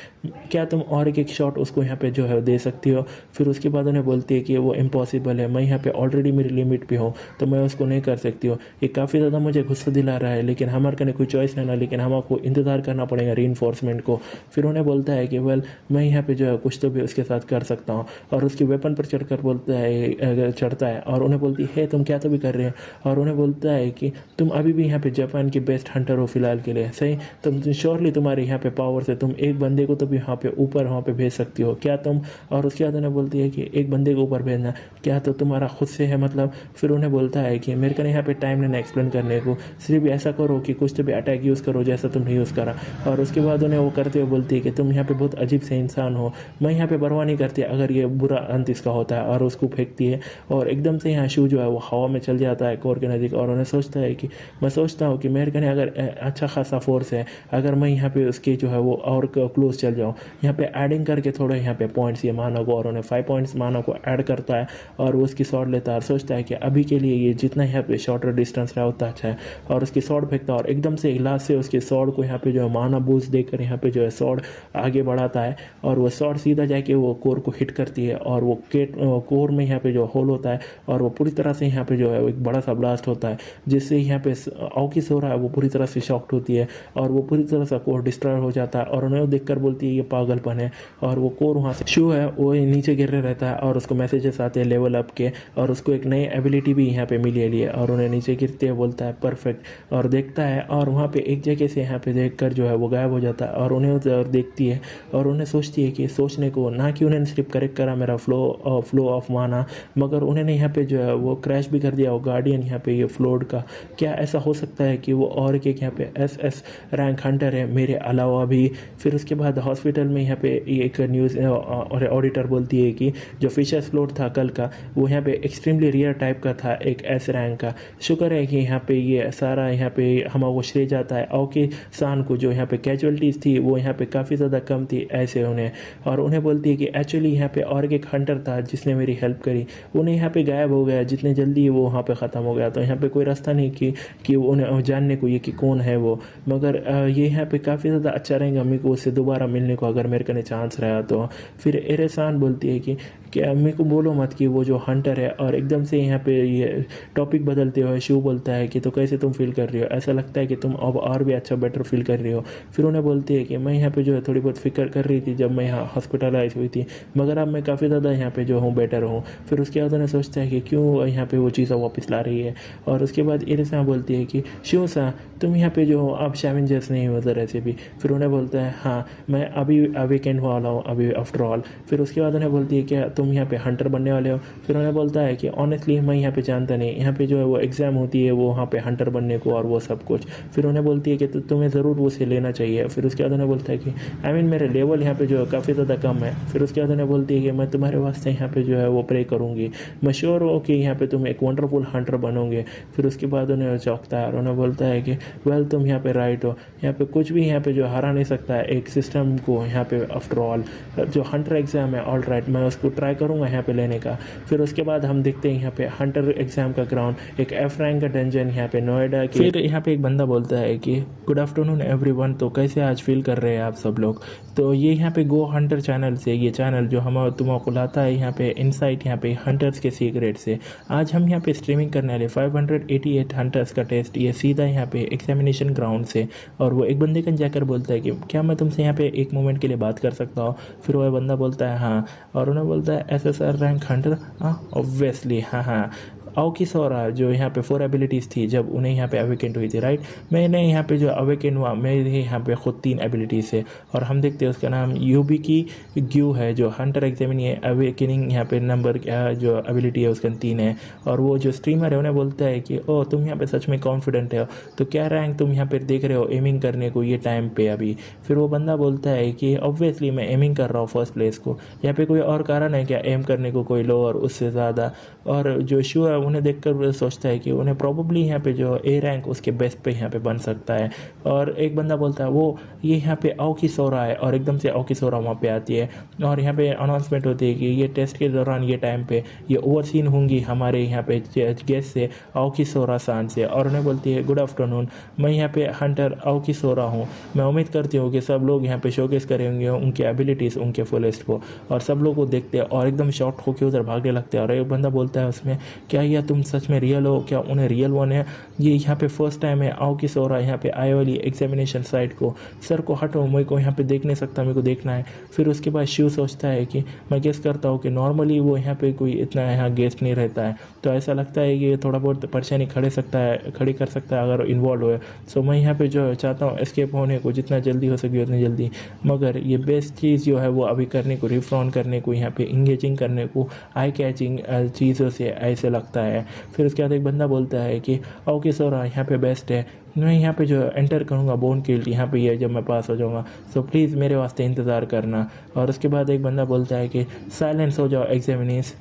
क्या तुम और एक शॉट उसको यहाँ पे जो है दे सकती हो। फिर उसके बाद उन्हें बोलती है कि वो इम्पॉसिबल है, मैं यहाँ पे ऑलरेडी मेरी लिमिट पे हूँ तो मैं उसको नहीं कर सकती हूँ। ये काफ़ी ज़्यादा मुझे गुस्सा दिला रहा है लेकिन हमारे कने कोई चॉइस नहीं ना, लेकिन हमको इंतज़ार करना पड़ेगा रीइंफोर्समेंट को। फिर उन्हें बोलता है कि वेल मैं यहाँ पे जो है कुछ तो भी उसके साथ कर सकता हूँ। और उसके वेपन पर चढ़कर बोलता है चढ़ता है और उन्हें बोलती है तुम क्या तो भी कर रहे हो। और उन्हें बोलता है कि तुम अभी भी यहाँ पे जापान की बेस्ट हंटर हो फिलहाल के लिए, सही तुम श्योरली तुम्हारे यहाँ पे पावर से तुम एक बंदे को तो भी यहाँ पे ऊपर वहाँ पे भेज सकती हो क्या तुम। और उसके बाद उन्हें बोलती है कि एक बंदे को ऊपर भेजना क्या तो तुम्हारा खुद से है मतलब। फिर उन्हें बोलता है कि मेरे को यहाँ पे टाइम नहीं एक्सप्लेन करने को, सिर्फ ऐसा करो कि कुछ तो भी अटैक यूज़ करो जैसा तुमने यूज़ करा। और उसके बाद उन्हें वो करते हुए बोलती है कि तुम यहाँ पे बहुत अजीब से इंसान हो, मैं यहाँ पे परवाह नहीं करती अगर ये बुरा अंत इसका होता है। और उसको फेंकती है और एकदम से यहाँ शू जो है वो हवा में चल जाता है कोर के नज़दीक। और उन्हें सोचता है कि मैं सोचता हूँ कि मेरे कने अगर अच्छा खासा फोर्स है, अगर मैं यहाँ पे उसके जो है वो और क्लोज चल जाऊँ, यहाँ पे एडिंग करके थोड़े यहाँ पे पॉइंट्स ये मानव को, और उन्हें 5 पॉइंट्स मानव को ऐड करता है और वो उसकी शॉट लेता है और सोचता है कि अभी के लिए ये जितना यहाँ पे शॉर्टर डिस्टेंस रहा उतना अच्छा है। और उसकी शॉट फेंकता है और एकदम से इलाज से उसके शॉट को यहाँ पे जो है मानव बूस्ट देकर यहाँ पे जो है शॉट आगे बढ़ाता है और वो शॉट सीधा जाके वो कोर को हिट करती है और वो कोर में यहाँ पे जो होल होता है और वो पूरी तरह से यहाँ पे जो है एक बड़ा सा ब्लास्ट होता है, जिससे यहाँ पे आओकी सोरा है वो पूरी तरह से शॉक्ड होती है और वो पूरी तरह से कोर डिस्ट्रॉय हो जाता है। और उन्हें देखकर बोलती है ये पागलपन है। और वो कोर वहाँ से शू है वो नीचे गिर रहता है और उसको मैसेजेस आते हैं लेवल अप के, और उसको एक नई एबिलिटी भी यहाँ पे मिली है। और उन्हें नीचे गिरते हुए बोलता है परफेक्ट, और देखता है और वहाँ पे एक जगह से यहाँ पे देखकर जो है वो गायब हो जाता है। और उन्हें देखती है और उन्हें सोचती है कि सोचने को ना कि उन्हें सिर्फ करेक्ट करा मेरा फ्लो ऑफ माना, मगर उन्होंने यहाँ पे जो है वो क्रैश भी कर दिया वो गार्डियन यहाँ पे ये फ्लोड का। क्या ऐसा हो सकता है कि वो और एक यहाँ पे SS रैंक हंटर है मेरे अलावा भी। फिर उसके बाद हॉस्पिटल में यहाँ पे एक न्यूज़ और ऑडिटर बोलती है कि जो फिशर्स फ्लोड था कल का वो यहाँ पे एक्सट्रीमली रेयर टाइप का था, एक S रैंक का। शुक्र है कि यहाँ पे ये सारा यहाँ पे हमारे श्रेय जाता है ओके सान को, जो यहाँ पे कैजुअलिटीज़ थी वो यहाँ पे काफ़ी ज़्यादा कम थी ऐसे उन्हें। और उन्हें बोलती है कि एक्चुअली यहाँ पे और एक हंटर था जिसने मेरी हेल्प करी, उन्हें यहाँ पे गायब हो गया जितने जल्दी वो वहाँ पे ख़त्म हो गया। तो यहाँ पे कोई रास्ता नहीं कि उन्हें जानने को ये कि कौन है वो, मगर ये यहाँ पे काफ़ी ज़्यादा अच्छा रहेगा मेरे को उससे दोबारा मिलने को अगर मेरे कने चांस रहा तो। फिर एरेसान बोलती है कि क्या मेरे को बोलो मत कि वो जो हंटर है। और एकदम से यहाँ पे ये टॉपिक बदलते हुए शू बोलता है कि तो कैसे तुम फील कर रही हो, ऐसा लगता है कि तुम अब और भी अच्छा बेटर फील कर रही हो। फिर उन्हें बोलती है कि मैं यहाँ पे जो है थोड़ी बहुत फिक्र कर रही थी जब मैं यहाँ हॉस्पिटलाइज हुई थी, मगर अब मैं काफ़ी ज़्यादा यहाँ पे जो हूँ बेटर हूँ। फिर उसके बाद उन्हें सोचता है कि क्यों यहाँ पे वो चीज़ें वापस ला रही है। और उसके बाद इरेसा बोलती है कि शू सा तुम यहाँ पे जो हो अब शैवेंजर्स नहीं हो ज़रा ऐसे भी। फिर उन्हें बोलता है हाँ मैं अभी वीकेंड वाला हूँ अभी आफ्टर ऑल। फिर उसके बाद उन्हें बोलती है क्या तुम यहाँ पे हंटर बनने वाले हो। फिर उन्हें बोलता है कि ऑनेस्टली मैं यहाँ पे जानता नहीं, यहाँ पे जो है वो एग्ज़ाम होती है वो वहाँ पे हंटर बनने को और वो सब कुछ। फिर उन्हें बोलती है कि तुम्हें ज़रूर वो से लेना चाहिए। फिर उसके बाद उन्हें बोलता है कि मेरे लेवल यहाँ पे जो है काफ़ी ज़्यादा कम है। फिर उसके बाद उन्हें बोलती है कि मैं तुम्हारे वास्ते यहाँ पे जो है वो प्रे करूँगी, मैं श्योर हूँ कि यहाँ पे तुम एक वंडरफुल हंटर बनोगे। फिर उसके बाद उन्हें चौंकता है और उन्हें बोलता है कि वेल तुम यहाँ पे राइट हो, यहाँ पे कुछ भी यहाँ पे जो हरा नहीं सकता है एक सिस्टम को यहाँ पे। आफ्टर ऑल जो हंटर एग्ज़ाम है ऑल राइट मैं उसको ट्राई करूँगा यहाँ पे लेने का। फिर उसके बाद हम देखते हैं यहाँ पे हंटर एग्ज़ाम का ग्राउंड एक F रैंक का डंजन यहाँ पे नोएडा की। फिर यहाँ पे एक बंदा बोलता है कि गुड आफ्टरनून एवरीवन, तो कैसे आज फील कर रहे हैं आप सब लोग। तो ये यहाँ पे गो हंटर चैनल से, ये चैनल जो हम तुमको लाता है यहाँ पे इनसाइट यहाँ पे हंटर्स के सीक्रेट से। आज हम यहाँ पे स्ट्रीमिंग करने वाले 588 हंटर्स का टेस्ट, ये सीधा यहाँ पे एग्जामिनेशन ग्राउंड से। और वो एक बंदे का जाकर बोलता है कि क्या मैं तुमसे यहाँ पे एक मोमेंट के लिए बात कर सकता हूँ। फिर वह बंदा बोलता है हाँ, और उन्हें बोलता है SSR रैंक हंटर, हाँ ऑब्वियसली हाँ। आओकी सोरा जो यहाँ पे 4 एबिलिटीज़ थी जब उन्हें यहाँ पे अवेकेंट हुई थी राइट, मैंने यहाँ पे जो अवेकेंट हुआ मेरे यहाँ पे खुद 3 एबिलिटीज़ है। और हम देखते हैं उसका नाम यूबी की ग्यू है जो हंटर एग्जामिन है अवेकनिंग यहाँ पे नंबर जो एबिलिटी है उसका 3 है। और वो जो स्ट्रीमर है उन्हें बोलता है कि ओ तुम यहाँ पे सच में कॉन्फिडेंट हो, तो क्या रैंक तुम यहाँ पे देख रहे हो एमिंग करने को ये टाइम पे अभी। फिर वो बंदा बोलता है कि ऑब्वियसली मैं एमिंग कर रहा हूँ फर्स्ट प्लेस को, यहाँ पे कोई और कारण है क्या एम करने को कोई लो और उससे ज़्यादा। और जो शू है उन्हें देखकर सोचता है कि उन्हें प्रॉब्ली यहाँ पे जो A रैंक उसके बेस्ट पे यहाँ पे बन सकता है। और एक बंदा बोलता है वो ये यहाँ पे आओकी सोरा है, और एकदम से आओकी सोरा वहाँ पे आती है और यहाँ पे अनाउंसमेंट होती है कि ये टेस्ट के दौरान ये टाइम पे ये ओवरसीन होंगी हमारे यहाँ पे गेस्ट से आओकी सोरा सान से। और उन्हें बोलती है गुड आफ्टरनून, मैं यहाँ पे हंटर आओकी सोरा हूँ, मैं उम्मीद करती हूँ कि सब लोग यहाँ पे शोकेस करेंगे उनकी एबिलिटीज़ उनके फुलेस्ट को। और सब लोग को देखते हैं और एकदम शॉक होकर उधर भागने लगते हैं। और एक बंदा बोलता है उसमें क्या यह तुम सच में रियल हो, क्या उन्हें रियल वन है, ये यहाँ पे फर्स्ट टाइम है आओकी सोरा यहाँ पे आए वाली एग्जामिनेशन साइट को। सर को हटो, मेरे को यहाँ पे देख नहीं सकता, मेरे को देखना है। फिर उसके बाद शिव सोचता है कि मैं गेस करता हूँ कि नॉर्मली वो यहाँ पे कोई इतना यहाँ गेस्ट नहीं रहता है, तो ऐसा लगता है कि थोड़ा बहुत परेशानी खड़ी कर सकता है अगर इन्वॉल्व हुए। सो मैं यहाँ पे जो चाहता हूँ एस्केप होने को जितना जल्दी हो सके उतनी जल्दी, मगर ये बेस्ट चीज़ जो है वो अभी करने को रिफ्रॉन करने को यहाँ पे इंगेजिंग करने को आई कैचिंग चीज़ चीज़ों से ऐसे लगता है। फिर उसके बाद एक बंदा बोलता है कि ओके सोरा यहाँ पे बेस्ट है, मैं यहाँ पे जो एंटर करूँगा बोन गिल्ड यहाँ पे ये जब मैं पास हो जाऊँगा, सो प्लीज़ मेरे वास्ते इंतज़ार करना। और उसके बाद एक बंदा बोलता है कि साइलेंस हो जाओ एग्जामिनीज।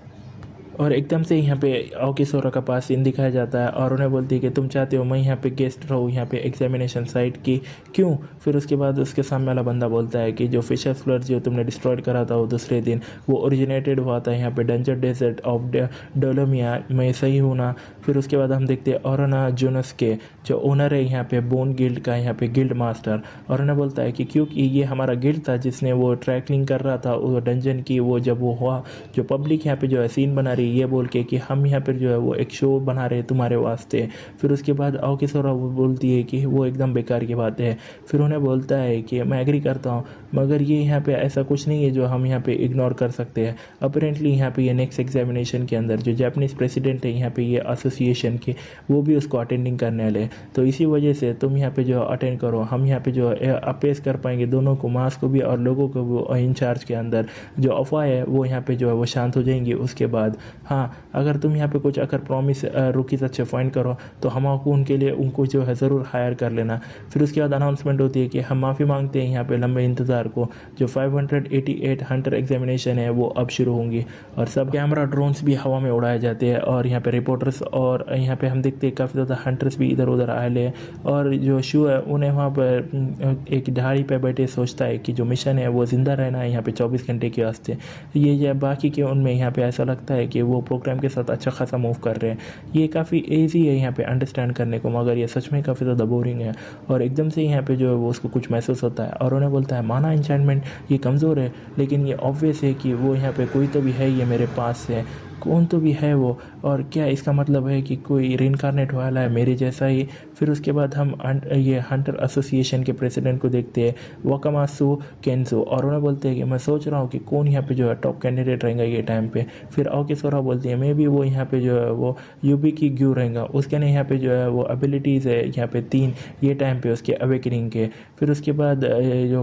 और एकदम से यहाँ पे ओके सोरा का पास सीन दिखाया जाता है और उन्हें बोलती है कि तुम चाहते हो मैं यहाँ पे गेस्ट रहूँ यहाँ पे एग्जामिनेशन साइट की, क्यों? फिर उसके बाद उसके सामने वाला बंदा बोलता है कि जो फिशर फ्लड जो तुमने डिस्ट्रॉयड करा था वो दूसरे दिन, वो ओरिजिनेटेड हुआ था यहाँ पे डेंजर डेजर्ट ऑफ डोलोमिया, मैं सही हूँ ना? फिर उसके बाद हम देखते हैं ओरोना जोनस के जो ओनर है यहाँ पे बोन गिल्ड का, यहाँ पे गिल्ड मास्टर, और उन्हें बोलता है कि क्योंकि ये हमारा गिल्ड था जिसने वो ट्रैकिंग कर रहा था वो डंजन की, वो जब वो हुआ जो पब्लिक यहाँ पे जो है सीन बना रही ये बोल के कि हम यहाँ पर जो है वो एक शो बना रहे हैं तुम्हारे वास्ते। फिर उसके बाद ओके सोरा वो बोलती है कि वो एकदम बेकार की बात है। फिर उन्हें बोलता है कि मैं एग्री करता हूँ मगर ये यहाँ पे ऐसा कुछ नहीं है जो हम यहाँ पे इग्नोर कर सकते हैं। अपेरेंटली यहाँ पे ये नेक्स्ट एग्जामिनेशन के अंदर जो जापानीज़ प्रेसिडेंट है यहाँ पे ये एसोसिएशन के, वो भी उसको अटेंडिंग करने वाले, तो इसी वजह से तुम यहाँ पे जो अटेंड करो, हम यहाँ पे जो अपेस कर पाएंगे दोनों को, मास को भी और लोगों को वो इंचार्ज के अंदर जो अफवाह है वो यहाँ पे जो है वो शांत हो जाएंगी। उसके बाद हाँ, अगर तुम यहाँ पे कुछ अगर प्रॉमिस रुकीज अच्छे फाइंड करो तो हम आपको उनके लिए उनको जो है ज़रूर हायर कर लेना। फिर उसके बाद अनाउंसमेंट होती है कि हम माफ़ी मांगते हैं यहाँ पे लंबे इंतज़ार को, जो 588 हंटर एग्जामिनेशन है वो अब शुरू होंगी। और सब कैमरा ड्रोन्स भी हवा में उड़ाए जाते हैं और यहाँ पे रिपोर्टर्स और यहाँ पे हम देखते हैं काफ़ी ज़्यादा हंटर्स भी इधर उधर आए ले। और जो शू है उन्हें वहाँ पर एक ढाड़ी पे बैठे सोचता है कि जो मिशन है वो ज़िंदा रहना है यहाँ पे 24 घंटे के वास्ते। ये बाकी के उनमें यहाँ पे ऐसा लगता है कि वो प्रोग्राम के साथ अच्छा खासा मूव कर रहे हैं। ये काफ़ी ईजी है यहाँ पे अंडरस्टैंड करने को, मगर ये सच में काफ़ी ज़्यादा बोरिंग है। और एकदम से यहाँ पे जो है वो उसको कुछ महसूस होता है और उन्हें बोलता है माना एन्चेंटमेंट ये कमज़ोर है, लेकिन ये ऑब्वियस है कि वो यहाँ पे कोई तो भी है, ये मेरे पास से कौन तो भी है वो, और क्या इसका मतलब है कि कोई रिइंकार्नेट वाला है मेरे जैसा ही। फिर उसके बाद हम ये हंटर एसोसिएशन के प्रेसिडेंट को देखते हैं, वकामासु केंसो, और उन्हें बोलते हैं कि मैं सोच रहा हूँ कि कौन यहाँ पे जो है टॉप कैंडिडेट रहेगा ये टाइम पे। फिर ओके सोरा बोलती है मे भी वो यहाँ पे जो है वो यूबी की ग्यू रहेगा, उसके ने यहाँ पे जो है वो एबिलिटीज़ है यहाँ पे 3 ये टाइम पे उसके अवेकनिंग के। फिर उसके बाद जो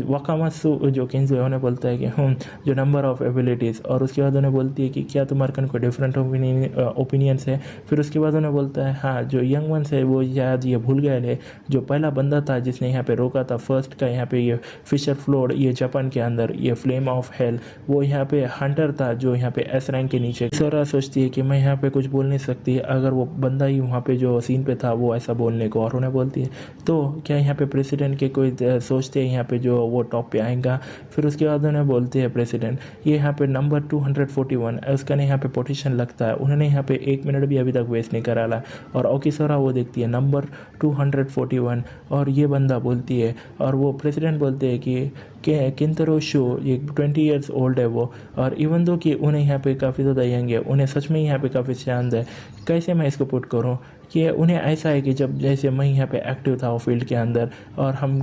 वकामासु जो केंसो है उन्हें बोलता है कि जो नंबर ऑफ एबिलिटीज़, और उसके बाद उन्हें बोलती है कि क्या तुम्हारे कन को डिफरेंट ओपिनियंस है। फिर उसके बाद उन्हें बोलता है हाँ, जो यंग वंस है वो शायद ये भूल गए थे, जो पहला बंदा था जिसने यहाँ पे रोका था फर्स्ट का यहाँ पे ये फिशर फ्लोड ये जापान के अंदर ये फ्लेम ऑफ हेल, वो यहाँ पे हंटर था जो यहाँ पे एस रैंक के नीचे। सोरा सोचती है कि मैं यहाँ पे कुछ बोल नहीं सकती, अगर वो बंदा ही वहाँ पे जो सीन पे था वो ऐसा बोलने को, और उन्हें बोलती है तो क्या यहाँ पे प्रेसिडेंट के कोई सोचते हैं यहाँ पे जो वो टॉप पे आएगा। फिर उसके बाद उन्हें बोलते हैं प्रेसिडेंट ये यहाँ पे नंबर 241 उसका नहीं यहाँ पे पोटीशन लगता है, उन्होंने यहाँ पे 1 मिनट भी अभी तक वेस्ट नहीं करा ला। और ओकिसोरा वो देखती है नंबर 241 और ये बंदा बोलती है, और वो प्रेसिडेंट बोलते हैं कि किंतरो शो ये 20 ईयर्स ओल्ड है वो, और इवन दो कि उन्हें यहाँ पे काफ़ी ज़्यादा यंग है, उन्हें सच में यहाँ पे काफ़ी शांत है। कैसे मैं इसको पुट करूँ कि उन्हें ऐसा है कि जब जैसे मैं यहाँ पे एक्टिव था वो फील्ड के अंदर, और हम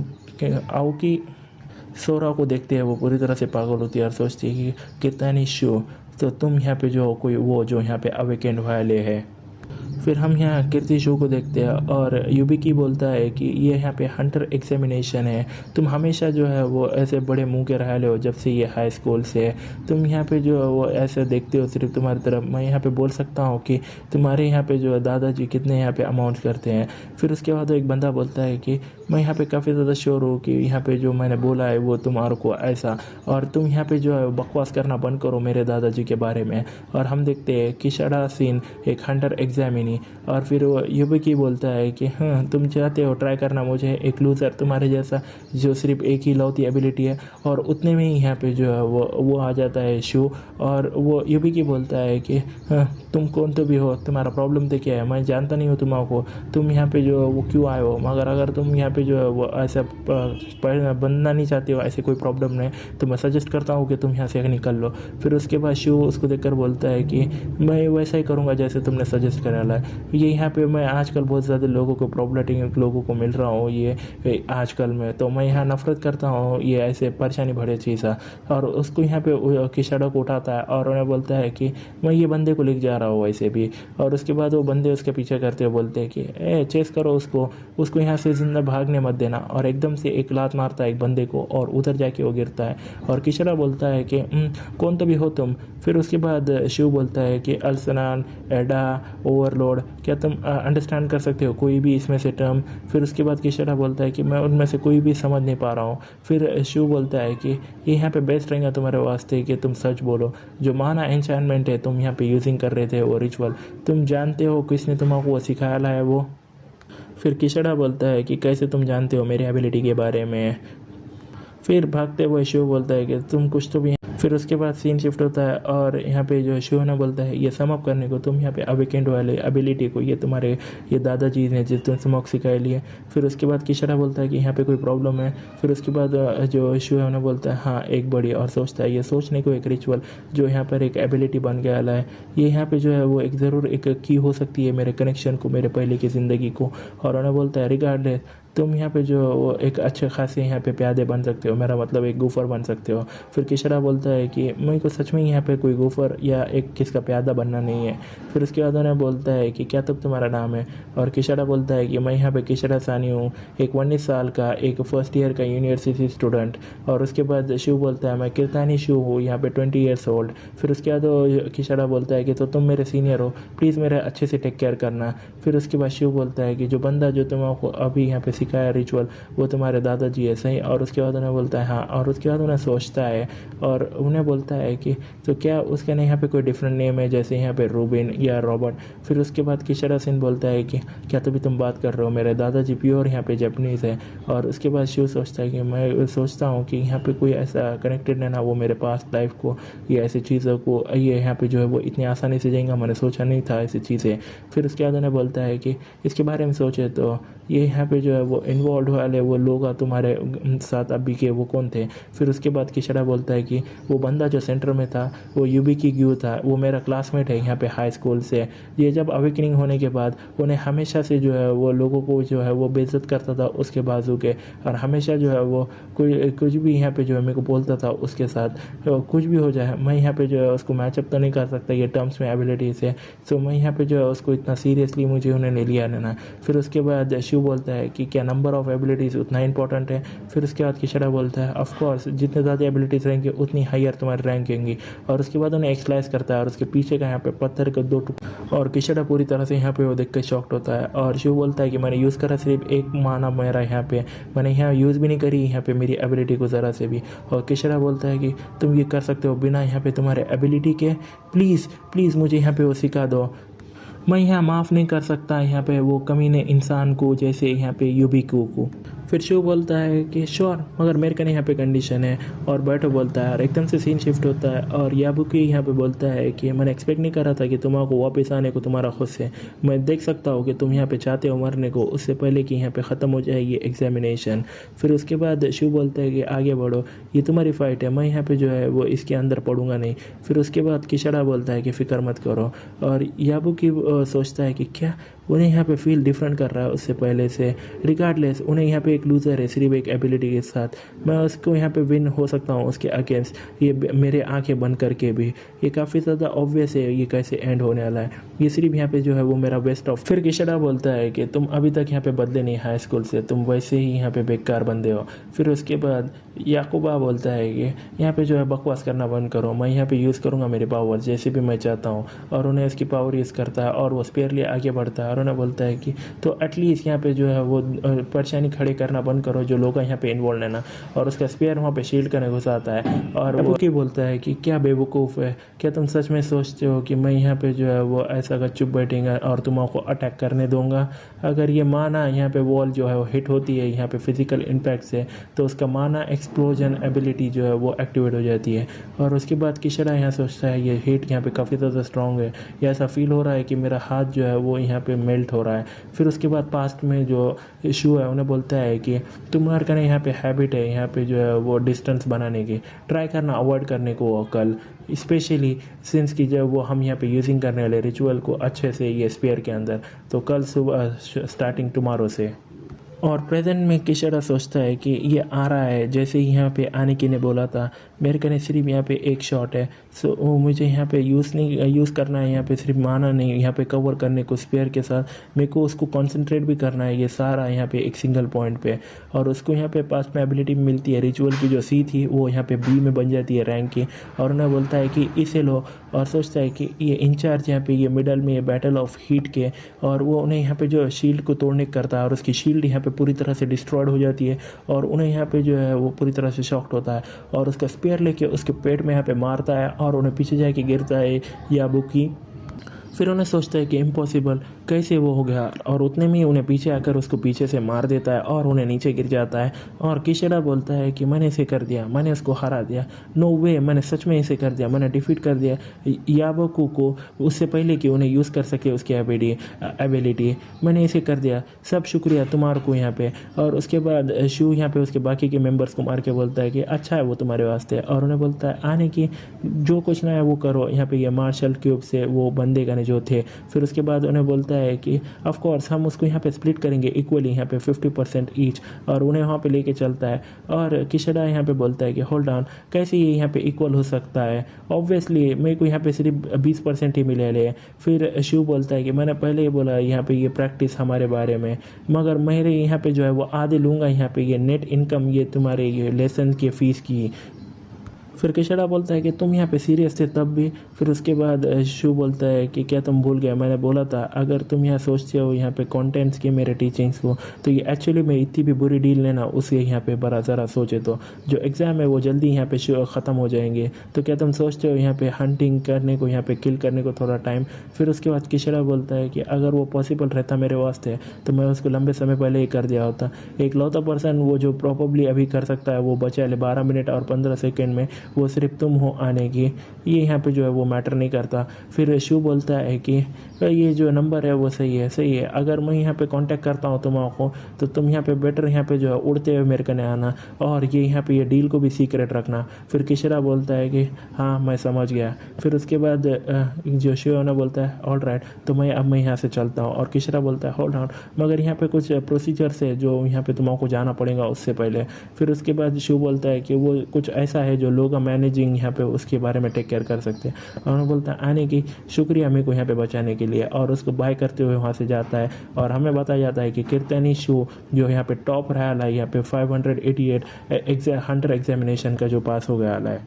आओकी सोरा को देखते हैं वो पूरी तरह से पागल होती है और सोचती है कि कितना नहीं शो, तो तुम यहाँ पे जो कोई वो जो यहाँ पे अवेकेंड वाले है। फिर हम यहाँ कीर्ति शो को देखते हैं और यूबिकी बोलता है कि ये यहाँ पे हंटर एग्जामिनेशन है, तुम हमेशा जो है वो ऐसे बड़े मुंह के रहे हो जब से ये हाई स्कूल से है, तुम यहाँ पे जो है वो ऐसे देखते हो सिर्फ तुम्हारी तरफ। मैं यहाँ पे बोल सकता हूँ कि तुम्हारे यहाँ पे जो है दादाजी कितने यहाँ पे अमाउंट करते हैं। फिर उसके बाद एक बंदा बोलता है कि मैं यहाँ पे काफ़ी ज़्यादा श्योर हूँ कि यहाँ पे जो मैंने बोला है वो तुम्हारे को ऐसा, और तुम यहाँ पे जो है बकवास करना बंद करो मेरे दादाजी के बारे में। और हम देखते हैं कि शड़ा सीन एक हंटर एग्जामिनी, और फिर वो युबिकी बोलता है कि हाँ तुम चाहते हो ट्राई करना मुझे एक लूज़र तुम्हारे जैसा जो सिर्फ एक ही लौती एबिलिटी है, और उतने में ही यहाँ पे जो है वो आ जाता है शो। और वो युबिकी बोलता है कि हाँ तुम कौन तो भी हो, तुम्हारा प्रॉब्लम तो क्या है, मैं जानता नहीं हूँ तुम्हारा, तुम यहाँ पे जो है वो क्यों आए हो, मगर अगर तुम यहाँ पे जो है वो ऐसा बनना नहीं चाहते हो, ऐसे कोई प्रॉब्लम नहीं, तो मैं सजेस्ट करता हूँ कि तुम यहाँ से निकल लो। फिर उसके बाद शो उसको देखकर बोलता है कि मैं वैसा ही करूँगा जैसे तुमने सजेस्ट करा। वाला है। ये यहाँ पे मैं आजकल बहुत ज़्यादा लोगों को प्रॉब्लमेटिक लोगों को मिल रहा हूँ ये आजकल में, तो मैं यहाँ नफ़रत करता हूँ ये ऐसे परेशानी भरे चीज़ है। और उसको यहाँ पे किशड़ा को उठाता है और उन्हें बोलता है कि मैं ये बंदे को लिख जा रहा हूँ वैसे भी। और उसके बाद वो बंदे उसके पीछे करते हुए बोलते हैं कि ए चेस करो उसको यहाँ से ज़िंदा भागने मत देना। और एकदम से एक लात मारता है एक बंदे को और उधर जाके वो गिरता है। और किशड़ा बोलता है कि कौन तो भी हो तुम। फिर उसके बाद शिव बोलता है कि अल्सनान, एडा, ओवरलोड, क्या तुम अंडरस्टैंड कर सकते हो कोई भी इसमें से टर्म। फिर उसके बाद किशड़ा बोलता है कि मैं उनमें से कोई भी समझ नहीं पा रहा हूँ। फिर शिव बोलता है कि ये यहाँ पे बेस्ट रहेगा तुम्हारे वास्ते कि तुम सच बोलो। जो माना एन्चांटमेंट है तुम यहाँ पे यूजिंग कर रहे थे वो रिचुअल, तुम जानते हो किसने तुम्हारा वो सिखाया है वो। फिर किशड़ा बोलता है कि कैसे तुम जानते हो मेरी एबिलिटी के बारे में। फिर भागते हुए शिव बोलता है कि तुम कुछ तो भी। फिर उसके बाद सीन शिफ्ट होता है और यहाँ पे जो शिव ने बोलता है ये सम अप करने को तुम यहाँ पे अवेकेंड वाले एबिलिटी को ये तुम्हारे ये दादाजी ने जिस तुम स्मोक सिखाए लिए। फिर उसके बाद किशड़ा बोलता है कि यहाँ पे कोई प्रॉब्लम है। फिर उसके बाद जो शिव ने बोलता है हाँ एक बड़ी, और सोचता है ये सोचने को एक रिचुअल जो यहाँ पर एक एबिलिटी बन गया है, ये यहाँ पे जो है वो एक ज़रूर एक की हो सकती है मेरे कनेक्शन को, मेरे पहले की ज़िंदगी को। और उन्हें बोलता है रिगार्डलेस तुम यहाँ पे जो वो एक अच्छे खासे यहाँ पे प्यादे बन सकते हो, मेरा मतलब एक गूफर बन सकते हो। फिर किशड़ा बोलता है कि मेरे को सच में यहाँ पे कोई गूफर या एक किसका प्यादा बनना नहीं है। फिर उसके बाद उन्हें बोलता है कि क्या तब तुम्हारा नाम है। और किशड़ा बोलता है कि मैं यहाँ पे किशड़ा सानी हूँ, एक 19 साल का एक फर्स्ट ईयर का यूनिवर्सिटी स्टूडेंट। और उसके बाद शिव बोलता है मैं कीर्तानी शिव हूँ यहाँ पे 20 ईयर्स ओल्ड। फिर उसके बाद किशड़ा बोलता है कि तो तुम मेरे सीनियर हो, प्लीज़ मेरा अच्छे से टेक केयर करना। फिर उसके बाद शिव बोलता है कि जो बंदा जो तुमको अभी यहाँ पे सिखाया रिचुअल वो तुम्हारे दादाजी है सही। और उसके बाद उन्हें बोलता है हाँ। और उसके बाद उन्हें सोचता है और उन्हें बोलता है कि तो क्या उसके यहाँ पे कोई डिफरेंट नेम है जैसे यहाँ पे रूबिन या रॉबर्ट। फिर उसके बाद किशड़ा सिंह बोलता है कि क्या तो भी तुम बात कर रहे हो, मेरे दादाजी प्योर यहाँ पे जैपनीज़ है। और उसके बाद शिव सोचता है कि मैं सोचता हूँ कि यहाँ पे कोई ऐसा कनेक्टेड है ना वो मेरे पास लाइफ को, ये ऐसी चीज़ों को ये यहाँ पे जो है वो इतनी आसानी से जाएगा, मैंने सोचा नहीं था ऐसी चीज़ें। फिर उसके बाद उन्हें बोलता है कि इसके बारे में सोचे तो ये यहाँ पे जो है वो इन्वॉल्व वाले वो लोग तुम्हारे साथ अभी के वो कौन थे। फिर उसके बाद किशड़ा बोलता है कि वो बंदा जो सेंटर में था वो यूबी की ग्यू था, वो मेरा क्लासमेट है यहाँ पे हाई स्कूल से। ये जब अवेकनिंग होने के बाद उन्हें हमेशा से जो है वो लोगों को जो है वो बेइज्जत करता था उसके बाजू के, और हमेशा जो है वो कोई कुछ भी यहाँ पे जो है मेरे को बोलता था उसके साथ कुछ भी हो जाए मैं यहाँ पे जो है उसको मैचअप तो नहीं कर सकता ये टर्म्स में एबिलिटी से। सो मैं यहाँ पे जो है उसको इतना सीरियसली मुझे उन्हें नहीं लिया लेना। फिर उसके बाद शिव बोलता है कि क्या नंबर ऑफ एबिलिटीज़ उतना इंपॉर्टेंट है। फिर उसके बाद किशड़ा बोलता है ऑफ कोर्स जितने ज़्यादा एबिलिटीज़ रहेंगी उतनी हायर तुम्हारी रैंक होंगी। और उसके बाद उन्हें एक्सलाइज करता है और उसके पीछे का यहाँ पे पत्थर का 2 टुकड़े, और किशड़ा पूरी तरह से यहाँ पे वो देख कर शॉक्ड होता है। और शिव बोलता है कि मैंने यूज़ करा सिर्फ एक माना मेरा यहाँ पे, मैंने यहाँ यूज़ भी नहीं करी यहाँ पे मेरी एबिलिटी को ज़रा से भी। और किशड़ा बोलता है कि तुम ये कर सकते हो बिना यहाँ पे तुम्हारे एबिलिटी के, प्लीज़ प्लीज़ मुझे यहाँ पे वो सिखा दो, मैं यहाँ माफ़ नहीं कर सकता यहाँ पे वो कमीने इंसान को जैसे यहाँ पे यूबिको को। फिर शिव बोलता है कि श्योर मगर मेरे का यहाँ पे कंडीशन है। और बैठो बोलता है और एकदम से सीन शिफ्ट होता है और याबुकी यहाँ पे बोलता है कि मैंने एक्सपेक्ट नहीं करा था कि तुम्हारा वापस आने को तुम्हारा खुद से, मैं देख सकता हूँ कि तुम यहाँ पे चाहते हो मरने को उससे पहले कि यहाँ पे ख़त्म हो जाए ये एग्जामिनेशन। फिर उसके बाद शिव बोलता है कि आगे बढ़ो ये तुम्हारी फ़ाइट है, मैं यहाँ पे जो है वो इसके अंदर पढ़ूंगा नहीं। फिर उसके बाद किशड़ा बोलता है कि फ़िक्र मत करो। और याबुकी सोचता है कि क्या उन्हें यहाँ पे फील डिफरेंट कर रहा है उससे पहले से। रिगार्डलेस उन्हें यहाँ पे एक लूज़र है सिर्फ एक एबिलिटी के साथ, मैं उसको यहाँ पे विन हो सकता हूँ उसके अगेंस्ट, ये मेरे आंखें बंद करके भी। ये काफ़ी ज़्यादा ऑब्वियस है ये कैसे एंड होने वाला है, ये सिर्फ यहाँ पे जो है वो मेरा बेस्ट ऑफ। फिर किशड़ा बोलता है कि तुम अभी तक यहाँ पे बदले नहीं हाई स्कूल से, तुम वैसे ही यहाँ पे बेकार बंदे हो। फिर उसके बाद याकूबा बोलता है कि यहाँ पे जो है बकवास करना बंद करो, मैं यहाँ पे यूज़ करूँगा मेरी पावर जैसे भी मैं चाहता हूँ। और उन्हें उसकी पावर यूज़ करता है और वो स्पेयर लिए आगे बढ़ता है। और उन्हें बोलता है कि तो एटलीस्ट यहाँ पे जो है वो परेशानी खड़े करना बंद करो जो लोग यहाँ पे इन्वॉल्व है ना। और उसका स्पेयर वहाँ पे शील्ड करने घुसाता है और वो की बोलता है कि क्या बेवकूफ़ है, क्या तुम सच में सोचते हो कि मैं यहाँ पे जो है वो ऐसा कर चुप बैठेंगे और तुमको अटैक करने दूंगा। अगर ये माना यहाँ पे वॉल जो है वो हिट होती है यहाँ पे फिजिकल इम्पैक्ट से तो उसका माना एक्सप्लोजन एबिलिटी जो है वो एक्टिवेट हो जाती है। और उसके बाद किशड़ा यहाँ सोचता है ये हिट यहाँ पे काफ़ी ज़्यादा स्ट्रॉन्ग है, ये ऐसा फील हो रहा है कि मेरा हाथ जो है वो यहाँ पे मेल्ट हो रहा है। फिर उसके बाद पास्ट में जो इशू है उन्हें बोलता है कि तुम्हारे का यहाँ पे हैबिट है यहाँ पे जो है वो डिस्टेंस बनाने की, ट्राई करना अवॉइड करने को कल। स्पेशली सिंस कि जब वो हम यहाँ पे यूजिंग करने वाले रिचुअल को अच्छे से ये स्पेयर के अंदर, तो कल सुबह स्टार्टिंग टुमारो से। और प्रेजेंट में किशोरा सोचता है कि ये आ रहा है, जैसे ही यहाँ पे आने की ने बोला था मेरे कने सिर्फ यहाँ पे एक शॉट है, सो वो मुझे यहाँ पे यूज़ करना है, यहाँ पे सिर्फ मारना नहीं, यहाँ पे कवर करने को स्पेयर के साथ मेरे को उसको कंसंट्रेट भी करना है, ये सारा यहाँ पे एक सिंगल पॉइंट पे। और उसको यहाँ पे पास में एबिलिटी मिलती है, रिचुअल की जो सी थी वो यहाँ पे बी में बन जाती है रैंक की, और उन्हें बोलता है कि इसे लो। और सोचता है कि ये इंचार्ज यहाँ पे ये मिडल में ये बैटल ऑफ हीट के, और वो उन्हें यहाँ पे जो शील्ड को तोड़ने करता है और उसकी शील्ड यहाँ पे पूरी तरह से डिस्ट्रॉयड हो जाती है, और उन्हें यहाँ पे जो है वो पूरी तरह से शॉक्ड होता है और उसका स्पेयर लेके उसके पेट में यहाँ पे मारता है और उन्हें पीछे जाके गिरता है याबुकी। फिर उन्हें सोचता है कि इम्पॉसिबल, कैसे वो हो गया, और उतने में ही उन्हें पीछे आकर उसको पीछे से मार देता है और उन्हें नीचे गिर जाता है। और किशोरा बोलता है कि मैंने इसे कर दिया, मैंने उसको हरा दिया, नो वे, मैंने सच में इसे कर दिया, मैंने डिफीट कर दिया याबुकी को उससे पहले कि उन्हें यूज़ कर सके उसकी एबिलिटी, मैंने इसे कर दिया, सब शुक्रिया तुम्हारे को यहाँ पे। और उसके बाद शू यहाँ पे उसके बाकी के मेंबर्स को मार के बोलता है कि अच्छा है वो तुम्हारे वास्ते, और उन्हें बोलता है आने की जो कुछ ना है वो करो यहाँ पे ये मार्शल क्यूब से वो बंदे का जो थे। फिर उसके बाद उन्हें बोलता है कि ऑफ कोर्स हम उसको यहाँ पे स्प्लिट करेंगे इक्वली, यहाँ पे 50% ईच, और उन्हें वहाँ पे लेके चलता है। और किशोरा यहाँ पे बोलता है कि होल्ड ऑन, कैसे ये यहाँ पे इक्वल हो सकता है, ऑब्वियसली मेरे को यहाँ पे सिर्फ 20% ही मिले ले। फिर शिव बोलता है कि मैंने पहले ही बोला यहाँ पे ये प्रैक्टिस हमारे बारे में, मगर मेरे यहाँ पे जो है वो आधे लूँगा यहाँ पे ये नेट इनकम, ये तुम्हारे ये लेसन की फ़ीस की। फिर किशोरा बोलता है कि तुम यहाँ पे सीरियस थे तब भी। फिर उसके बाद शू बोलता है कि क्या तुम भूल गए, मैंने बोला था अगर तुम यहाँ सोचते हो यहाँ पे कंटेंट्स के मेरे टीचिंग्स को, तो ये एक्चुअली में इतनी भी बुरी डील लेना उसे यहाँ पे बड़ा ज़रा सोचे तो जो एग्ज़ाम है वो जल्दी यहाँ पे ख़त्म हो जाएंगे, तो क्या तुम सोचते हो यहाँ पे हंटिंग करने को, यहाँ पे किल करने को थोड़ा टाइम। फिर उसके बाद किशोरा बोलता है कि अगर वो पॉसिबल रहता मेरे वास्ते तो मैं उसको लंबे समय पहले ही कर दिया होता, एक लौता पर्सन वो जो प्रॉबली अभी कर सकता है वो बचा ले 12 मिनट और 15 सेकेंड में, वो सिर्फ तुम हो आने की, ये यहाँ पे जो है वो मैटर नहीं करता। फिर शू बोलता है कि ये जो नंबर है वो सही है, अगर मैं यहाँ पे कांटेक्ट करता हूँ तुम्हारा तो तुम यहाँ पे बेटर यहाँ पे जो है उड़ते हुए मेरे कने आना, और ये यहाँ पे ये डील को भी सीक्रेट रखना। फिर किशोरा बोलता है कि हाँ मैं समझ गया। फिर उसके बाद जो शू ने बोलता है ऑल राइट, तो मैं यहाँ से चलता हूँ। और किशोरा बोलता है होल्ड ऑन, मगर यहाँ पे कुछ प्रोसीजर्स है जो यहाँ पे तुम्हारा को जाना पड़ेगा उससे पहले। फिर उसके बाद शू बोलता है कि वो कुछ ऐसा है जो लोग मैनेजिंग यहाँ पे उसके बारे में टेक केयर कर सकते हैं, और उन्होंने बोलता है आने की शुक्रिया मेरे को यहाँ पे बचाने के लिए, और उसको बाय करते हुए वहाँ से जाता है। और हमें बताया जाता है कि कीर्तनी शू जो यहाँ पे टॉप रहा है, यहाँ पे 588 हंटर एग्जामिनेशन का जो पास हो गया है।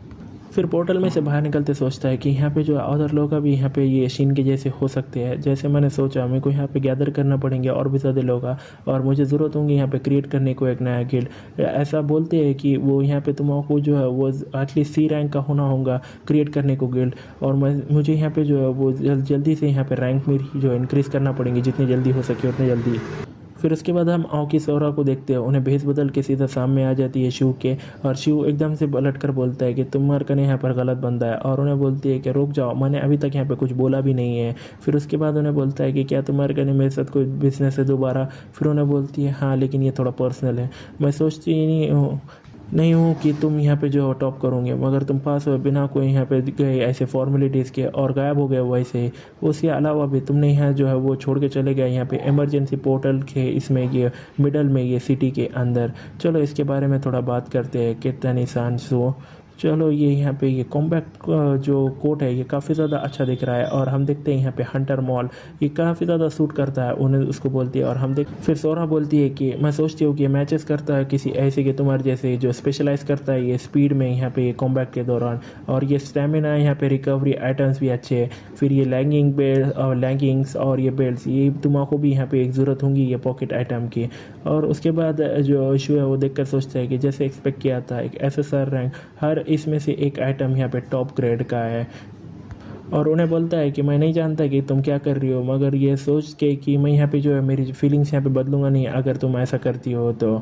फिर पोर्टल में से बाहर निकलते सोचता है कि यहाँ पे जो अदर लोग भी यहाँ पे ये शीन के जैसे हो सकते हैं, जैसे मैंने सोचा मेरे को यहाँ पे गैदर करना पड़ेंगे और भी ज़्यादा लोग, और मुझे ज़रूरत होंगी यहाँ पे क्रिएट करने को एक नया गिल्ड। ऐसा बोलते हैं कि वो यहाँ पे तुम्हारा जो है वो एटलीस्ट सी रैंक का होना होगा क्रिएट करने को गिल्ड, और मुझे यहाँ पे जो है वो जल्दी से यहाँ पे रैंक मेरी जो इंक्रीज़ करना पड़ेंगे, जितनी जल्दी हो सके उतनी जल्दी। फिर उसके बाद हम आओकी सोरा को देखते हैं, उन्हें भेस बदल के सीधा सामने आ जाती है शिव के, और शिव एकदम से पलट कर बोलता है कि तुम्हारे कने यहाँ पर गलत बंदा है, और उन्हें बोलती है कि रुक जाओ मैंने अभी तक यहाँ पे कुछ बोला भी नहीं है। फिर उसके बाद उन्हें बोलता है कि क्या तुम्हारे कने मेरे साथ कोई बिजनेस है दोबारा। फिर उन्हें बोलती है हाँ लेकिन ये थोड़ा पर्सनल है, मैं सोचती नहीं हूँ कि तुम यहाँ पे जो टॉप करोगे, मगर तुम पास हो बिना कोई यहाँ पे गए ऐसे फॉर्मेलिटीज़ के और गायब हो गए वैसे ही। उसके अलावा भी तुमने यहाँ जो है वो छोड़ के चले गए यहाँ पे इमरजेंसी पोर्टल के इसमें ये मिडल में ये सिटी के अंदर। चलो इसके बारे में थोड़ा बात करते हैं। कितनी सांसो चलो ये यहाँ पे ये कॉम्पैक्ट जो कोट है ये काफ़ी ज़्यादा अच्छा दिख रहा है, और हम देखते हैं यहाँ पे हंटर मॉल ये काफ़ी ज़्यादा सूट करता है उन्हें, उसको बोलती है। और हम फिर सोरा बोलती है कि मैं सोचती हूँ कि ये मैचेस करता है किसी ऐसे के तुम्हारे जैसे जो स्पेशलाइज करता है ये स्पीड में यहाँ पे ये कॉम्बैट के दौरान, और ये स्टेमिना यहाँ पे रिकवरी आइटम्स भी अच्छे है। फिर ये लैंगिंग्स और ये बेल्ट ये तुम्हारा भी यहाँ पे एक ज़रूरत होंगी ये पॉकेट आइटम की। और उसके बाद जो इशू है वो देखकर सोचता है कि जैसे एक्सपेक्ट किया था एक SSR रैंक हर इसमें से एक आइटम यहाँ पे टॉप ग्रेड का है। और उन्हें बोलता है कि मैं नहीं जानता कि तुम क्या कर रही हो, मगर ये सोच के कि मैं यहाँ पे जो है मेरी फीलिंग्स यहाँ पे बदलूंगा नहीं अगर तुम ऐसा करती हो तो।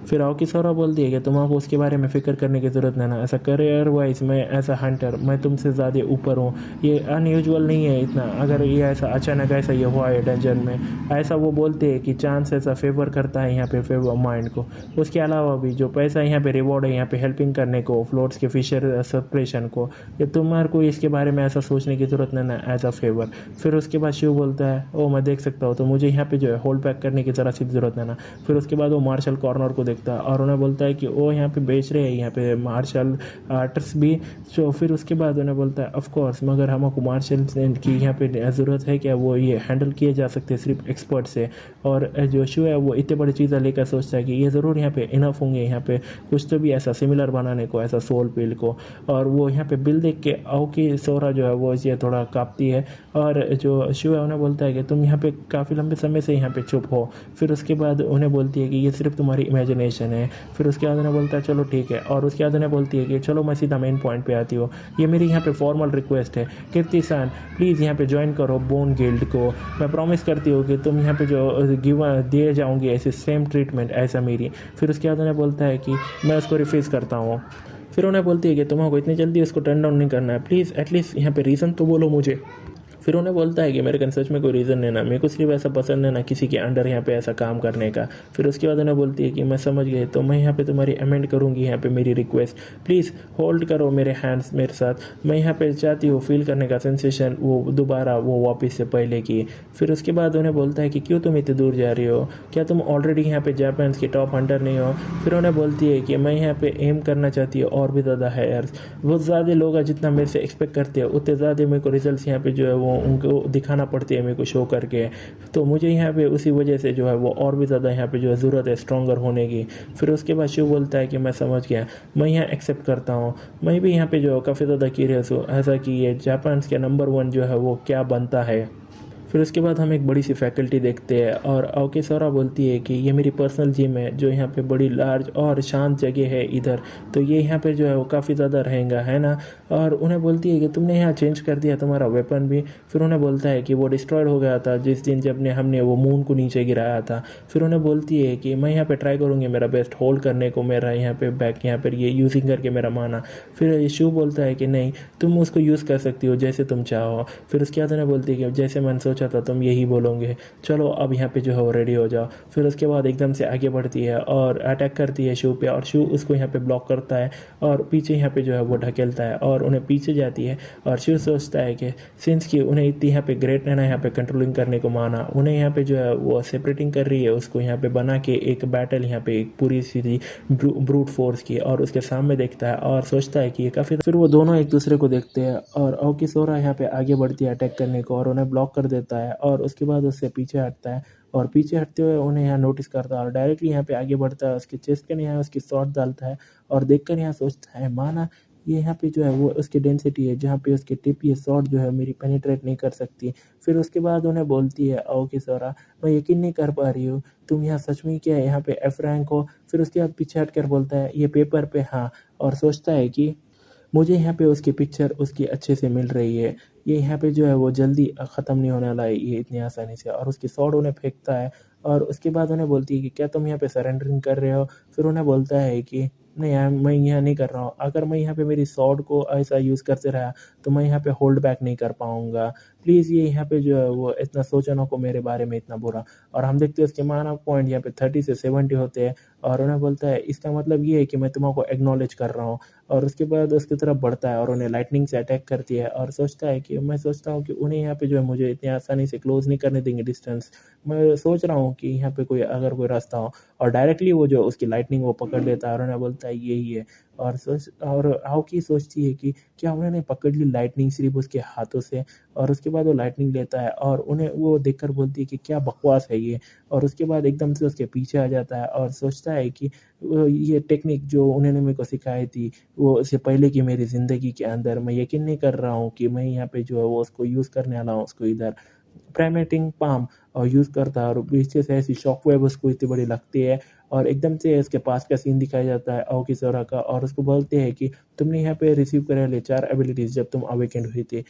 फिर आओकी सौरा बोलती है कि तुम आपको उसके बारे में फ़िक्र करने की ज़रूरत नहीं ना, ऐसा करियर वाइज मैं एज अ हंटर मैं तुमसे ज़्यादा ऊपर हूँ, ये अनयूजुअल नहीं है इतना, अगर ये ऐसा अचानक ऐसा ये हुआ है डंजन में, ऐसा वो बोलते हैं कि चांस ऐसा फेवर करता है यहाँ पे फेवर माइंड को। उसके अलावा भी जो पैसा यहाँ पे रिवॉर्ड है यहाँ पे हेल्पिंग करने को फ्लोट्स के फिशर सप्रेशन को, ये तुम्हारे को इसके बारे में ऐसा सोचने की ज़रूरत नहीं ना एज अ फेवर। फिर उसके बाद शिव बोलता है ओ मैं देख सकता हूँ, तो मुझे यहाँ पे जो है होल्ड बैक करने की ज़रा सी ज़रूरत नहीं ना। फिर उसके बाद वो मार्शल कॉर्नर को देखता है और उन्हें बोलता है कि वो यहाँ पे बेच रहे हैं यहाँ पे मार्शल आर्ट्स भी। तो फिर उसके बाद उन्हें बोलता है ऑफ कोर्स, मगर हमको मार्शल की यहाँ पे ज़रूरत है क्या, वो ये हैंडल किए जा सकते हैं सिर्फ एक्सपर्ट से। और जो शो है वो इतनी बड़ी चीज़ें लेकर सोचता है कि ये ज़रूर यहाँ पे इनफ होंगे यहाँ पे कुछ तो भी ऐसा सिमिलर बनाने को, ऐसा सोल पिल को। और वो यहाँ पे बिल देख के आओकी सोरा जो है वो ये थोड़ा कांपती है और जो शिव है उन्हें बोलता है कि तुम यहाँ पे काफ़ी लंबे समय से यहाँ पे चुप हो। फिर उसके बाद उन्हें बोलती है कि ये सिर्फ तुम्हारी इमेजिनेशन है। फिर उसके बाद उन्हें बोलता है चलो ठीक है, और उसके बाद उन्हें बोलती है कि चलो मैं सीधा मेन पॉइंट पे आती हूँ, ये मेरी यहाँ पे फॉर्मल रिक्वेस्ट है, कीर्ति सान प्लीज़ यहाँ पे ज्वाइन करो बोन गिल्ड को, मैं प्रॉमिस करती हूँ कि तुम यहाँ पे जो गिव दिए जाओगे ऐसे सेम ट्रीटमेंट ऐसा मेरी। फिर उसके बाद उन्हें बोलता है कि मैं उसको रिफ्यूज़ करता हूँ। फिर उन्हें बोलती है कि तुम्हारे इतनी जल्दी उसको टर्न डाउन नहीं करना है, प्लीज़ एटलीस्ट यहाँ पे रीज़न तो बोलो मुझे। फिर उन्हें बोलता है कि मेरे कन सच में कोई रीज़न नहीं ना, मेरे को सिर्फ ऐसा पसंद है ना किसी के अंडर यहाँ पे ऐसा काम करने का। फिर उसके बाद उन्हें बोलती है कि मैं समझ गई, तो मैं यहाँ पे तुम्हारी अमेंड करूँगी यहाँ पे मेरी रिक्वेस्ट, प्लीज़ होल्ड करो मेरे हैंड्स मेरे साथ, मैं यहाँ पे चाहती हूँ फील करने का सेंसेशन वो दोबारा वो वापस से पहले की। फिर उसके बाद उन्हें बोलता है कि क्यों तुम इतनी दूर जा रही हो, क्या तुम ऑलरेडी यहाँ पे जापान की टॉप हंटर नहीं हो। फिर उन्हें बोलती है कि मैं यहाँ पे एम करना चाहती हूँ और भी ज़्यादा हायर्स, बहुत ज़्यादा लोग हैं जितना मेरे से एक्सपेक्ट करते हैं उतने ज़्यादा मेरे को रिजल्ट्स यहाँ पे जो है वो उनको दिखाना पड़ती है मेरे को शो करके, तो मुझे यहाँ पे उसी वजह से जो है वो और भी ज़्यादा यहाँ पे जो है ज़रूरत है स्ट्रॉन्गर होने की। फिर उसके बाद शिव बोलता है कि मैं समझ गया, मैं यहाँ एक्सेप्ट करता हूँ, मैं भी यहाँ पे जो है काफ़ी ज़्यादा क्यूरियस हूँ ऐसा कि ये जापान के नंबर 1 जो है वो क्या बनता है। फिर उसके बाद हम एक बड़ी सी फैकल्टी देखते हैं और आओके सौरा बोलती है कि ये मेरी पर्सनल जिम है जो यहाँ पे बड़ी लार्ज और शांत जगह है इधर, तो ये यहाँ पे जो है वो काफ़ी ज़्यादा रहेगा है ना। और उन्हें बोलती है कि तुमने यहाँ चेंज कर दिया तुम्हारा वेपन भी। फिर उन्हें बोलता है कि वो डिस्ट्रॉयड हो गया था जिस दिन जब ने हमने वो मून को नीचे गिराया था। फिर उन्हें बोलती है कि मैं यहाँ पे ट्राई करूँगी मेरा बेस्ट होल्ड करने को, मेरा यहाँ पे बैक यहाँ पर ये यूजिंग करके मेरा माना। फिर शिव बोलता है कि नहीं, तुम उसको यूज़ कर सकती हो जैसे तुम चाहो। फिर उसके बाद उन्हें बोलती है कि जैसे मैंने सोचा था तुम यही बोलोगे, चलो अब यहाँ पे जो है वो रेडी हो जाओ। फिर उसके बाद एकदम से आगे बढ़ती है और अटैक करती है शिव पे, और शिव उसको यहाँ पे ब्लॉक करता है और पीछे यहाँ पे जो है वो ढकेलता है और उन्हें पीछे जाती है। और शिव सोचता है कि सिंस कि उन्हें इतनी यहाँ पे ग्रेट है ना यहाँ पे कंट्रोलिंग करने को माना, उन्हें यहाँ पे जो है वो सेपरेटिंग कर रही है उसको यहाँ पे बना के एक बैटल यहाँ पे एक पूरी सीधी ब्रूट फोर्स की, और उसके सामने देखता है और सोचता है कि ये काफ़ी। फिर वो दोनों एक दूसरे को देखते हैं और आओकी सोरा यहाँ पे आगे बढ़ती है अटैक करने को और उन्हें ब्लॉक कर देता है, और उसके बाद उससे पीछे हटता है और पीछे हटते हुए उन्हें यहाँ नोटिस करता है और डायरेक्टली यहाँ पे आगे बढ़ता है, उसके चेस्ट के यहाँ उसकी शॉट डालता है और देखकर यहाँ सोचता है माना ये यहाँ पे जो है वो उसकी डेंसिटी है जहाँ पे उसकी टिप ये शॉट जो है मेरी पेनिट्रेट नहीं कर सकती। फिर उसके बाद उन्हें बोलती है आओकी सोरा मैं यकीन नहीं कर पा रही हूँ तुम यहाँ सच में क्या यहाँ पे एफ रैंक हो। फिर उसके बाद पीछे हटकर बोलता है ये पेपर पे हाँ, और सोचता है कि मुझे यहाँ पे उसकी पिक्चर उसकी अच्छे से मिल रही है, ये यहाँ पे जो है वो जल्दी ख़त्म नहीं होने वाला है ये इतनी आसानी से, और उसकी स्वॉर्ड उन्हें फेंकता है। और उसके बाद उन्हें बोलती है कि क्या तुम यहाँ पे सरेंडरिंग कर रहे हो। फिर उन्हें बोलता है कि नहीं यार मैं यहाँ नहीं कर रहा हूँ, अगर मैं यहाँ पे मेरी स्वॉर्ड को ऐसा यूज़ करते रहा तो मैं यहाँ पे होल्ड बैक नहीं कर पाऊँगा, प्लीज़ ये यहाँ पे जो है वो इतना सोचो ना को मेरे बारे में इतना बुरा। और हम देखते हैं उसके माना पॉइंट यहाँ पे 30 से 70 होते हैं, और उन्हें बोलता है इसका मतलब ये है कि मैं तुम्हारा एक्नॉलेज कर रहा हूँ। और उसके बाद उसकी तरफ बढ़ता है और उन्हें लाइटनिंग से अटैक करती है और सोचता है कि मैं सोचता हूँ कि उन्हें यहाँ पे जो है मुझे इतनी आसानी से क्लोज नहीं करने देंगे डिस्टेंस, मैं सोच रहा हूँ कि यहाँ पे कोई अगर कोई रास्ता हो। और डायरेक्टली वो जो उसकी लाइटनिंग वो पकड़ लेता है और उन्हें बोलता है यही है। और हाउकी सोचती है कि क्या उन्होंने पकड़ ली लाइटनिंग सिर्फ उसके हाथों से। और उसके बाद वो लाइटनिंग लेता है और उन्हें वो देखकर बोलती है कि क्या बकवास है ये। और उसके बाद एकदम से उसके पीछे आ जाता है और सोचता है कि ये टेक्निक जो उन्होंने मेरे को सिखाई थी वो इससे पहले की मेरी ज़िंदगी के अंदर, मैं यकीन नहीं कर रहा हूँ कि मैं यहाँ पे जो है वो उसको यूज़ करने वाला हूँ उसको इधर प्राइमेटिंग पाम और यूज़ करता है, और पीछे से ऐसी शॉक वेव उसको इतनी बड़ी लगती है। और एकदम से इसके पास का सीन दिखाया जाता है आओकी सोरा का, और उसको बोलते हैं कि तुमने यहाँ पे रिसीव करे ले 4 एबिलिटीज़ जब तुम अवेकेंड हुई थी,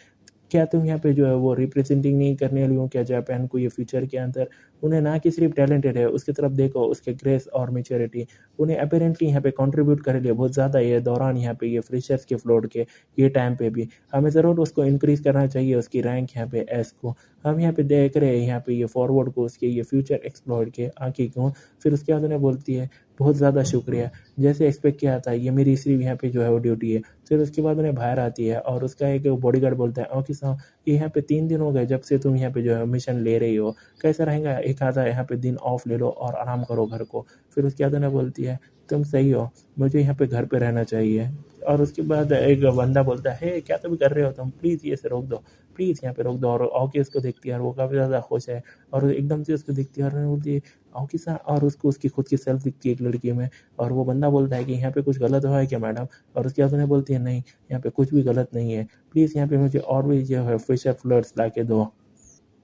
क्या तुम यहाँ पे जो है वो रिप्रेजेंटिंग नहीं करने वाली हो क्या जापान को ये फ्यूचर के अंदर? उन्हें ना कि सिर्फ टैलेंटेड है, उसकी तरफ देखो उसके ग्रेस और मैच्योरिटी, उन्हें अपेरेंटली यहाँ पे कंट्रीब्यूट करे लिए बहुत ज़्यादा ये दौरान यहाँ पे ये फ्रेशर्स के फ्लोट के ये टाइम पे भी हमें ज़रूर उसको इंक्रीज़ करना चाहिए उसकी रैंक यहाँ पे एस को। हम यहाँ पे देख रहे हैं यहाँ पे ये फॉरवर्ड को उसके ये फ्यूचर एक्सप्लोर के आगे क्यों। फिर उसके बाद उन्हें बोलती है बहुत ज़्यादा शुक्रिया, जैसे एक्सपेक्ट किया था ये मेरी सिर्फ यहाँ पे जो है वो ड्यूटी है। फिर उसके बाद उन्हें बाहर आती है और उसका एक बॉडीगार्ड बोलता है ओके साहब, ये यहाँ पे 3 दिन हो गए जब से तुम यहाँ पे जो है मिशन ले रही हो, कैसा रहेगा एक आधा यहाँ पे दिन ऑफ ले लो और आराम करो घर को। फिर उसके बाद उन्हें बोलती है तुम सही हो, मुझे यहाँ पे घर पे रहना चाहिए। और उसके बाद एक बंदा बोलता है "हे, क्या तुम कर रहे हो तुम, प्लीज़ ये से रोक दो, प्लीज़ यहाँ पे रोक दो"। और ओके उसको देखती है और वो काफ़ी ज़्यादा खुश है और एकदम से उसको दिखती है और बोलती है ओके सा, और उसको उसकी खुद की सेल्फ दिखती है एक लड़की में। और वो बंदा बोलता है कि यहाँ पे कुछ गलत हुआ है क्या मैडम? और उसके बाद उन्हें बोलती है नहीं, यहाँ पे कुछ भी गलत नहीं है, प्लीज़ यहाँ पे मुझे और भी जो है फ्रेशर फ्लड्स ला के दो।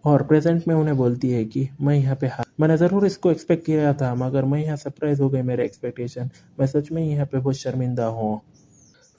और प्रेजेंट में उन्हें बोलती है कि मैं यहाँ पे मैंने ज़रूर इसको एक्सपेक्ट किया था मगर मैं यहाँ सरप्राइज़ हो गई मेरे एक्सपेक्टेशन, मैं सच में यहाँ पे बहुत शर्मिंदा हूँ।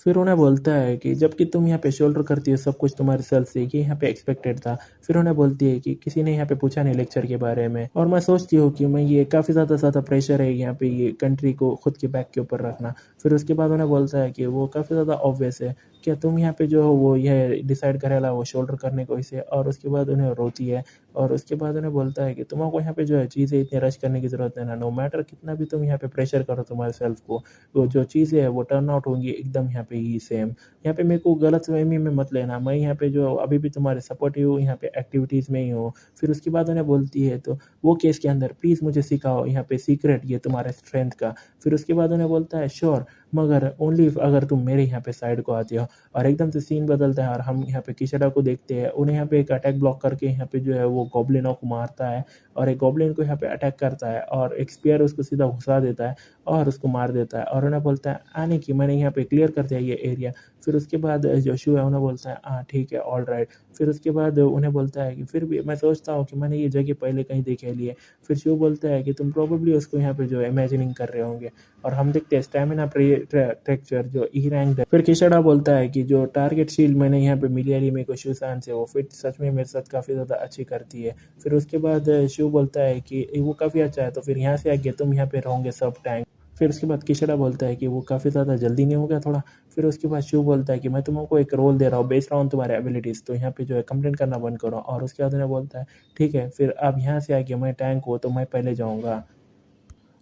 फिर उन्हें बोलता है कि जबकि तुम यहाँ पे शोल्डर करती हो सब कुछ तुम्हारे सेल्फ से, ये यहाँ पे एक्सपेक्टेड था। फिर उन्हें बोलती है कि किसी ने यहाँ पे पूछा नहीं लेक्चर के बारे में, और मैं सोचती हूँ कि मैं ये काफ़ी ज़्यादा प्रेशर है यहाँ पे ये कंट्री को खुद के बैक के ऊपर रखना। फिर उसके बाद उन्हें बोलता है कि वो काफ़ी ज़्यादा ऑब्वियस है, क्या तुम यहाँ पे जो हो वो ये डिसाइड करेला वो शोल्डर करने को इसे। और उसके बाद उन्हें रोती है और उसके बाद उन्हें बोलता है कि तुमको यहाँ पे जो है चीज़ें इतनी रश करने की ज़रूरत है ना, नो मैटर कितना भी तुम यहाँ पे प्रेशर करो तुम्हारे सेल्फ को, वो जो चीज़ें हैं वो टर्न आउट होंगी एकदम यहाँ पे ही सेम। यहाँ पे मेरे को गलतफ़हमी में मत लेना, मैं यहाँ पे जो अभी भी तुम्हारे सपोर्टिव यहाँ पे एक्टिविटीज़ में ही हूँ। फिर उसके बाद उन्हें बोलती है तो वो केस के अंदर प्लीज़ मुझे सिखाओ यहाँ पे सीक्रेट ये तुम्हारे स्ट्रेंथ का। फिर उसके बाद उन्हें बोलता है श्योर, मगर ओनली अगर तुम मेरे यहाँ पे साइड को आती हो। और एकदम से सीन बदलता है और हम यहाँ पे किशोरा को देखते हैं, उन्हें यहाँ पे एक अटैक ब्लॉक करके यहाँ पे जो है वो गॉब्लिनों को मारता है और एक गॉब्लिन को यहाँ पे अटैक करता है और एक स्पीयर उसको सीधा घुसा देता है और उसको मार देता है। और उन्हें बोलता है आने की, मैंने यहाँ पे क्लियर कर दिया ये एरिया। फिर उसके बाद जो शू है उन्हें बोलता है हाँ ठीक है ऑल राइट। फिर उसके बाद उन्हें बोलता है कि फिर भी मैं सोचता हूँ कि मैंने ये जगह पहले कहीं देखी है लिए। फिर शू बोलता है कि तुम प्रोबेबली उसको यहाँ पे जो है इमेजिनिंग कर रहे होंगे। और हम देखते हैं स्टेमिना टेक्सचर जो ई रैंक है। फिर किशड़ा बोलता है कि जो टारगेट शील्ड मैंने यहाँ पे मिली है मेरे को शूसान से, वो फिट सच में मेरे साथ काफ़ी ज़्यादा अच्छी करती है। फिर उसके बाद शू बोलता है कि वो काफ़ी अच्छा है तो फिर यहाँ से आगे तुम यहाँ पे रहोगे सब टैंक। फिर उसके बाद किशड़ा बोलता है कि वो काफ़ी ज़्यादा जल्दी नहीं हो गया थोड़ा। फिर उसके बाद शिव बोलता है कि मैं तुमको एक रोल दे रहा हूँ बेस्ड ऑन तुम्हारे एबिलिटीज़, तो यहाँ पे जो है कंप्लेंट करना बंद करो। और उसके बाद उन्हें बोलता है ठीक है, फिर अब यहाँ से आगे मैं टैंक हो तो मैं पहले जाऊँगा।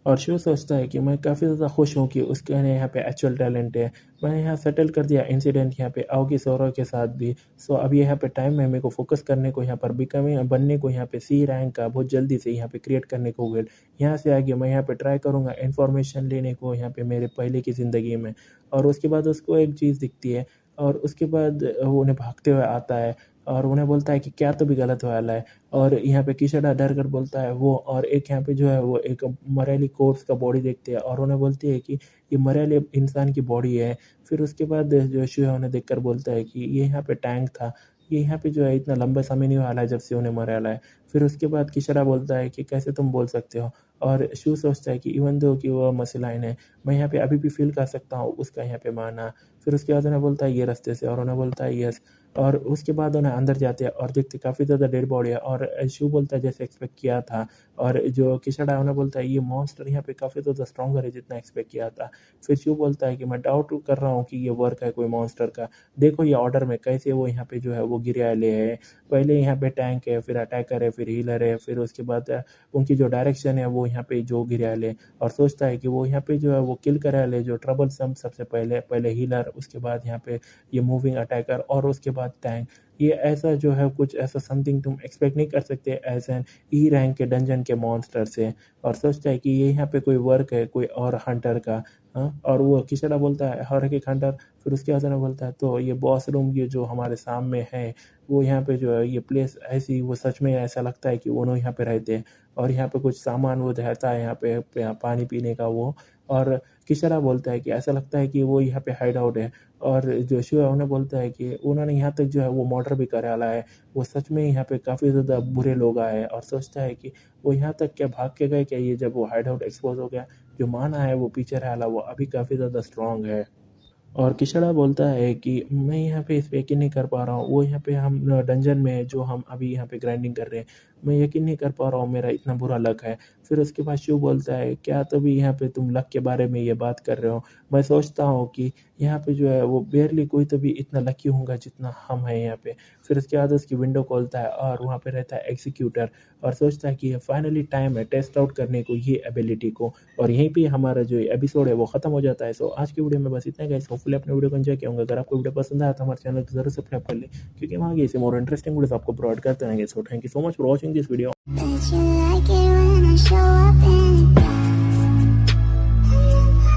और शिव सोचता है कि मैं काफ़ी ज़्यादा खुश हूँ कि उसके यहाँ पे एक्चुअल टैलेंट है। मैंने यहाँ सेटल कर दिया इंसिडेंट यहाँ पे आओगी सौरव के साथ भी। सो अब यहाँ पे टाइम है मेरे को फोकस करने को, यहाँ पर बिकमिंग बनने को, यहाँ पे सी रैंक का बहुत जल्दी से यहाँ पे क्रिएट करने को वेल। यहाँ से आगे मैं यहाँ पे ट्राई करूँगा इन्फॉर्मेशन लेने को यहाँ पे मेरे पहले की ज़िंदगी में। और उसके बाद उसको एक चीज़ दिखती है और उसके बाद वो उन्हें भागते हुए आता है और उन्हें बोलता है कि क्या तो भी गलत वाला है। और यहाँ पे किशोरा डर कर बोलता है वो, और एक यहाँ पे जो है वो एक मरेली कोर्स का बॉडी देखते हैं और उन्हें बोलती है कि ये मरेली इंसान की बॉडी है। फिर उसके बाद जो शू है उन्हें देखकर बोलता है कि ये यहाँ पे टैंक था, ये यहाँ पे जो है इतना लंबा समय नहीं हुआ है जब से उन्हें मरेला है। फिर उसके बाद किशोरा बोलता है कि कैसे तुम बोल सकते हो। और शू सोचता है कि इवन दो कि वो मसलाइन है, मैं यहाँ पे अभी भी फील कर सकता हूँ उसका यहाँ पे माना। फिर उसके बाद उन्हें बोलता है ये रास्ते से, और उन्हें बोलता है यस। और उसके बाद उन्हें अंदर जाते हैं और देखते काफ़ी ज़्यादा डेड बॉडी है और शिव बोलता है जैसे एक्सपेक्ट किया था। और जो किशड़ा है उन्हें बोलता है ये मॉन्स्टर यहाँ पे काफ़ी ज़्यादा स्ट्रॉन्गर है जितना एक्सपेक्ट किया था। फिर शिव बोलता है कि मैं डाउट कर रहा हूँ कि ये वर्क है कोई मॉन्स्टर का, देखो ये ऑर्डर में कैसे वो यहाँ पे जो है वो गिरियाले है। पहले यहाँ पे टैंक है, फिर अटैकर है, फिर हीलर है, फिर उसके बाद उनकी जो डायरेक्शन है वो यहाँ पे जो गिरियाले। और सोचता है कि वो यहाँ पे जो है वो किल कराले जो ट्रबल सम सबसे पहले पहले हीलर, उसके बाद यहाँ पे ये मूविंग अटैकर और उसके बाद टैंक। ये ऐसा जो है कुछ ऐसा समथिंग तुम एक्सपेक्ट नहीं कर सकते एज एन ई रैंक के डंजन के मॉन्स्टर से। और सोचता है कि ये यहाँ पे कोई वर्क है कोई और हंटर का। हाँ, और वो किशड़ा बोलता है हर एक हंटर। फिर उसके बाद में बोलता है तो ये बॉस रूम ये जो हमारे सामने है वो यहाँ पे जो है ये प्लेस ऐसी, वो सच में ऐसा लगता है कि वो लोग यहाँ पे रहते हैं। और यहाँ पे कुछ सामान वो रहता है यहाँ पे पानी पीने का वो। और किशड़ा बोलता है कि ऐसा लगता है कि वो यहाँ पे हाइड आउट है। और जो शिव है उन्हें बोलता है कि उन्होंने यहाँ तक जो है वो मर्डर भी कराला है, वो सच में यहाँ पे काफ़ी ज़्यादा बुरे लोग आए हैं। और सोचता है कि वो यहाँ तक क्या भाग के गए क्या, ये जब वो हाइड आउट एक्सपोज हो गया, जो माना है वो पीछे रहा वो अभी काफ़ी ज़्यादा स्ट्रांग है। और किचड़ा बोलता है कि मैं यहाँ पे इस पे यकीन नहीं कर पा रहा हूँ, वो यहाँ पे हम डंजन में जो हम अभी यहाँ पे ग्राइंडिंग कर रहे हैं, मैं यकीन नहीं कर पा रहा हूँ, मेरा इतना बुरा लक है। फिर उसके बाद शिव बोलता है, क्या तभी यहाँ पे तुम लक के बारे में ये बात कर रहे हो? मैं सोचता हूँ कि यहाँ पे जो है वो बेयरली कोई तो भी इतना लकी होगा जितना हम हैं यहाँ पे। फिर उसके बाद उसकी विंडो खोलता है और वहाँ पे रहता है एग्जीक्यूटर और सोचता है कि ये फाइनली टाइम है टेस्ट आउट करने को ये एबिलिटी को। और यहीं पे हमारा जो एपिसोड है वो खत्म हो जाता है। सो आज की वीडियो में बस इतना ही गाइस, होपफुली अपने वीडियो को एंजॉय किया होगा। अगर आपको वीडियो पसंद आया तो हमारे चैनल को जरूर सब्सक्राइब कर ले, क्योंकि वहाँ की ऐसे मोर इंटरेस्टिंग वीडियोस आपको प्रोवाइड करते रहेंगे। So thank you so much for watching this video. Bet you like it when I show up in